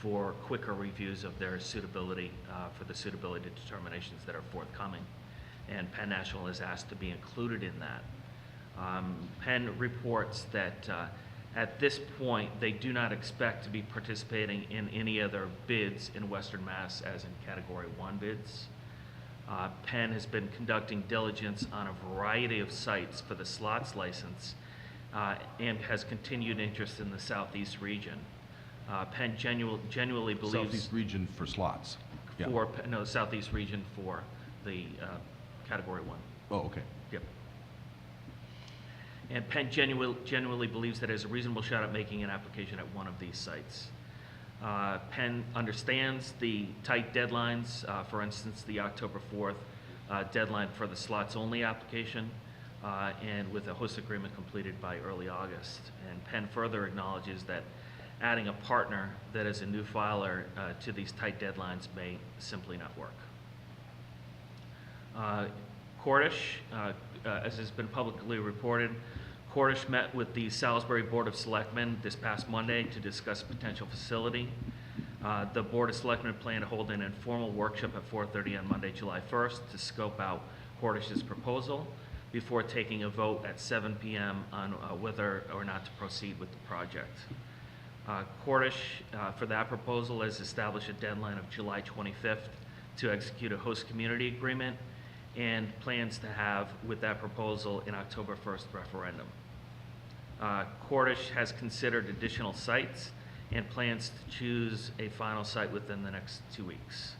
for quicker reviews of their suitability, for the suitability determinations that are forthcoming. And Penn National is asked to be included in that. Penn reports that at this point, they do not expect to be participating in any other bids in Western Mass as in Category 1 bids. Penn has been conducting diligence on a variety of sites for the slots license and has continued interest in the Southeast region. Penn genuinely believes... Southeast region for slots. Yeah. No, Southeast region for the Category 1. Oh, okay. Yep. And Penn genuinely believes that there's a reasonable shot at making an application at one of these sites. Penn understands the tight deadlines, for instance, the October 4th deadline for the slots-only application, and with a host agreement completed by early August. And Penn further acknowledges that adding a partner that is a new filer to these tight deadlines may simply not work. Cordish, as has been publicly reported, Cordish met with the Salisbury Board of Selectmen this past Monday to discuss a potential facility. The Board of Selectmen plan to hold an informal workshop at 4:30 on Monday, July 1st to scope out Cordish's proposal before taking a vote at 7 p.m. on whether or not to proceed with the project. Cordish, for that proposal, has established a deadline of July 25th to execute a host community agreement and plans to have, with that proposal, an October 1st referendum. Cordish has considered additional sites and plans to choose a final site within the next 2 weeks.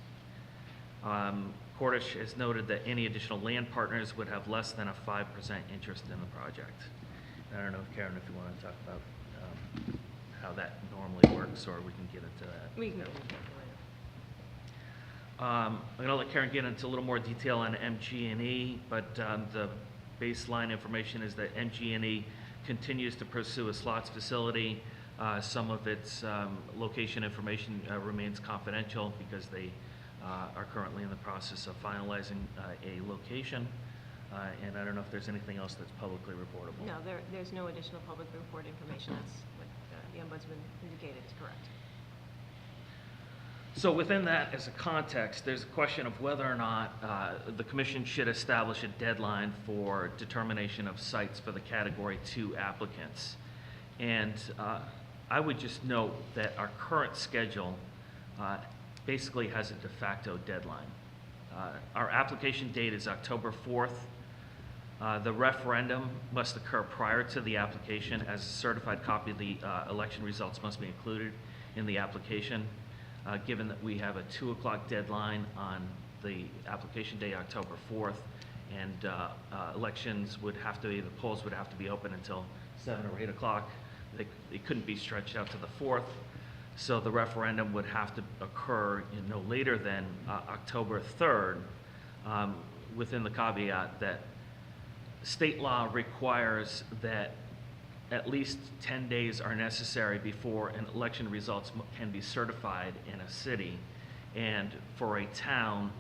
Cordish has noted that any additional land partners would have less than a 5% interest in the project. I don't know, Karen, if you want to talk about how that normally works, or we can get into that. We can go. I'm going to let Karen get into a little more detail on MG&E, but the baseline information is that MG&E continues to pursue a slots facility. Some of its location information remains confidential because they are currently in the process of finalizing a location. And I don't know if there's anything else that's publicly reportable. No, there's no additional public report information. That's what the Ombudsman indicated is correct. So within that, as a context, there's a question of whether or not the Commission should establish a deadline for determination of sites for the Category 2 applicants. And I would just note that our current schedule basically has a de facto deadline. Our application date is October 4th. The referendum must occur prior to the application, as a certified copy of the election results must be included in the application. Given that we have a 2 o'clock deadline on the application day, October 4th, and elections would have to be, the polls would have to be open until 7 or 8 o'clock. They couldn't be stretched out to the 4th. So the referendum would have to occur no later than October 3rd, within the caveat that state law requires that at least 10 days are necessary before an election results can be certified in a city. And for a town,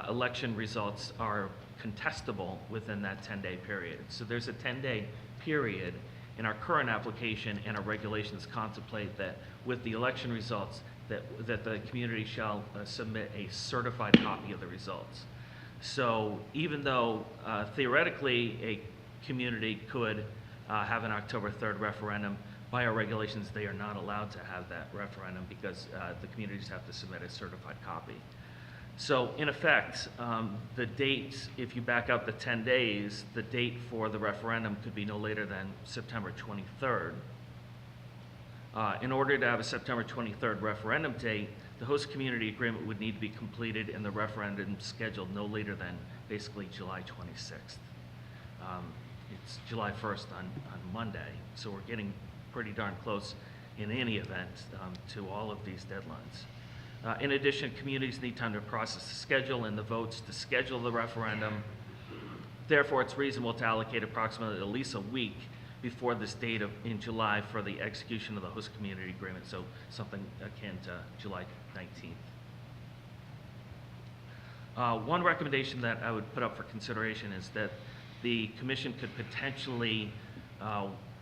election results are contestable within that 10-day period. So there's a 10-day period in our current application, and our regulations contemplate that with the election results, that the community shall submit a certified copy of the results. So even though theoretically a community could have an October 3rd referendum, by our regulations they are not allowed to have that referendum because the communities have to submit a certified copy. So in effect, the date, if you back up the 10 days, the date for the referendum could be no later than September 23rd. In order to have a September 23rd referendum date, the host community agreement would need to be completed and the referendum scheduled no later than basically July 26th. It's July 1st on Monday, so we're getting pretty darn close in any event to all of these deadlines. In addition, communities need time to process the schedule and the votes to schedule the referendum. Therefore, it's reasonable to allocate approximately at least a week before this date in July for the execution of the host community agreement, so something akin to July 19th. One recommendation that I would put up for consideration is that the commission could potentially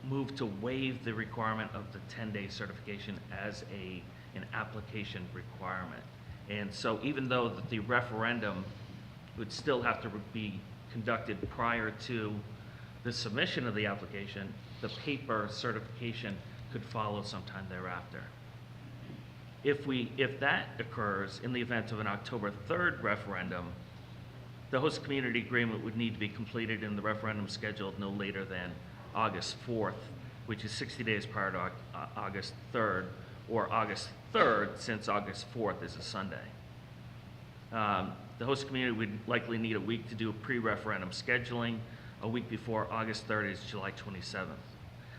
move to waive the requirement of the 10-day certification as an application requirement. And so even though the referendum would still have to be conducted prior to the submission of the application, the paper certification could follow sometime thereafter. If that occurs in the event of an October 3rd referendum, the host community agreement would need to be completed and the referendum scheduled no later than August 4th, which is 60 days prior to August 3rd, or August 3rd, since August 4th is a Sunday. The host community would likely need a week to do a pre-referendum scheduling. A week before August 3rd is July 27th.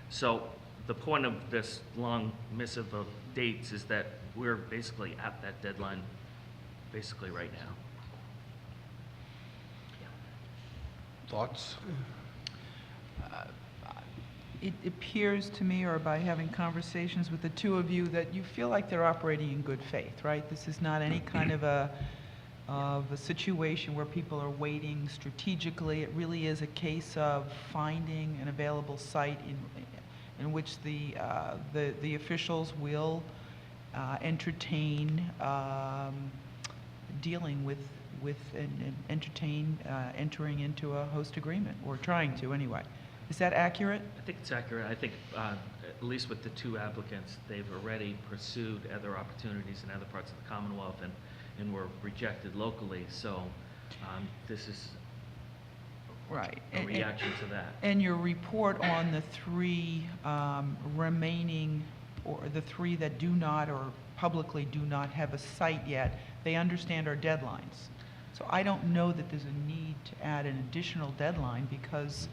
So the point of this long missive of dates is that we're basically at that deadline basically right now. Thoughts? It appears to me, or by having conversations with the two of you, that you feel like they're operating in good faith, right? This is not any kind of a situation where people are waiting strategically. It really is a case of finding an available site in which the officials will entertain dealing with and entertain entering into a host agreement, or trying to anyway. Is that accurate? I think it's accurate. I think, at least with the two applicants, they've already pursued other opportunities in other parts of the Commonwealth and were rejected locally. So this is Right. a reaction to that. And your report on the three remaining, or the three that do not or publicly do not have a site yet, they understand our deadlines. So I don't know that there's a need to add an additional deadline, because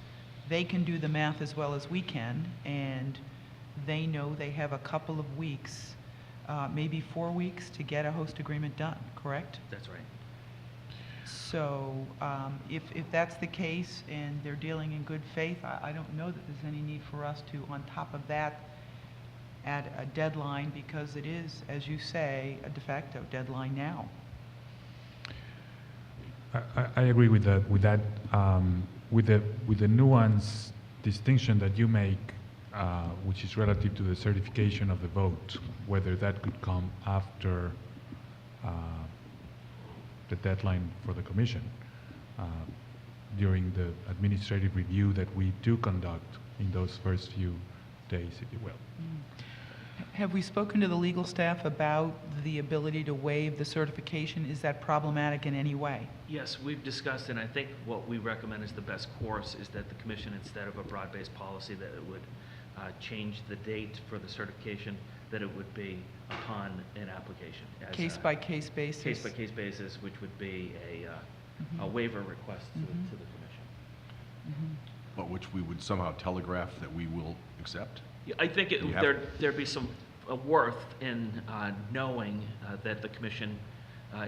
they can do the math as well as we can, and they know they have a couple of weeks, maybe 4 weeks, to get a host agreement done, correct? That's right. So if that's the case and they're dealing in good faith, I don't know that there's any need for us to, on top of that, add a deadline, because it is, as you say, a de facto deadline now. I agree with that. With the nuance distinction that you make, which is relative to the certification of the vote, whether that could come after the deadline for the commission, during the administrative review that we do conduct in those first few days, if you will. Have we spoken to the legal staff about the ability to waive the certification? Is that problematic in any way? Yes, we've discussed, and I think what we recommend is the best course is that the commission, instead of a broad-based policy, that it would change the date for the certification, that it would be upon an application. Case-by-case basis? Case-by-case basis, which would be a waiver request to the commission. But which we would somehow telegraph that we will accept? Yeah, I think You have- there'd be some worth in knowing that the commission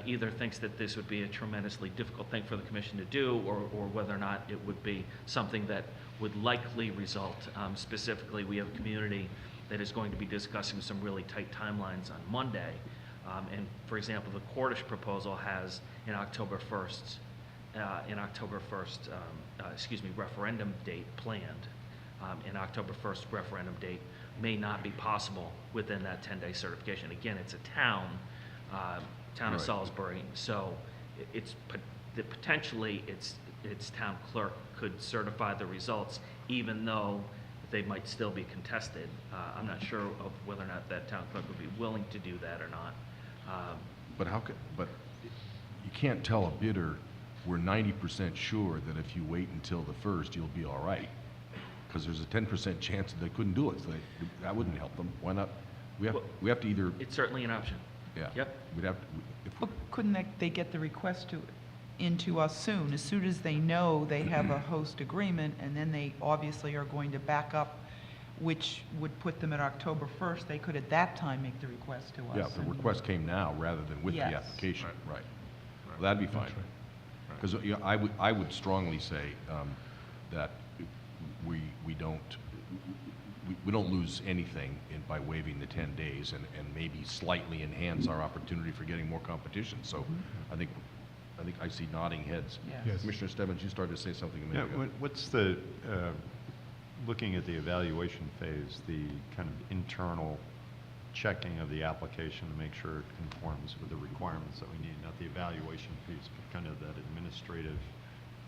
either thinks that this would be a tremendously difficult thing for the commission to do, or whether or not it would be something that would likely result. Specifically, we have a community that is going to be discussing some really tight timelines on Monday. And for example, the Cordish proposal has an October 1st, referendum date planned. An October 1st referendum date may not be possible within that 10-day certification. Again, it's a town of Right. Salisbury, so it's potentially its town clerk could certify the results, even though they might still be contested. I'm not sure of whether or not that town clerk would be willing to do that or not. But you can't tell a bidder, we're 90% sure that if you wait until the 1st, you'll be all right. Because there's a 10% chance that they couldn't do it, so that wouldn't help them. Why not? We have to either, It's certainly an option. yeah. Yep. We'd have to, Well, couldn't they get the request into us soon? As soon as they know they have a host agreement, and then they obviously are going to back up, which would put them at October 1st, they could at that time make the request to us. yeah, if the and- request came now rather than with the Yes. application, right. Well, that'd be fine. Because I would strongly say that we don't lose anything by waiving the 10 days and maybe slightly enhance our opportunity for getting more competition. So I think I see nodding heads. Yes. Yes. Commissioner Stebbins, you started to say something a Yeah, minute ago. what's the, looking at the evaluation phase, the kind of internal checking of the application to make sure it conforms with the requirements that we need, not the evaluation piece, but kind of that administrative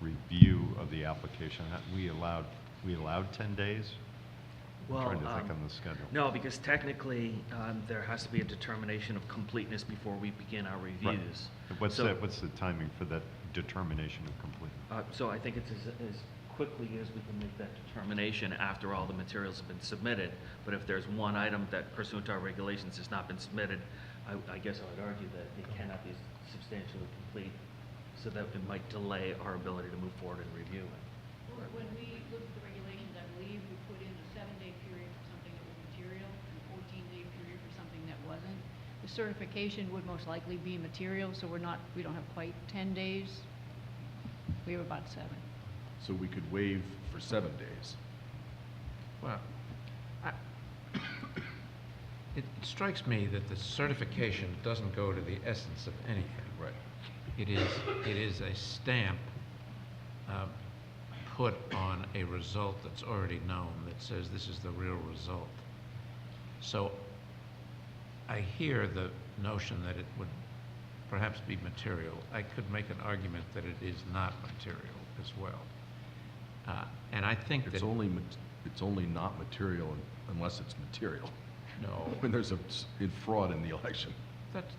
review of the application. We allowed 10 days? I'm trying to think on the schedule. No, because technically, there has to be a determination of completeness before we begin our Right. reviews. What's So- what's the timing for that determination of completeness? So I think it's as quickly as we can make that determination after all the materials have been submitted. But if there's one item that pursuant to our regulations has not been submitted, I guess I would argue that it cannot be substantially complete, so that it might delay our ability to move forward and review it. When we looked at the regulations, I believe we put in a 7-day period for something that was material and a 14-day period for something that wasn't. The certification would most likely be material, so we don't have quite 10 days. We have about 7. So we could waive for 7 days. Well, it strikes me that the certification doesn't go to the essence of anything. Right. It is a stamp put on a result that's already known that says this is the real result. So I hear the notion that it would perhaps be material. I could make an argument that it is not material as well. And I think that... It's only not material unless it's material. No. When there's fraud in the election.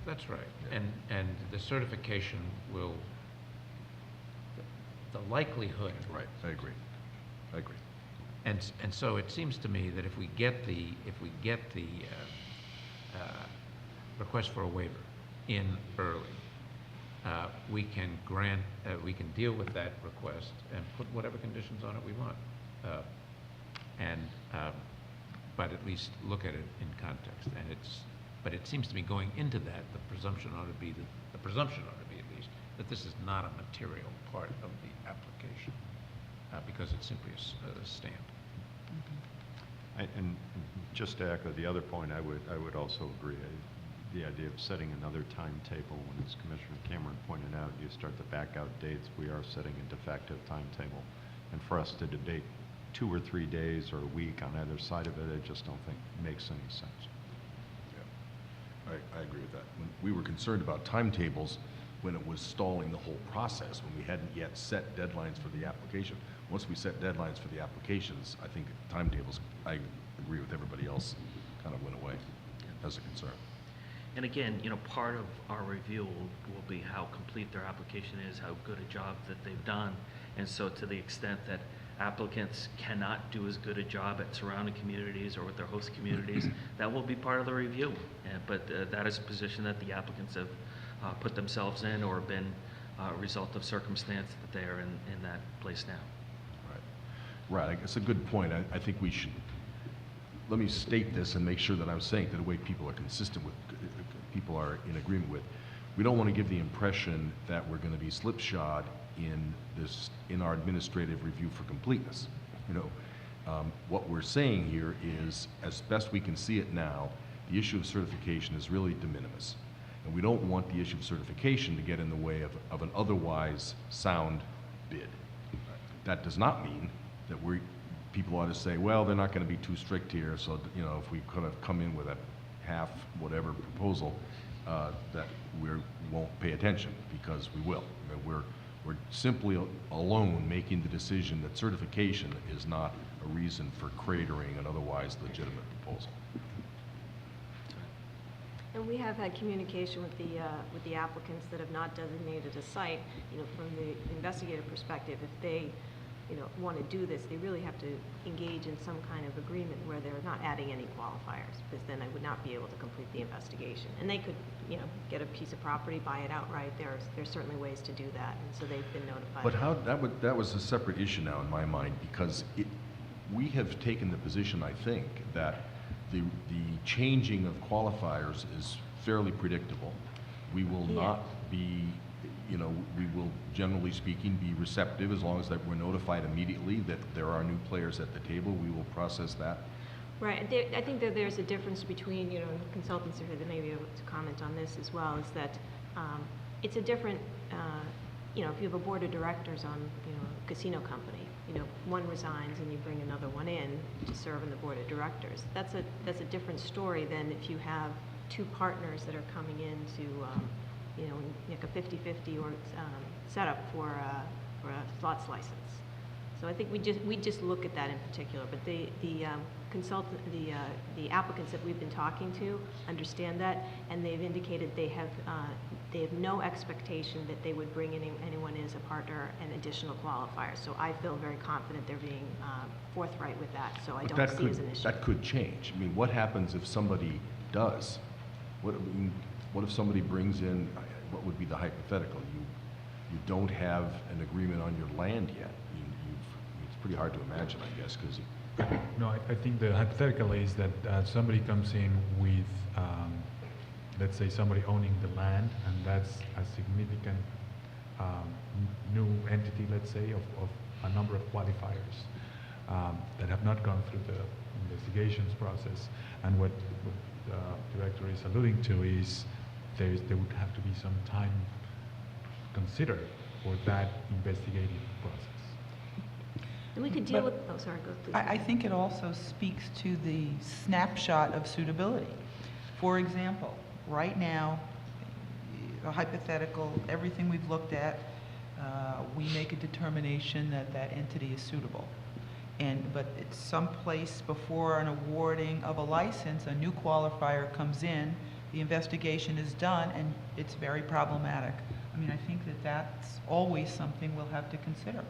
That's right. Yeah. And the certification will, the likelihood. Right, I agree. And so it seems to me that if we get the request for a waiver in early, we can deal with that request and put whatever conditions on it we want. But at least look at it in context. But it seems to me going into that, the presumption ought to be at least that this is not a material part of the application, because it's simply a stamp. And just to echo the other point, I would also agree. The idea of setting another timetable, when, as Commissioner Cameron pointed out, you start to back out dates, we are setting a de facto timetable. And for us to debate 2 or 3 days or a week on either side of it, I just don't think makes any sense. Yeah, I agree with that. When we were concerned about timetables when it was stalling the whole process, when we hadn't yet set deadlines for the application. Once we set deadlines for the applications, I think timetables, I agree with everybody else, kind of went away as a concern. And again, part of our review will be how complete their application is, how good a job that they've done. And so to the extent that applicants cannot do as good a job at surrounding communities or with their host communities, that will be part of the review. But that is a position that the applicants have put themselves in or been a result of circumstance that they are in that place now. Right, it's a good point. I think we should, let me state this and make sure that I'm saying that the way people are consistent with, people are in agreement with. We don't want to give the impression that we're going to be slipshod in our administrative review for completeness. You know, what we're saying here is, as best we can see it now, the issue of certification is really de minimis. And we don't want the issue of certification to get in the way of an otherwise sound bid. That does not mean that people ought to say, well, they're not going to be too strict here, so, you know, if we could have come in with a half whatever proposal, that we won't pay attention, because we will. I mean, we're simply alone making the decision that certification is not a reason for cratering an otherwise legitimate proposal. And we have had communication with the applicants that have not designated a site. You know, from the investigative perspective, if they, you know, want to do this, they really have to engage in some kind of agreement where they're not adding any qualifiers, because then I would not be able to complete the investigation. And they could, you know, get a piece of property, buy it outright. There's certainly ways to do that, and so they've been notified. But how, that was a separate issue now in my mind, because we have taken the position, I think, that the changing of qualifiers is fairly predictable. We will not be, you know, we will, generally speaking, be receptive as long as that we're notified immediately that there are new players at the table. We will process that. Right. I think that there's a difference between, you know, consultants here that may be able to comment on this as well, is that it's a different, you know, if you have a board of directors on, you know, a casino company, you know, one resigns and you bring another one in to serve on the board of directors. That's a different story than if you have two partners that are coming in to, you know, like a 50-50 or setup for a slots license. So I think we just look at that in particular. But the applicants that we've been talking to understand that, and they've indicated they have no expectation that they would bring anyone as a partner and additional qualifiers. So I feel very confident they're being forthright with that. So I But don't see it as an issue. that could change. I mean, what happens if somebody does? What if somebody brings in, what would be the hypothetical? You don't have an agreement on your land yet. It's pretty hard to imagine, I guess, because No, I think the hypothetical is that somebody comes in with, let's say, somebody owning the land, and that's a significant new entity, let's say, of a number of qualifiers that have not gone through the investigations process. And what the director is alluding to is there would have to be some time considered for that investigative process. And we could deal with, oh, sorry, go please. I think it also speaks to the snapshot of suitability. For example, right now, a hypothetical, everything we've looked at, we make a determination that that entity is suitable. But it's someplace before an awarding of a license, a new qualifier comes in, the investigation is done, and it's very problematic. I mean, I think that that's always something we'll have to consider.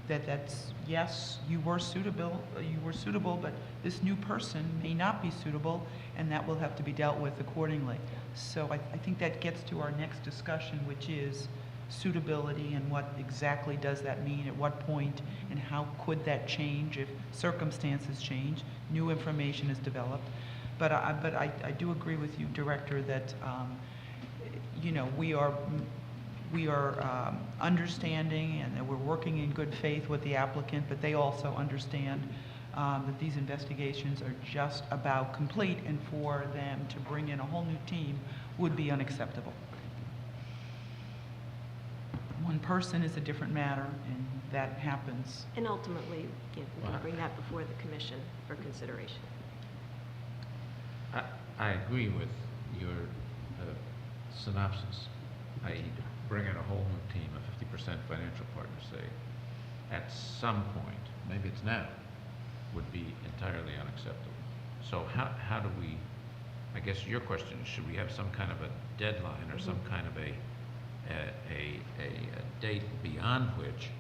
That's, yes, you were suitable, but this new person may not be suitable, and that will have to be dealt with accordingly. So I think that gets to our next discussion, which is suitability and what exactly does that mean, at what point, and how could that change if circumstances change, new information is developed. But I do agree with you, Director, that you know, we are understanding and that we're working in good faith with the applicant, but they also understand that these investigations are just about complete, and for them to bring in a whole new team would be unacceptable. One person is a different matter, and that happens. And ultimately, you know, we can bring that before the commission for consideration. I agree with your synopsis, i.e. bring in a whole new team, a 50% financial partner, say, at some point, maybe it's now, would be entirely unacceptable. So how do we, I guess your question is, should we have some kind of a deadline or some kind of a date beyond which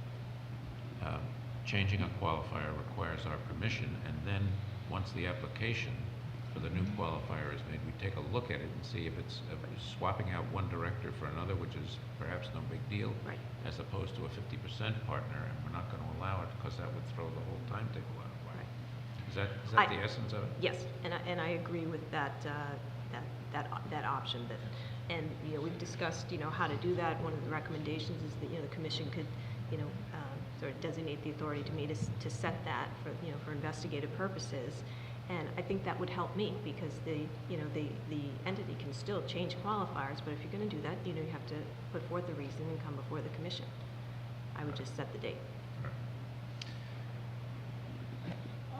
changing a qualifier requires our permission, and then once the application for the new qualifier is made, we take a look at it and see if it's swapping out one director for another, which is perhaps no big deal, right, as opposed to a 50% partner, and we're not going to allow it because that would throw the whole timetable out of whack. Is that I- the essence of it? Yes, and I agree with that, that option, and, you know, we've discussed, you know, how to do that. One of the recommendations is that, you know, the commission could, you know, sort of designate the authority to me to set that for, you know, for investigative purposes. And I think that would help me, because the, you know, the entity can still change qualifiers, but if you're gonna do that, you know, you have to put forth a reason and come before the commission. I would just set the date.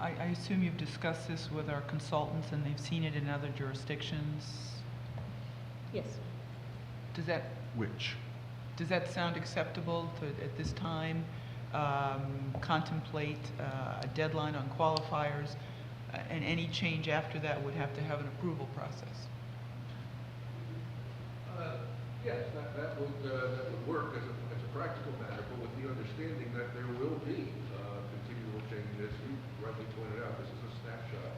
I assume you've discussed this with our consultants and they've seen it in other jurisdictions. Yes. Does that, Which? does that sound acceptable to, at this time, contemplate a deadline on qualifiers? And any change after that would have to have an approval process? Yes, that would work as a practical matter, but with the understanding that there will be continual changes. You rightly pointed out, this is a snapshot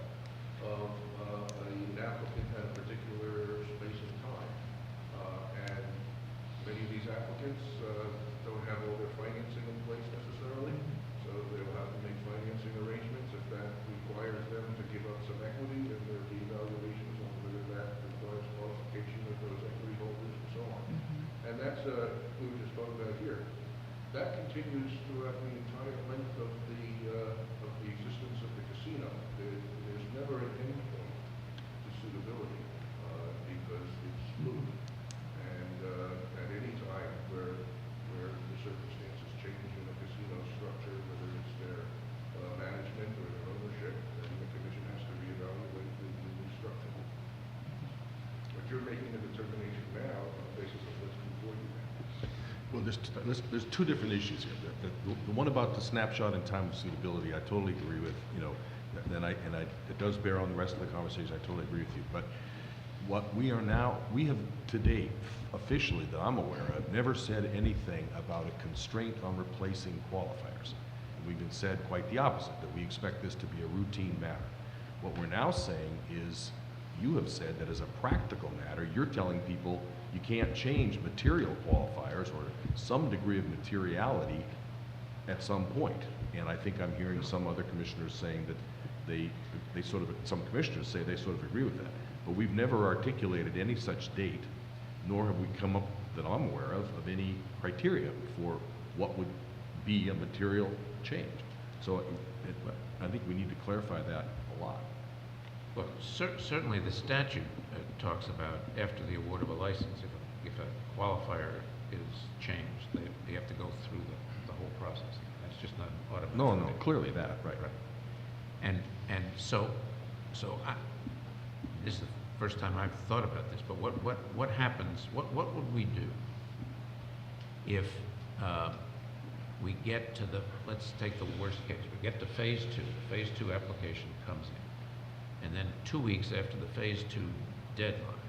of an applicant at a particular space and time. And many of these applicants don't have all their financing in place necessarily, so they'll have to make financing arrangements. If that requires them to give up some equity, then there'll be evaluations on whether that requires qualification of those equity holders and so on. And that's, we were just talking about here. That continues throughout the entire length of the existence of the casino. There's never an end point to suitability, because it's fluid. And at any time where the circumstances change in the casino structure, whether it's their management or their ownership, then the commission has to reevaluate the new structure. But you're making a determination now on the basis of what's before you now. Well, there's two different issues here. The one about the snapshot in time of suitability, I totally agree with, you know, it does bear on the rest of the conversation, I totally agree with you. But what we have to date, officially that I'm aware of, never said anything about a constraint on replacing qualifiers. We've been said quite the opposite, that we expect this to be a routine matter. What we're now saying is, you have said that as a practical matter, you're telling people you can't change material qualifiers or some degree of materiality at some point. And I think I'm hearing some other commissioners saying that some commissioners say they sort of agree with that. But we've never articulated any such date, nor have we come up, that I'm aware of any criteria for what would be a material change. So I think we need to clarify that a lot. Well, certainly the statute talks about after the award of a license, if a qualifier is changed, they have to go through the whole process. That's just not automatic. No, clearly that, right. And so this is the first time I've thought about this, but what happens, what would we do if we get to let's take the worst case, we get to phase two, the phase two application comes in, and then 2 weeks after the phase two deadline,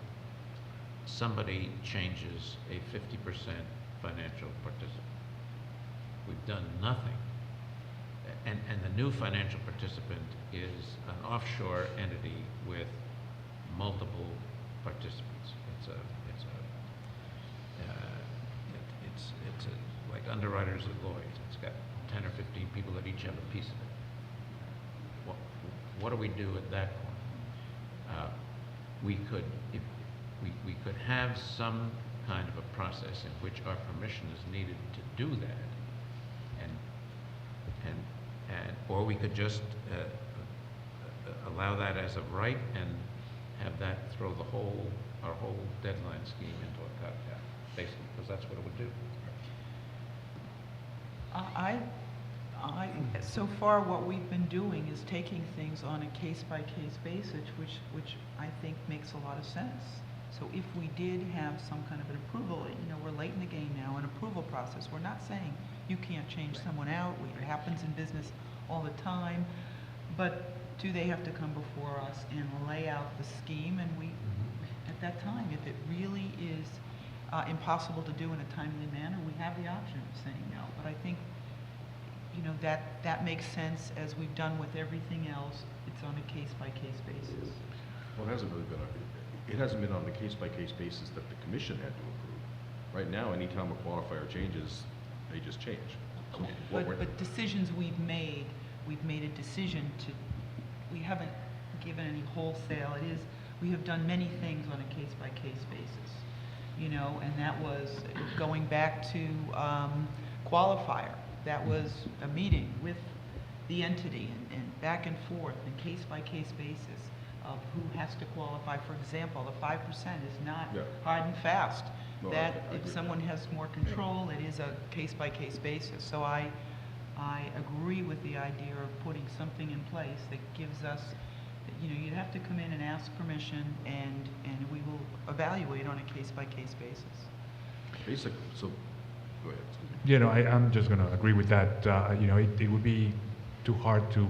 somebody changes a 50% financial participant. We've done nothing. And the new financial participant is an offshore entity with multiple participants. It's like underwriters at Lloyd's. It's got 10 or 15 people that each have a piece of it. What do we do at that point? We could have some kind of a process in which our permission is needed to do that, or we could just allow that as of right and have that throw our whole deadline scheme into a cocktail, basically, because that's what it would do. So far, what we've been doing is taking things on a case-by-case basis, which I think makes a lot of sense. So if we did have some kind of an approval, you know, we're late in the game now, an approval process. We're not saying you can't change someone out. It happens in business all the time. But do they have to come before us and lay out the scheme? And we, at that time, if it really is impossible to do in a timely manner, we have the option of saying no. But I think, you know, that makes sense, as we've done with everything else. It's on a case-by-case basis. Well, it hasn't really been it hasn't been on the case-by-case basis that the commission had to approve. Right now, anytime a qualifier changes, they just change. So But decisions we've made a decision to we haven't given any wholesale. It is, we have done many things on a case-by-case basis, you know, and that was going back to qualifier. That was a meeting with the entity and back and forth and case-by-case basis of who has to qualify. For example, the 5% is not Yeah. hard and fast. No, I That agree if with someone has more control, it is a case-by-case basis. So I agree with the idea of putting something in place that gives us, you know, you'd have to come in and ask permission, and we will evaluate on a case-by-case basis. Basic, so, go ahead. You know, I'm just going to agree with that. You know, it would be too hard to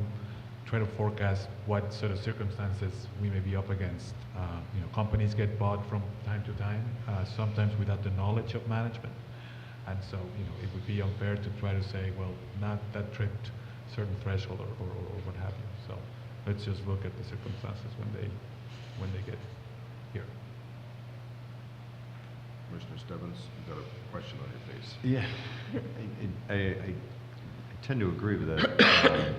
try to forecast what sort of circumstances we may be up against. You know, companies get bought from time to time, sometimes without the knowledge of management. And so, you know, it would be unfair to try to say, well, not that tripped certain threshold or what have you. So let's just look at the circumstances when they get here. Commissioner Stebbins, you've got a question on your face. Yeah, I tend to agree with that.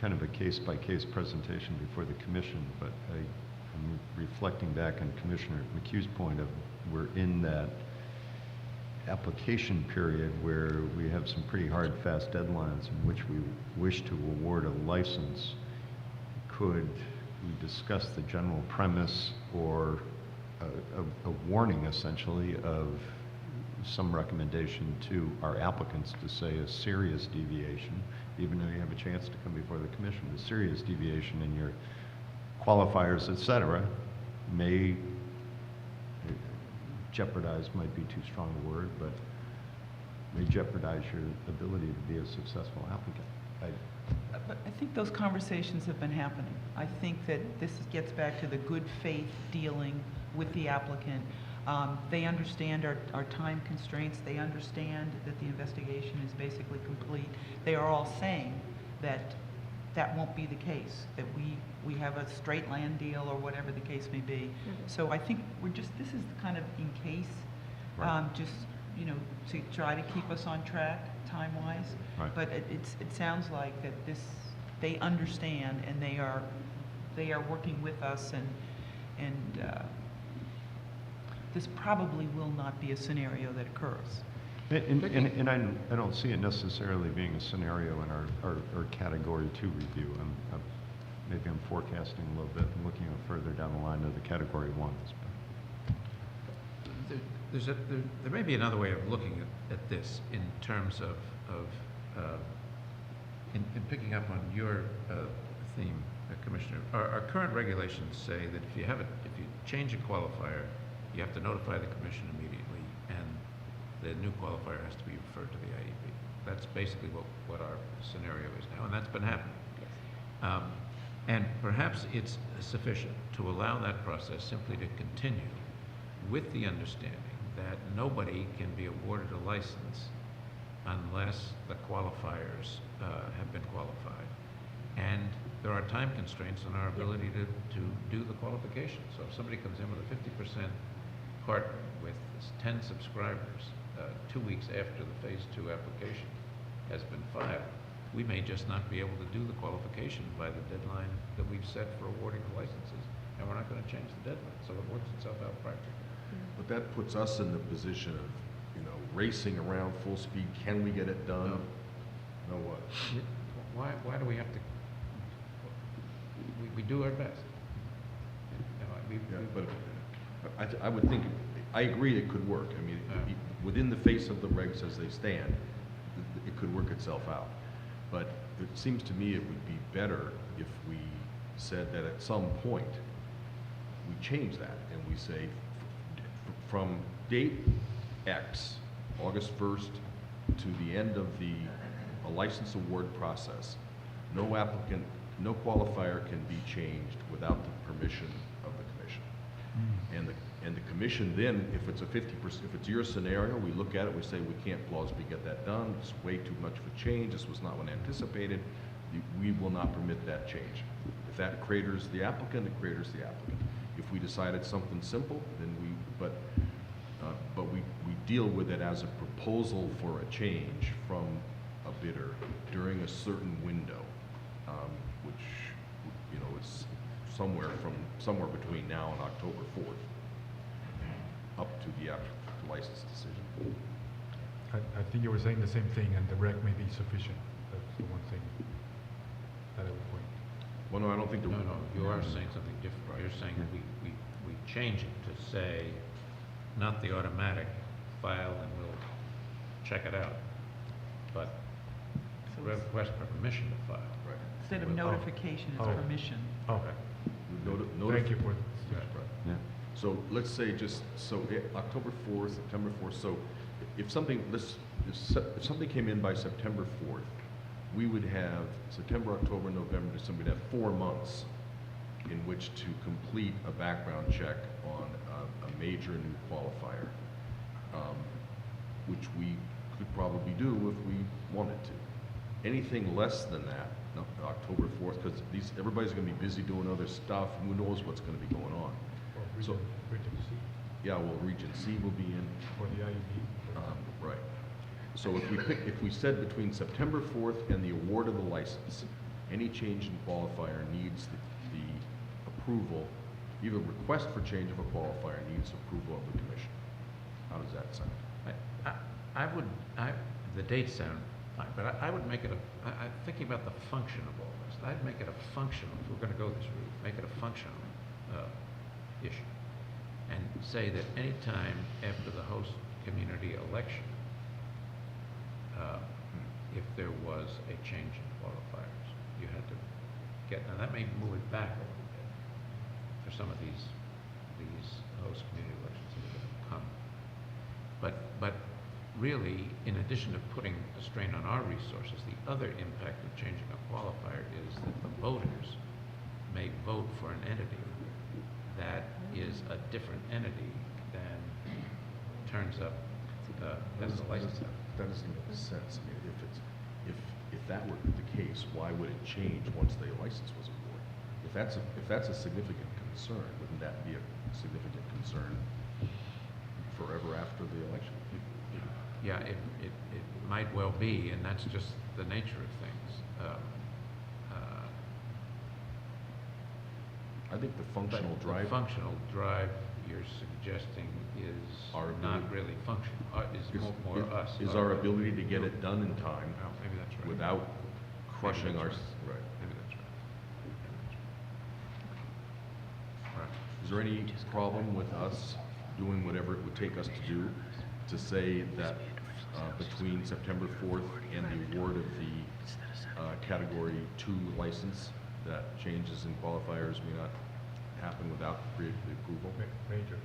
Kind of a case-by-case presentation before the commission, but I'm reflecting back on Commissioner McHugh's point of we're in that application period where we have some pretty hard, fast deadlines in which we wish to award a license. Could we discuss the general premise or a warning essentially of some recommendation to our applicants to say a serious deviation, even though you have a chance to come before the commission, a serious deviation in your qualifiers, et cetera, may jeopardize, might be too strong a word, but may jeopardize your ability to be a successful applicant. But I think those conversations have been happening. I think that this gets back to the good faith dealing with the applicant. They understand our time constraints. They understand that the investigation is basically complete. They are all saying that that won't be the case, that we have a straight land deal or whatever the case may be. So I think this is kind of in case, just, you know, to try to keep us on track time-wise. Right. But it sounds like that they understand, and they are working with us, and this probably will not be a scenario that occurs. And I don't see it necessarily being a scenario in our Category 2 review. Maybe I'm forecasting a little bit and looking further down the line of the Category 1s. There may be another way of looking at this in terms of in picking up on your theme, Commissioner. Our current regulations say that if you change a qualifier, you have to notify the commission immediately, and the new qualifier has to be referred to the IEP. That's basically what our scenario is now, and that's been happening. Yes. And perhaps it's sufficient to allow that process simply to continue with the understanding that nobody can be awarded a license unless the qualifiers have been qualified. And there are time constraints on our ability to do the qualification. So if somebody comes in with a 50% partner with 10 subscribers 2 weeks after the Phase 2 application has been filed, we may just not be able to do the qualification by the deadline that we've set for awarding the licenses, and we're not going to change the deadline, so it works itself out practically. But that puts us in the position of, you know, racing around full speed. Can we get it done? No what? Why do we have to? We do our best. Yeah, but I would think, I agree it could work. I mean, within the face of the regs as they stand, it could work itself out. But it seems to me it would be better if we said that at some point, we change that and we say, from date X, August 1st, to the end of the license award process, no applicant, no qualifier can be changed without the permission of the commission. And the commission then, if it's a 50%, if it's your scenario, we look at it, we say we can't plausibly get that done, it's way too much of a change, this was not what anticipated, we will not permit that change. If that craters the applicant, it craters the applicant. If we decided something simple, then but we deal with it as a proposal for a change from a bidder during a certain window. which, you know, is somewhere between now and October 4th, up to the license decision. I think you were saying the same thing, and the rec may be sufficient. That's the one thing that I would point. Well, no, I don't think the... No, you are saying something different. You're saying that we change it to say, not the automatic file, and we'll check it out, but So it's- request for permission to file. Right. Instead of Oh. notification, it's Oh. permission. Okay. Notif- Thank you for. Right. Yeah. So let's say October 4th, September 4th, so if something came in by September 4th, we would have September, October, November, December, we'd have 4 months in which to complete a background check on a major new qualifier, which we could probably do if we wanted to. Anything less than that, no, October 4th, because everybody's going to be busy doing other stuff, who knows what's going to be going on. So, Region C, yeah, well, Region C will be in, or the IUB. right. So if we said between September 4th and the award of the license, any change in qualifier needs the approval, either request for change of a qualifier needs approval of the commission. How does that sound? The dates sound fine, but I would make it I'm thinking about the function of all this. I'd make it a functional, if we're going to go this route, make it a functional issue. And say that any time after the host community election, if there was a change in qualifiers, you had to now that may move it back a little bit for some of these host community elections that are going to come. But really, in addition to putting a strain on our resources, the other impact of changing a qualifier is that the voters may vote for an entity that is a different entity than turns up as the license. That doesn't make sense. I mean, if that were the case, why would it change once the license was awarded? If that's a significant concern, wouldn't that be a significant concern forever after the election? Yeah, it might well be, and that's just the nature of things. I think the functional But drive. The functional drive you're suggesting is Our not ability- really functional, is more us. Is our ability to get it done in time Oh, maybe that's right. without crushing Maybe our, that's right. Maybe that's right. Right. Is there any problem with us doing whatever it would take us to do to say that between September 4th and the award of the Category 2 license, that changes in qualifiers may not happen without the approval? Major.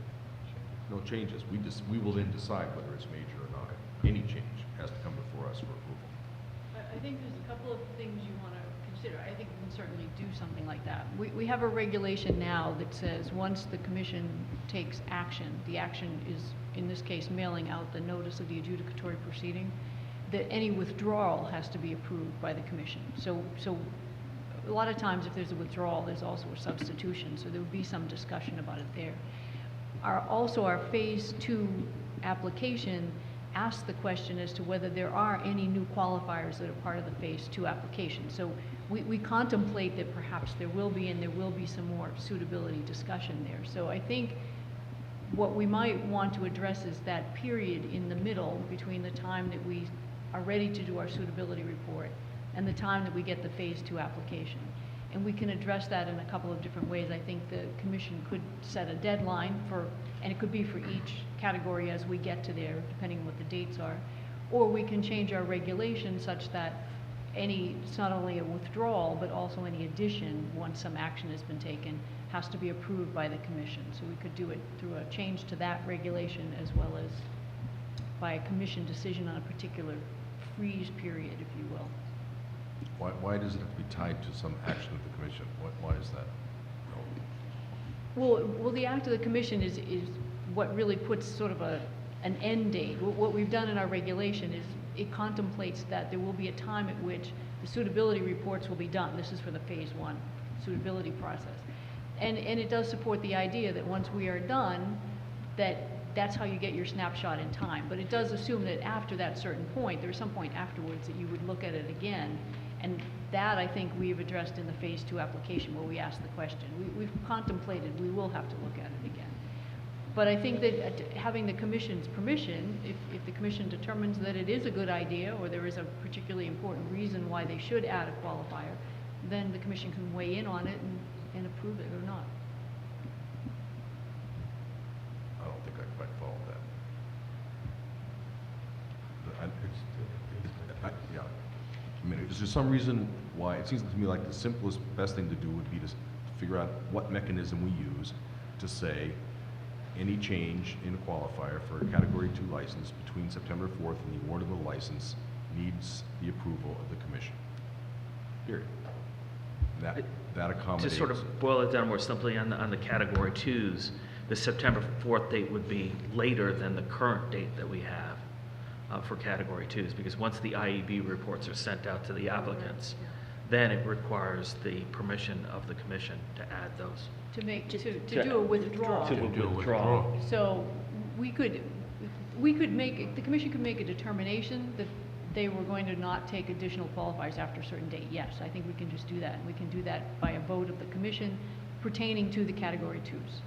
No changes. We will then decide whether it's major or not. Any change has to come before us for approval. I think there's a couple of things you want to consider. I think we can certainly do something like that. We have a regulation now that says once the commission takes action, the action is, in this case, mailing out the notice of the adjudicatory proceeding, that any withdrawal has to be approved by the commission. So a lot of times if there's a withdrawal, there's also a substitution, so there would be some discussion about it there. Also, our Phase 2 application asks the question as to whether there are any new qualifiers that are part of the Phase 2 application. So we contemplate that perhaps there will be, and there will be some more suitability discussion there. So I think what we might want to address is that period in the middle between the time that we are ready to do our suitability report and the time that we get the Phase 2 application. And we can address that in a couple of different ways. I think the commission could set a deadline for, and it could be for each category as we get to there, depending on what the dates are. Or we can change our regulation such that it's not only a withdrawal, but also any addition, once some action has been taken, has to be approved by the commission. So we could do it through a change to that regulation as well as by a commission decision on a particular freeze period, if you will. Why does it have to be tied to some action of the commission? Why is that? Well, the act of the commission is what really puts sort of an end date. What we've done in our regulation is it contemplates that there will be a time at which the suitability reports will be done. This is for the Phase 1 suitability process. And it does support the idea that once we are done, that that's how you get your snapshot in time. But it does assume that after that certain point, there's some point afterwards that you would look at it again. And that, I think, we've addressed in the Phase 2 application where we asked the question. We've contemplated we will have to look at it again. But I think that having the commission's permission, if the commission determines that it is a good idea or there is a particularly important reason why they should add a qualifier, then the commission can weigh in on it and approve it or not. I don't think I quite follow that. Yeah. I mean, is there some reason why, it seems to me like the simplest, best thing to do would be to figure out what mechanism we use to say any change in a qualifier for a Category 2 license between September 4th and the award of the license needs the approval of the commission. Period. That accommodates. To sort of boil it down more simply on the Category 2s, the September 4th date would be later than the current date that we have for Category 2s, because once the IEB reports are sent out to the applicants, then it requires the permission of the commission to add those. To do a withdrawal. To withdraw. So we could make, the commission could make a determination that they were going to not take additional qualifiers after a certain date. Yes, I think we can just do that. And we can do that by a vote of the commission pertaining to the Category 2s.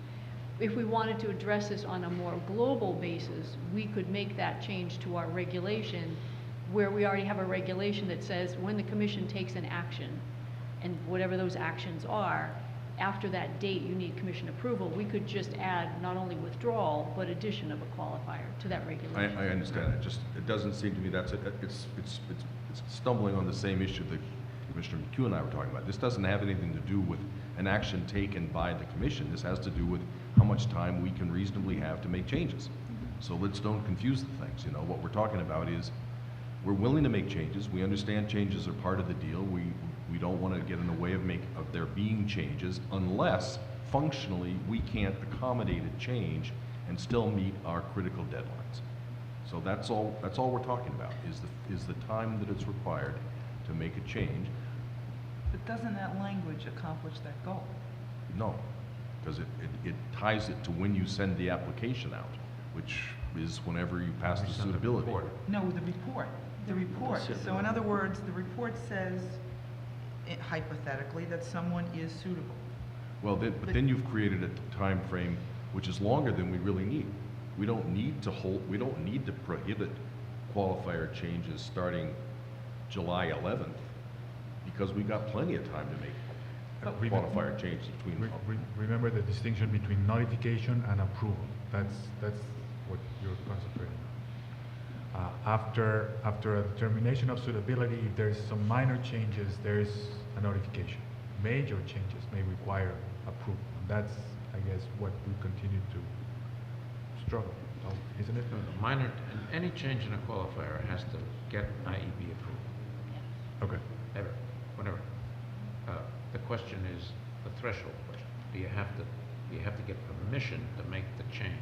If we wanted to address this on a more global basis, we could make that change to our regulation where we already have a regulation that says when the commission takes an action, and whatever those actions are, after that date you need commission approval. We could just add not only withdrawal, but addition of a qualifier to that regulation. I understand. It doesn't seem to me it's stumbling on the same issue that Commissioner McHugh and I were talking about. This doesn't have anything to do with an action taken by the commission. This has to do with how much time we can reasonably have to make changes. So let's don't confuse the things. You know, what we're talking about is we're willing to make changes. We understand changes are part of the deal. We don't want to get in the way of there being changes unless functionally we can't accommodate a change and still meet our critical deadlines. So that's all we're talking about is the time that it's required to make a change. But doesn't that language accomplish that goal? No, because it ties it to when you send the application out, which is whenever you pass the suitability. No, the report. The report. So in other words, the report says, hypothetically, that someone is suitable. Well, but then you've created a time frame which is longer than we really need. We don't need to prohibit qualifier changes starting July 11th because we've got plenty of time to make qualifier changes between. Remember the distinction between notification and approval. That's what you're concentrating on. After a determination of suitability, if there's some minor changes, there's a notification. Major changes may require approval. That's, I guess, what we continue to struggle, isn't it? Minor, any change in a qualifier has to get IEB approval. Okay. Ever, whenever. The question is the threshold question. Do you have to get permission to make the change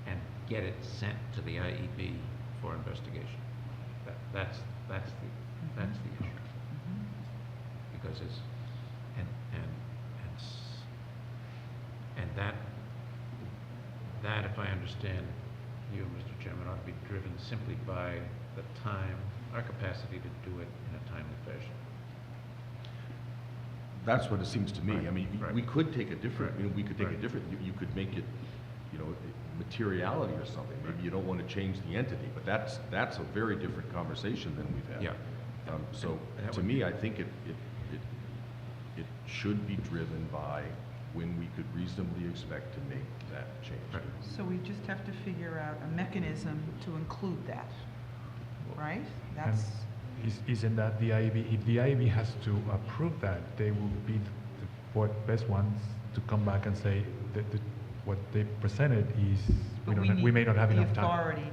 and get it sent to the IEB for investigation? That's the issue. Because it's and that, if I understand you, Mr. Chairman, ought to be driven simply by the time, our capacity to do it in a timely fashion. That's what it seems to me. Right. I mean, Right. we could take a different. Right. You know, we could take Right. a different. You could make it, materiality or something. Maybe you don't want to change the entity, but that's a very different conversation than we've had. Yeah. So That to would me, I think it should be driven by when we could reasonably expect to make that change. Right. So we just have to figure out a mechanism to include that, right? That's, Isn't that the IEB? If the IEB has to approve that, they will be the best ones to come back and say that what they presented is, but we may not have enough the time. authority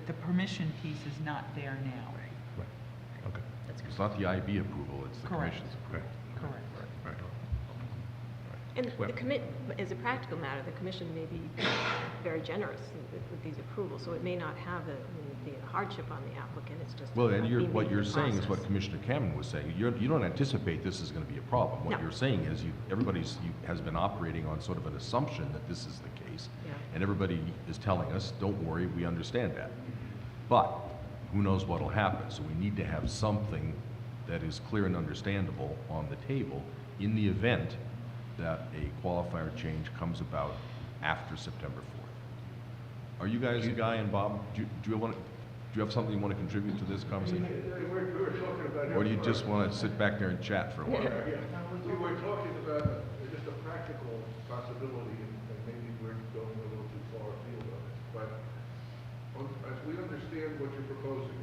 the permission piece is not there now. Right. Okay. It's not the IB approval; it's the Correct. commission's approval. Correct. Right. And Well- as a practical matter, the commission may be very generous with these approvals, so it may not have be a hardship on the applicant, it's just. Well, and what being you're the saying is what process. Commissioner Cameron was saying. You don't anticipate this is going to be a problem. What No. you're saying is everybody has been operating on sort of an assumption that this is the case. days. Yeah. And everybody is telling us, don't worry, we understand that. But who knows what'll happen, so we need to have something that is clear and understandable on the table in the event that a qualifier change comes about after September 4th. Are you guys, Guy and Bob, do you have something you want to contribute to this conversation? We're talking about. Or do you just want to sit back there and chat for a while? Yeah. We were talking about just a practical possibility, and maybe we're going a little too far afield of it. But as we understand what you're proposing,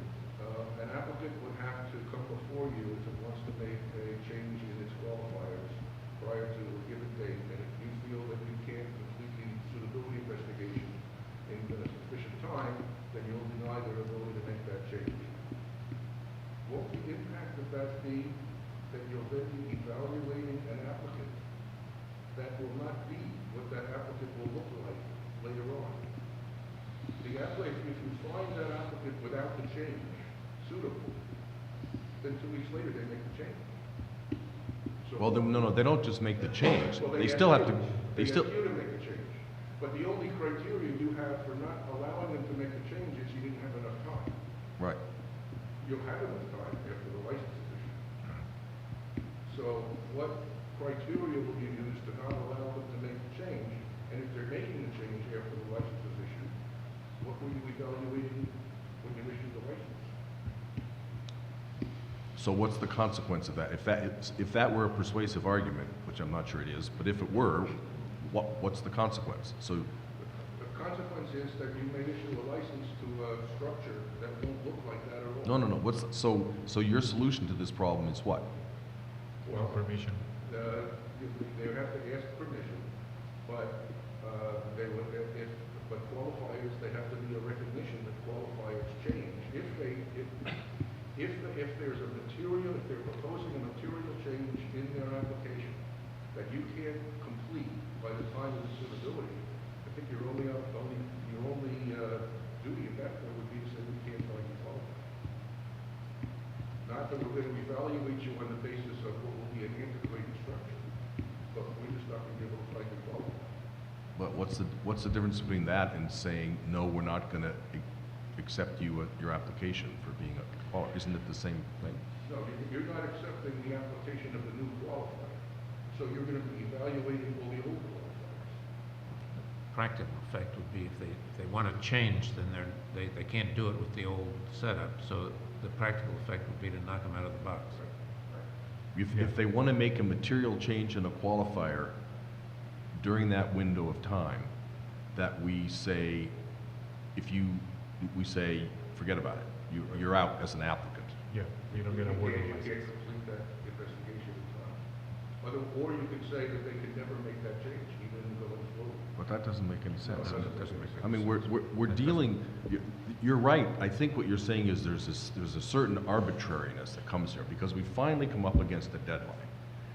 an applicant would have to come before you if it wants to make a change in its qualifiers prior to a given date. And if you feel that you can't complete the suitability investigation in sufficient time, then you'll deny their ability to make that change. Won't the impact of that be that you'll then be evaluating an applicant that will not be what that applicant will look like later on? The applicant, if you find that applicant without the change suitable, then 2 weeks later they make the change. So, Well, no, they don't just make the change. well, They ask still have you- to, they still, ask you to make the change. But the only criteria you have for not allowing them to make the change is you didn't have enough time. right. You'll have enough time after the license is issued. So what criteria will you use to not allow them to make the change? And if they're making the change after the license is issued, what were you evaluating when you issued the license? So what's the consequence of that? If that were a persuasive argument, which I'm not sure it is, but if it were, what's the consequence? So, The consequence is that you may issue a license to a structure that won't look like that at all. no, so your solution to this problem is what? No permission. They would have to ask permission, but they would, but qualifiers, they have to be a recognition that qualifiers change. If there's a material, if they're proposing a material change in their application that you can't complete by the time of the suitability, I think your only duty at that point would be to say we can't find you qualified. Not that we're going to evaluate you on the basis of what will be an antiquated structure, but we're just not going to be able to find you qualified. But what's the difference between that and saying, no, we're not going to accept your application for being isn't it the same thing? No, you're not accepting the application of the new qualifier, so you're going to be evaluating all the old qualifiers. Practical effect would be if they want to change, then they can't do it with the old setup. So the practical effect would be to knock them out of the box. If they want to make a material change in a qualifier during that window of time, that we say, we say, forget about it. You're out as an applicant. Yeah, you don't get a You word. can't complete that investigation in time. Or you could say that they could never make that change, even going forward. But that doesn't make any sense. No, it doesn't make I mean, we're dealing, you're right. I think what you're saying is there's a certain arbitrariness that comes here because we finally come up against a deadline.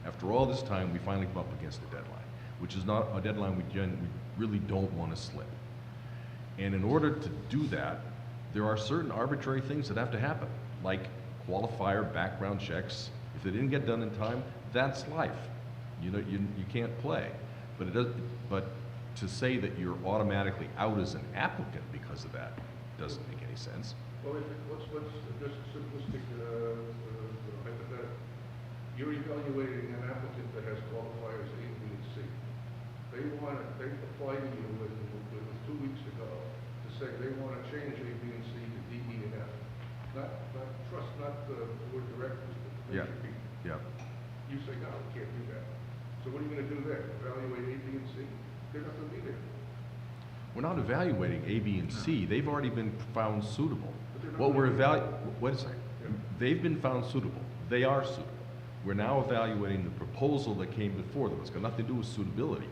After all this time, we finally come up against a deadline, which is not a deadline we really don't want to slip. And in order to do that, there are certain arbitrary things that have to happen, like qualifier background checks. If they didn't get done in time, that's life. You can't play. But to say that you're automatically out as an applicant because of that doesn't make any sense. Well, let's just simplistic hypothetical. You're evaluating an applicant that has qualifiers A, B, and C. They apply to you with 2 weeks ago to say they want to change A, B, and C to D, E, and F. Not the board directors, but Yeah. major people. Yeah. You say, no, we can't do that. So what are you going to do then? Evaluate A, B, and C? They're not going to be there. We're not evaluating A, B, and C. They've already been found suitable. But they're not What we're really- wait a second. Yeah. They've been found suitable. They are suitable. We're now evaluating the proposal that came before them. It's got nothing to do with suitability.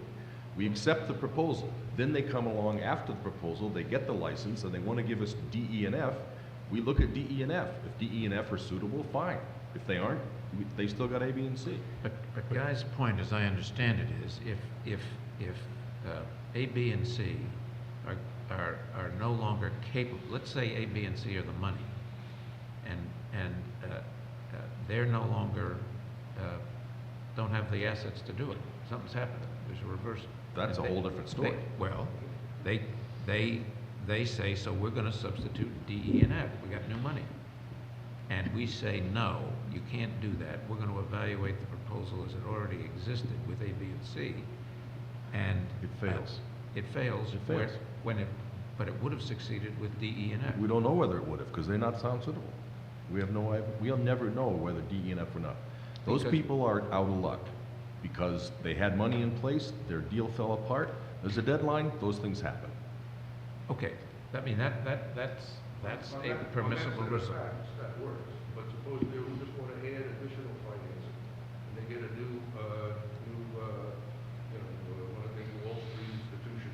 We accept the proposal. Then they come along after the proposal, they get the license, and they want to give us D, E, and F. We look at D, E, and F. If D, E, and F are suitable, fine. If they aren't, they still got A, B, and C. But Guy's point, as I understand it, is if A, B, and C are no longer capable, let's say A, B, and C are the money, and they're no longer, don't have the assets to do it. Something's happened. There's a reversal. That's a whole different story. Well, they say, so we're gonna substitute D, E, and F, we got new money. And we say, no, you can't do that, we're gonna evaluate the proposal as it already existed with A, B, and C, and. It fails. It fails. It fails. But it would have succeeded with D, E, and F. We don't know whether it would have, because they're not sound suitable. We'll never know whether D, E, and F or not. Those Because- people are out of luck, because they had money in place, their deal fell apart, there's a deadline, those things happen. Okay, I mean, that's a permissible result. That works, but suppose they just want to add additional financing, and they get a new, one of the Wall Street institution,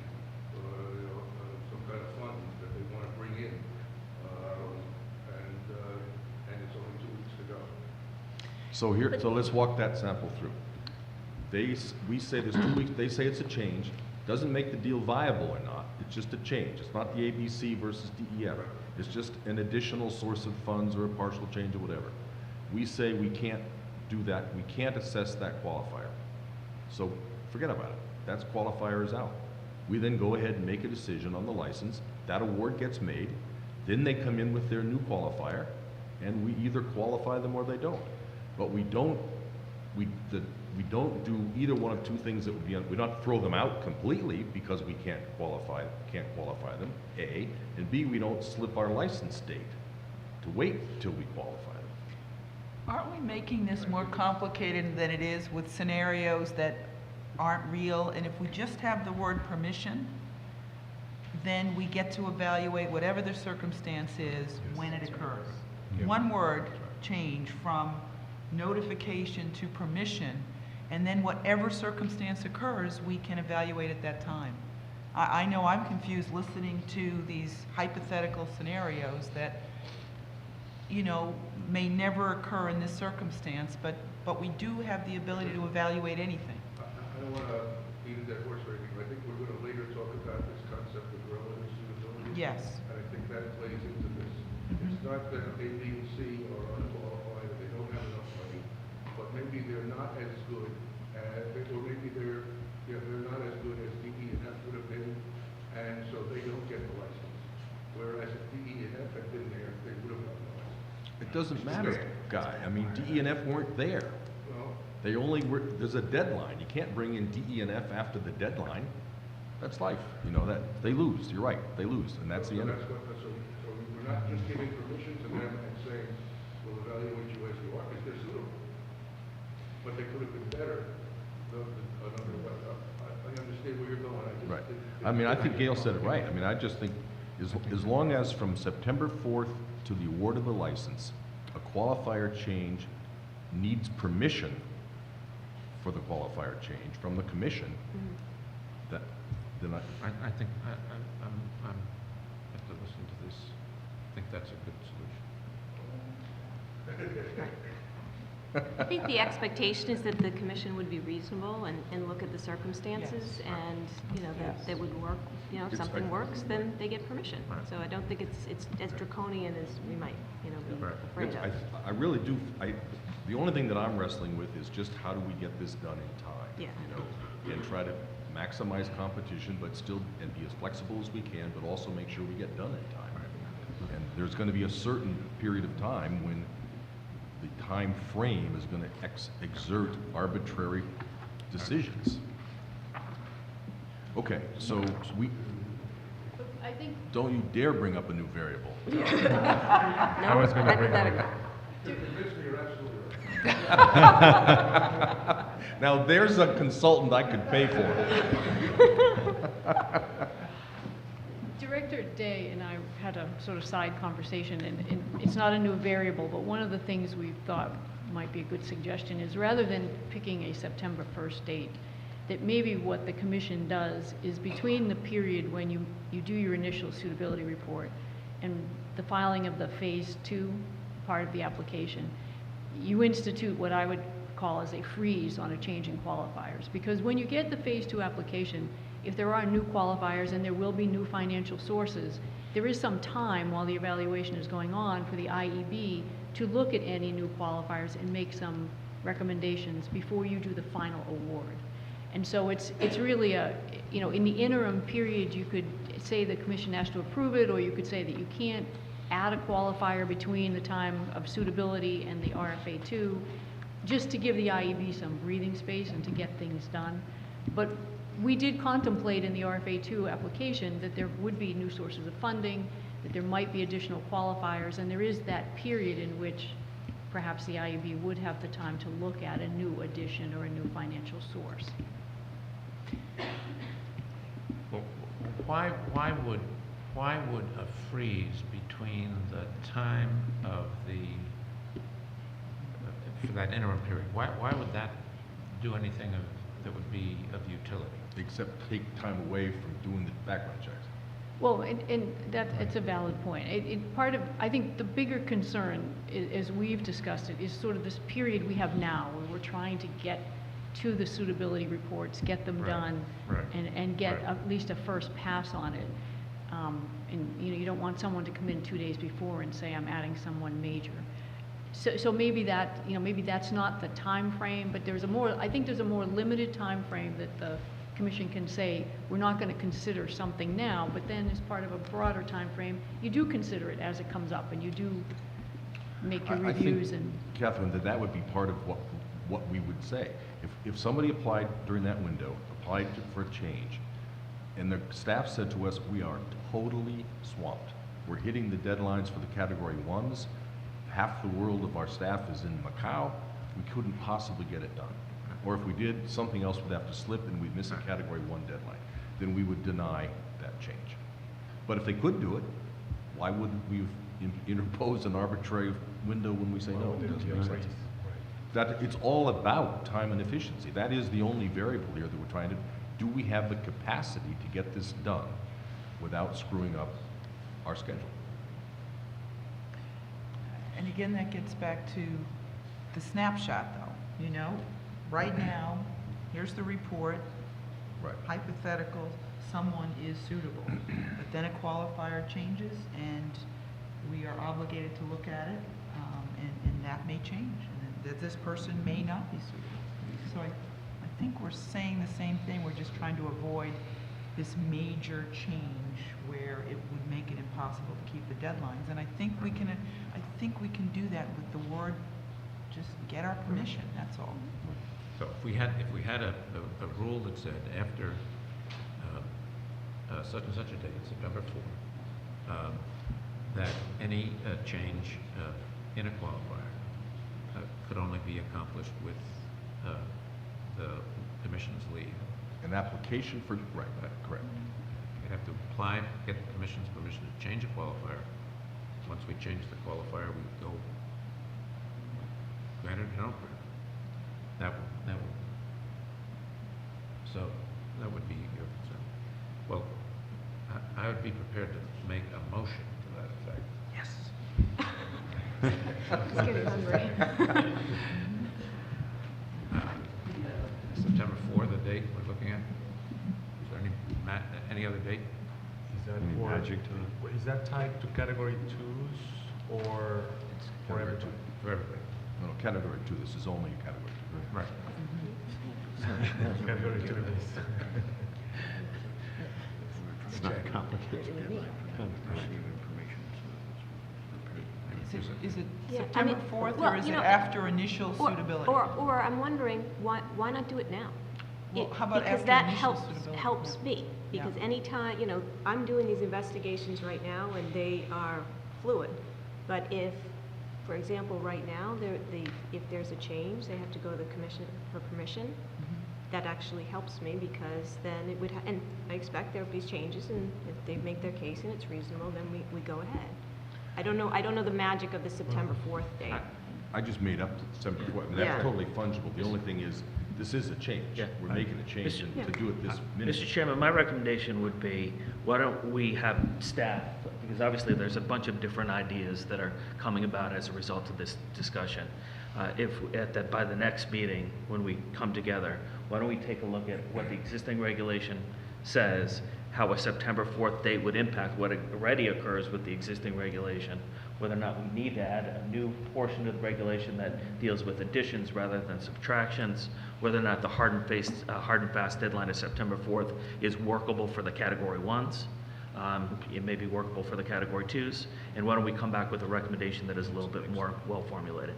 some kind of fund that they want to bring in, and it's only 2 weeks to go. So let's walk that sample through. We say there's 2 weeks, they say it's a change, doesn't make the deal viable or not, it's just a change. It's not the ABC versus DEF. It's just an additional source of funds or a partial change or whatever. We say we can't do that, we can't assess that qualifier. So forget about it, that's qualifier is out. We then go ahead and make a decision on the license, that award gets made, then they come in with their new qualifier, and we either qualify them or they don't. But we don't do either one of two things that would be, we don't throw them out completely because we can't qualify them, A, and B, we don't slip our license date to wait till we qualify them. Aren't we making this more complicated than it is with scenarios that aren't real? And if we just have the word permission, then we get to evaluate whatever the circumstance is when it occurs. One word change from notification to permission, and then whatever circumstance occurs, we can evaluate at that time. I know I'm confused listening to these hypothetical scenarios that, may never occur in this circumstance, but we do have the ability to evaluate anything. I don't want to beat a dead horse or anything, but I think we're going to later talk about this concept of relative suitability. Yes. And I think that plays into this. It's not that A, B, and C are unqualified, or they don't have enough money, but maybe they're not as good as, or maybe they're not as good as D, E, and F would have been, and so they don't get the license. Whereas if D, E, and F had been there, they would have gotten the license. It doesn't matter, Guy. I mean, D, E, and F weren't there. Well, They only were, there's a deadline. You can't bring in D, E, and F after the deadline. That's life, that, they lose, you're right, they lose, and that's the end of it. So we're not just giving permission to them and saying, we'll evaluate you as you are, because they're suitable. But they could have been better, another way. I understand where you're going. Right. I mean, I think Gail said it right. I mean, I just think as long as from September 4th to the award of the license, a qualifier change needs permission for the qualifier change from the commission, then I think, I'm, have to listen to this, I think that's a good solution. I think the expectation is that the commission would be reasonable and look at the circumstances, Yes. and, that they would work, if something works, then they get permission. So I don't think it's as draconian as we might, be Right. afraid of. I really do, the only thing that I'm wrestling with is just how do we get this done in time? Yeah. And try to maximize competition, but still, and be as flexible as we can, but also make sure we get done in time. And there's gonna be a certain period of time when the time frame is gonna exert arbitrary decisions. Okay, so But I think don't you dare bring up a new variable. I was going to bring that up. Convince me you're absolutely right. Now, there's a consultant I could pay for. Director Day and I had a sort of side conversation, and it's not a new variable, but one of the things we thought might be a good suggestion is rather than picking a September 1st date, that maybe what the commission does is between the period when you do your initial suitability report and the filing of the Phase 2 part of the application, you institute what I would call as a freeze on a change in qualifiers. Because when you get the Phase 2 application, if there are new qualifiers and there will be new financial sources, there is some time while the evaluation is going on for the IEB to look at any new qualifiers and make some recommendations before you do the final award. And so it's really a, you know, in the interim period, you could say the commission has to approve it, or you could say that you can't add a qualifier between the time of suitability and the RFA2, just to give the IEB some breathing space and to get things done. But we did contemplate in the RFA2 application that there would be new sources of funding, that there might be additional qualifiers, and there is that period in which perhaps the IUB would have the time to look at a new addition or a new financial source. Well, why would a freeze between the time of for that interim period, why would that do anything that would be of utility? Except take time away from doing the background checks. Well, and that, it's a valid point. Part of, I think the bigger concern, as we've discussed it, is sort of this period we have now, where we're trying to get to the suitability reports, get them done, and get at least a first pass on it. And you know, you don't want someone to come in 2 days before and say, I'm adding someone major. So maybe that, you know, maybe that's not the time frame, but there's a more, I think there's a more limited time frame that the commission can say, we're not going to consider something now, but then as part of a broader time frame, you do consider it as it comes up, and you do make your reviews. I think, and Catherine, that would be part of what we would say. If somebody applied during that window, applied for a change, and the staff said to us, we are totally swamped. We're hitting the deadlines for the category 1s. Half the world of our staff is in Macau. We couldn't possibly get it done. Or if we did, something else would have to slip and we'd miss a category 1 deadline. Then we would deny that change. But if they could do it, why wouldn't we interpose an arbitrary window when we say no? It doesn't make sense. That, it's all about time and efficiency. That is the only variable here that we're trying to, do we have the capacity to get this done without screwing up our schedule? And again, that gets back to the snapshot, though. You know, right now, here's the report. Right. Hypothetical, someone is suitable. But then a qualifier changes, and we are obligated to look at it, and that may change. And that this person may not be suitable. So I think we're saying the same thing. We're just trying to avoid this major change where it would make it impossible to keep the deadlines. And I think we can do that with the word, just get our permission, that's all. So if we had a rule that said after such and such a date, September 4th, that any change in a qualifier could only be accomplished with the commission's leave. An application for, right, correct. You'd have to apply, get the commission's permission to change a qualifier. Once we change the qualifier, we go granted or don't grant. So that would be your concern. Well, I would be prepared to make a motion to that effect. Yes. Just getting hungry. September 4th, the date we're looking at. Is there any other date? Is that Any magic to it? Is that tied to category 2s or for everybody? For everybody. No, category 2, this is only category 2. Right. Category 2 is. It's not complicated. Is it Yeah, I September mean, 4th, well, or is you it know, after initial Or- suitability? Or I'm wondering, why not do it now? Well, how about Because after that initial helps, suitability? helps Yeah. me, because Yeah. anytime, you know, I'm doing these investigations right now, and they are fluid. But if, for example, right now, if there's a change, they have to go to the commission for permission. Mm-hmm. That actually helps me, because then it would, and I expect there'll be changes, and if they make their case and it's reasonable, then we go ahead. I don't know the magic of the September 4th date. I just made up the December 4th, and Yeah. that's totally fungible. The only thing is, this is a change. Yeah. We're making a change, Mr. and to do it this minute. Mr. Chairman, my recommendation would be, why don't we have staff, because obviously there's a bunch of different ideas that are coming about as a result of this discussion. By the next meeting, when we come together, why don't we take a look at what the existing regulation says, how a September 4th date would impact what already occurs with the existing regulation? whether or not we need to add a new portion of the regulation that deals with additions rather than subtractions, whether or not the hard and fast deadline of September 4th is workable for the Category 1s. It may be workable for the Category 2s, and why don't we come back with a recommendation that is a little bit more well-formulated.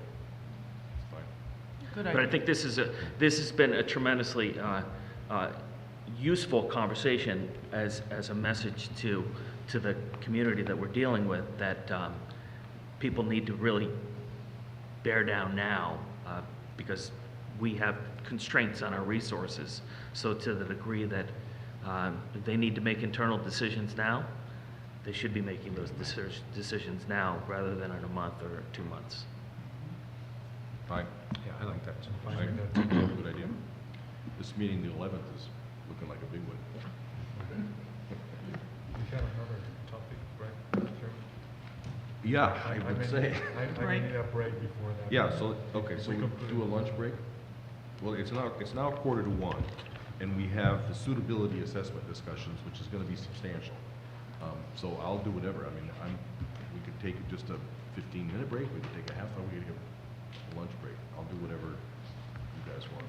Good But I idea. think this has been a tremendously useful conversation as a message to the community that we're dealing with, that people need to really bear down now because we have constraints on our resources. So to the degree that they need to make internal decisions now, they should be making those decisions now rather than in a month or 2 months. Fine. Yeah, I like that. I think that's a good idea. This meeting, the 11th, is looking like a big one. We have another topic, right, Chairman? Yeah, I would say. I may need a break before that. Yeah, so, okay, so We we conclude. do a lunch break? Well, it's now 1:45, and we have the suitability assessment discussions, which is gonna be substantial. So I'll do whatever, I mean, we could take just a 15-minute break, we could take a half hour, we could take a lunch break. I'll do whatever you guys want.